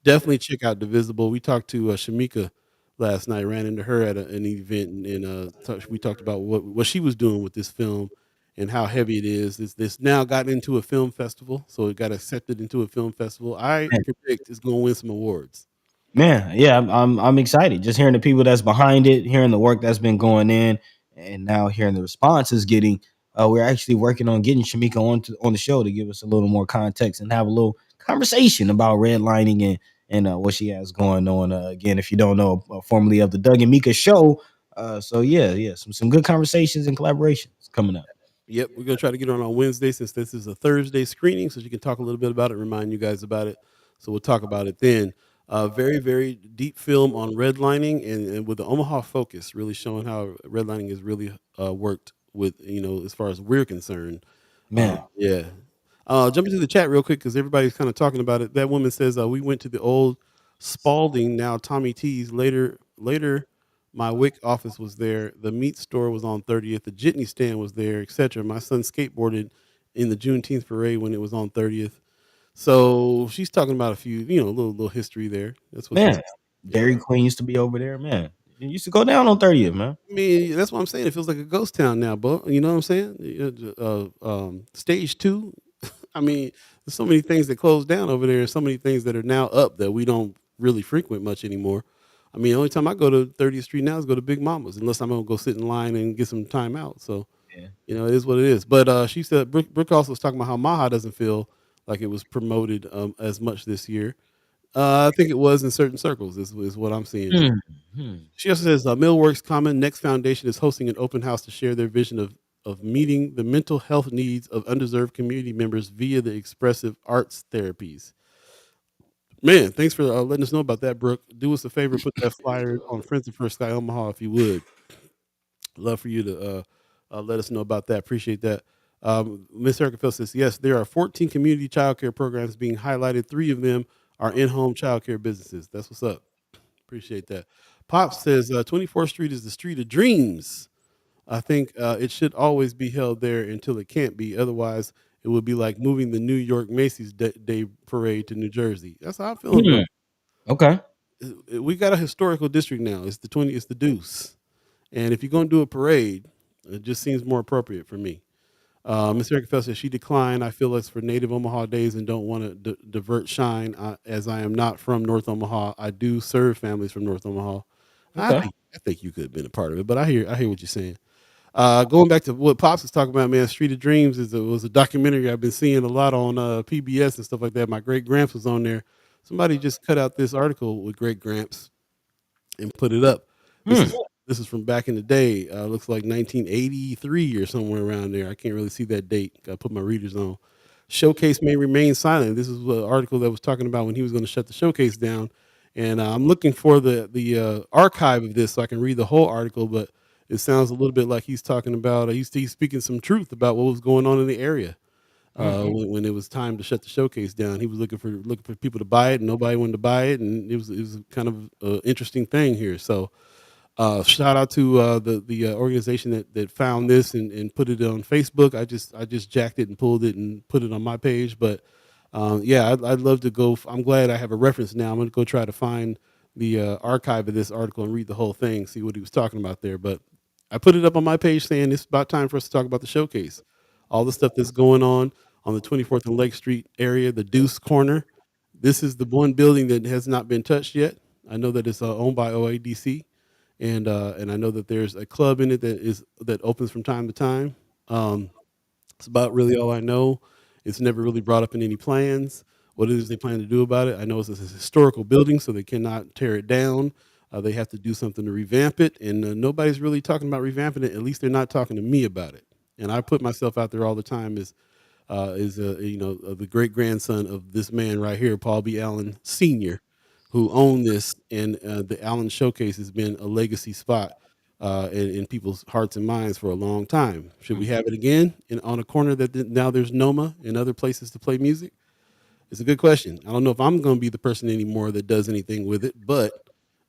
Definitely check out Divisible. We talked to Shamika last night, ran into her at an event, and we talked about what she was doing with this film and how heavy it is. This now got into a film festival, so it got accepted into a film festival. I predict it's going to win some awards. Man, yeah, I'm excited. Just hearing the people that's behind it, hearing the work that's been going in, and now hearing the response is getting. We're actually working on getting Shamika on the show to give us a little more context and have a little conversation about redlining and what she has going on. Again, if you don't know, formerly of the Doug and Mika show. So yeah, some good conversations and collaborations coming up. Yep, we're gonna try to get on Wednesday since this is a Thursday screening, so you can talk a little bit about it, remind you guys about it. So we'll talk about it then. Very, very deep film on redlining and with the Omaha focus, really showing how redlining has really worked with as far as we're concerned. Man, Yeah. Jump into the chat real quick because everybody's kind of talking about it. That woman says we went to the old Spalding, now Tommy T's. Later, my WIC office was there. The meat store was on 30th. The jitney stand was there, etc. My son skateboarded in the Juneteenth parade when it was on 30th. So she's talking about a few, little history there. That's what's man, up. Dairy Queen used to be over there, man. It used to go down on 30th, man. I mean, that's what I'm saying. It feels like a ghost town now, but you know what I'm saying? Stage 2. I mean, there's so many things that closed down over there, and so many things that are now up that we don't really frequent much anymore. I mean, the only time I go to 30th Street now is go to Big Mama's, unless I'm gonna go sit in line and get some time out. So, Yeah. it is what it is. But she said Brooke also was talking about how Maha doesn't feel like it was promoted as much this year. I think it was in certain circles, is what I'm seeing. Hmm. Hmm. She also says Millworks Common Next Foundation is hosting an open house to share their vision of meeting the mental health needs of undeserved community members via the expressive arts therapies. Man, thanks for letting us know about that, Brooke. Do us a favor, put that flyer on Friends and First Sky Omaha if you would. Love for you to let us know about that. Appreciate that. Ms. Erica Phil says, yes, there are 14 community child care programs being highlighted. 3 of them are in-home child care businesses. That's what's up. Appreciate that. Pop says 24th Street is the street of dreams. I think it should always be held there until it can't be. Otherwise, it would be like moving the New York Macy's Day Parade to New Jersey. That's how I feel about Hmm. Okay. it. We got a historical district now. It's the Deuce. And if you're going to do a parade, it just seems more appropriate for me. Ms. Erica Fell says she declined. I feel it's for Native Omaha days and don't want to divert shine as I am not from North Omaha. I do serve families from North Omaha. Okay. I think you could have been a part of it, but I hear what you're saying. Going back to what Pops was talking about, man, Street of Dreams was a documentary I've been seeing a lot on PBS and stuff like that. My great Gramps was on there. Somebody just cut out this article with Great Gramps and put it up. This Hmm. is this is from back in the day. Looks like 1983 or somewhere around there. I can't really see that date. Got to put my readers on. Showcase may remain silent. This is an article that was talking about when he was going to shut the showcase down. And I'm looking for the archive of this so I can read the whole article. But it sounds a little bit like he's talking about he's speaking some truth about what was going on in the area when it was time to shut the showcase down. He was looking for people to buy it, and nobody wanted to buy it, and it was kind of an interesting thing here. So shout out to the organization that found this and put it on Facebook. I just jacked it and pulled it and put it on my page. But yeah, I'd love to go. I'm glad I have a reference now. I'm going to go try to find the archive of this article and read the whole thing, see what he was talking about there. But I put it up on my page saying it's about time for us to talk about the showcase, all the stuff that's going on the 24th and Lake Street area, the Deuce Corner. This is the one building that has not been touched yet. I know that it's owned by OADC, and I know that there's a club in it that opens from time to time. It's about really all I know. It's never really brought up in any plans. What it is they plan to do about it? I know it's a historical building, so they cannot tear it down. They have to do something to revamp it, and nobody's really talking about revamping it. At least they're not talking to me about it. And I put myself out there all the time as the great grandson of this man right here, Paul B. Allen Sr., who owned this, and the Allen Showcase has been a legacy spot in people's hearts and minds for a long time. Should we have it again on a corner now there's Noma and other places to play music? It's a good question. I don't know if I'm going to be the person anymore that does anything with it, but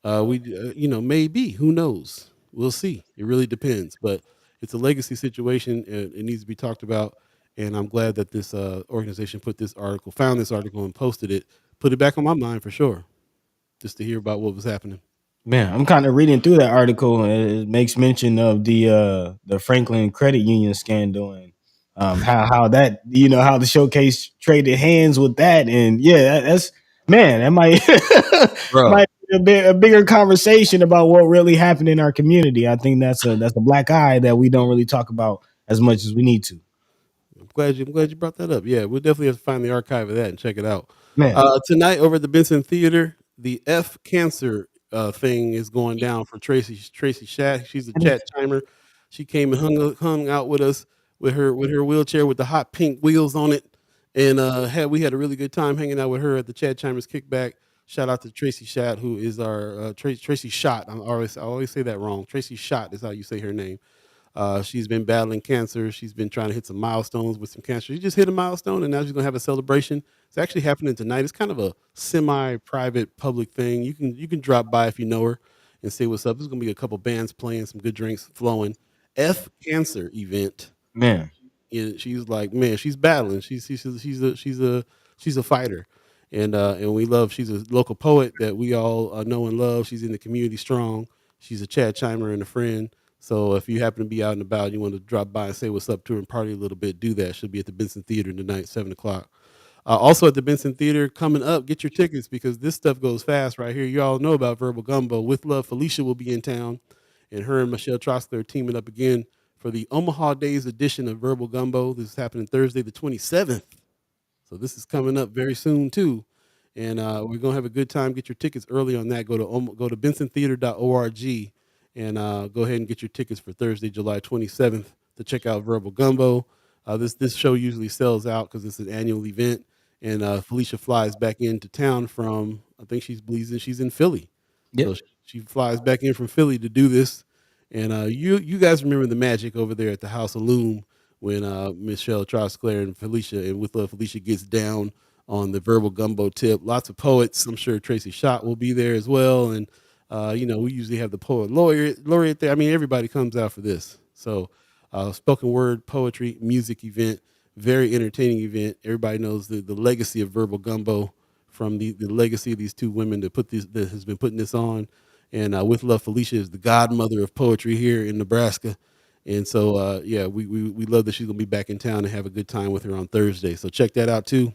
maybe. Who knows? We'll see. It really depends. But it's a legacy situation. And it needs to be talked about. And I'm glad that this organization found this article and posted it, put it back on my mind for sure, just to hear about what was happening. Man, I'm kind of reading through that article, and it makes mention of the Franklin Credit Union scandal and how that how the showcase traded hands with that, and yeah, that's man, that might Bro, might be a bigger conversation about what really happened in our community. I think that's a black eye that we don't really talk about as much as we need to. I'm glad you brought that up. Yeah, we'll definitely have to find the archive of that and check it out. Man, Tonight over at the Benson Theater, the F Cancer thing is going down for Tracy Shat. She's a chat timer. She came and hung out with us with her wheelchair with the hot pink wheels on it, and we had a really good time hanging out with her at the Chad Chimers Kickback. Shout out to Tracy Shat, who is our Tracy Shot. I always say that wrong. Tracy Shot is how you say her name. She's been battling cancer. She's been trying to hit some milestones with some cancer. She just hit a milestone, and now she's gonna have a celebration. It's actually happening tonight. It's kind of a semi-private public thing. You can drop by if you know her and say what's up. There's gonna be a couple bands playing, some good drinks flowing. F Cancer event. man, She's like, man, she's battling. She's a fighter, and we love. She's a local poet that we all know and love. She's in the community strong. She's a Chad Chimer and a friend. So if you happen to be out and about, you want to drop by and say what's up to her and party a little bit, do that. She'll be at the Benson Theater tonight, 7 o'clock. Also at the Benson Theater, coming up, get your tickets because this stuff goes fast right here. You all know about Verbal Gumbo. With Love, Felicia will be in town, and her and Michelle Troxler are teaming up again for the Omaha Days edition of Verbal Gumbo. This is happening Thursday, the 27th. So this is coming up very soon too, and we're gonna have a good time. Get your tickets early on that. Go to bensontheater.org and go ahead and get your tickets for Thursday, July 27th to check out Verbal Gumbo. This show usually sells out because it's an annual event, and Felicia flies back into town from I think she's in Philly, Yep. so she flies back in from Philly to do this. And you guys remember the magic over there at the House of Loom when Michelle Trosclair and Felicia and With Love Felicia gets down on the Verbal Gumbo tip. Lots of poets. I'm sure Tracy Schott will be there as well. And we usually have the poet laureate there. I mean, everybody comes out for this. So spoken word, poetry, music event, very entertaining event. Everybody knows the legacy of Verbal Gumbo from the legacy of these two women that has been putting this on. And With Love Felicia is the godmother of poetry here in Nebraska. And so, we love that she's gonna be back in town and have a good time with her on Thursday. So check that out too.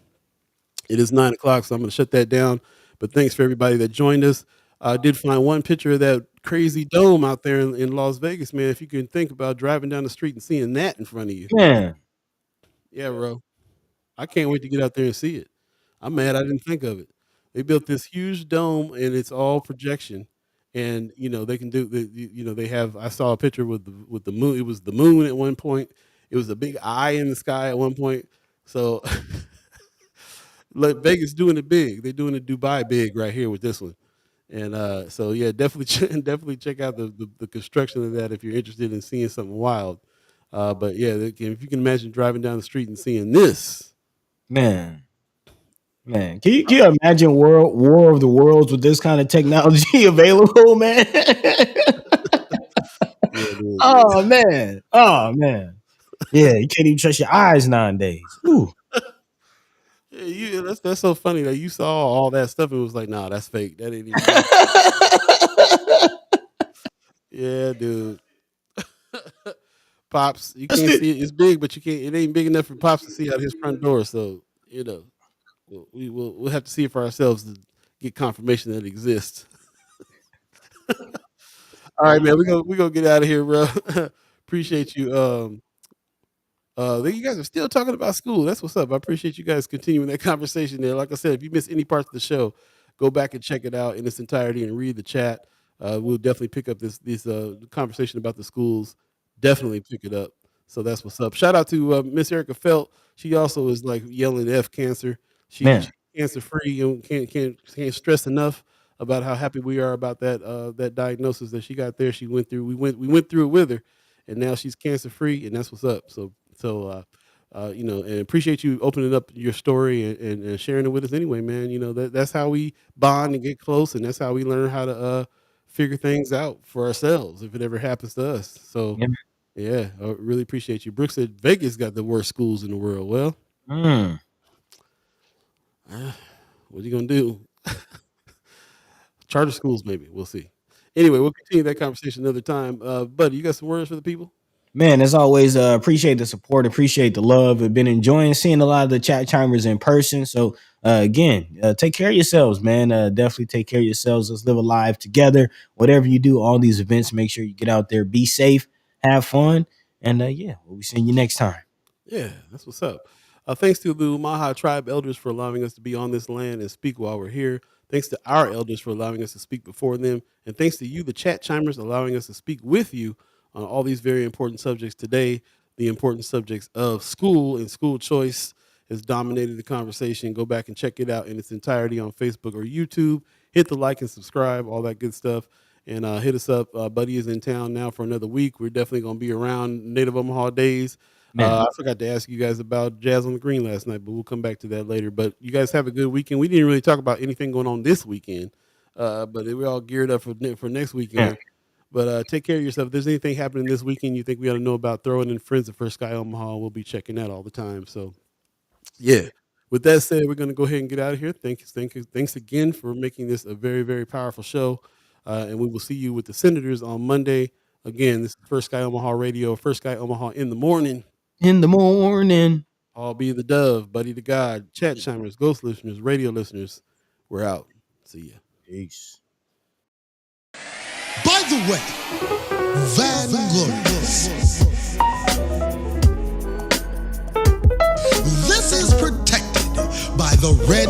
It is 9 o'clock, so I'm gonna shut that down. But thanks for everybody that joined us. I did find one picture of that crazy dome out there in Las Vegas, man. If you can think about driving down the street and seeing that in front of you, Man, yeah, bro. I can't wait to get out there and see it. I'm mad I didn't think of it. They built this huge dome and it's all projection. And they can do they have I saw a picture with the moon. It was the moon at one point. It was a big eye in the sky at one point. So like Vegas doing it big. They're doing it Dubai big right here with this one. And so yeah, definitely definitely check out the construction of that if you're interested in seeing something wild. But yeah, if you can imagine driving down the street and seeing this. man, man. Can you imagine world war of the worlds with this kind of technology available, man? Yeah, dude. Oh man. Oh man. Yeah, you can't even trust your eyes nowadays. Ooh. Yeah, that's so funny that you saw all that stuff and was like, nah, that's fake. That ain't even real. Yeah, dude. Pops, you That's can't the see it. It's big, but you can't. It ain't big enough for Pops to see out his front door. So we'll have to see it for ourselves to get confirmation that it exists. All right, man. We gonna get out of here, bro. Appreciate you. You guys are still talking about school. That's what's up. I appreciate you guys continuing that conversation there. Like I said, if you miss any parts of the show, go back and check it out in its entirety and read the chat. We'll definitely pick up this conversation about the schools. Definitely pick it up. So that's what's up. Shout out to Miss Erica Felt. She also is like yelling F cancer. She's man. cancer free and can't stress enough about how happy we are about that diagnosis that she got there. She went through. We went through it with her, and now she's cancer free, and that's what's up. And appreciate you opening up your story and sharing it with us anyway, man. That's how we bond and get close, and that's how we learn how to figure things out for ourselves if it ever happens to us. So, Yeah. yeah, I really appreciate you. Brooke said Vegas got the worst schools in the world. Well, Mm. what are you gonna do? Charter schools, maybe. We'll see. Anyway, we'll continue that conversation another time. Buddy, you got some words for the people? Man, as always, appreciate the support, appreciate the love. I've been enjoying seeing a lot of the chat chimers in person. So, again, take care of yourselves, man. Definitely take care of yourselves. Let's live a life together. Whatever you do, all these events, make sure you get out there, be safe, have fun, and we'll be seeing you next time. Yeah, that's what's up. Thanks to the Umaha tribe elders for allowing us to be on this land and speak while we're here. Thanks to our elders for allowing us to speak before them. And thanks to you, the chat chimers, allowing us to speak with you on all these very important subjects today. The important subjects of school and school choice has dominated the conversation. Go back and check it out in its entirety on Facebook or YouTube. Hit the like and subscribe, all that good stuff. And hit us up. Buddy is in town now for another week. We're definitely going to be around Native Omaha Days. Man, I forgot to ask you guys about Jazz on the Green last night, but we'll come back to that later. But you guys have a good weekend. We didn't really talk about anything going on this weekend, but we're all geared up for next yeah, weekend. But take care of yourself. If there's anything happening this weekend you think we ought to know about, throw it in Friends of First Sky Omaha. We'll be checking that all the time. So, yeah. With that said, we're going to go ahead and get out of here. Thanks again for making this a very, very powerful show. And we will see you with the Senators on Monday. Again, this is First Sky Omaha Radio, First Sky Omaha in the morning. In the morning. I'll be the dove, Buddi3 Da Gawd, chat chimers, ghost listeners, radio listeners. We're out. See ya. Peace. By the way, Vanglorious. This is protected by the Red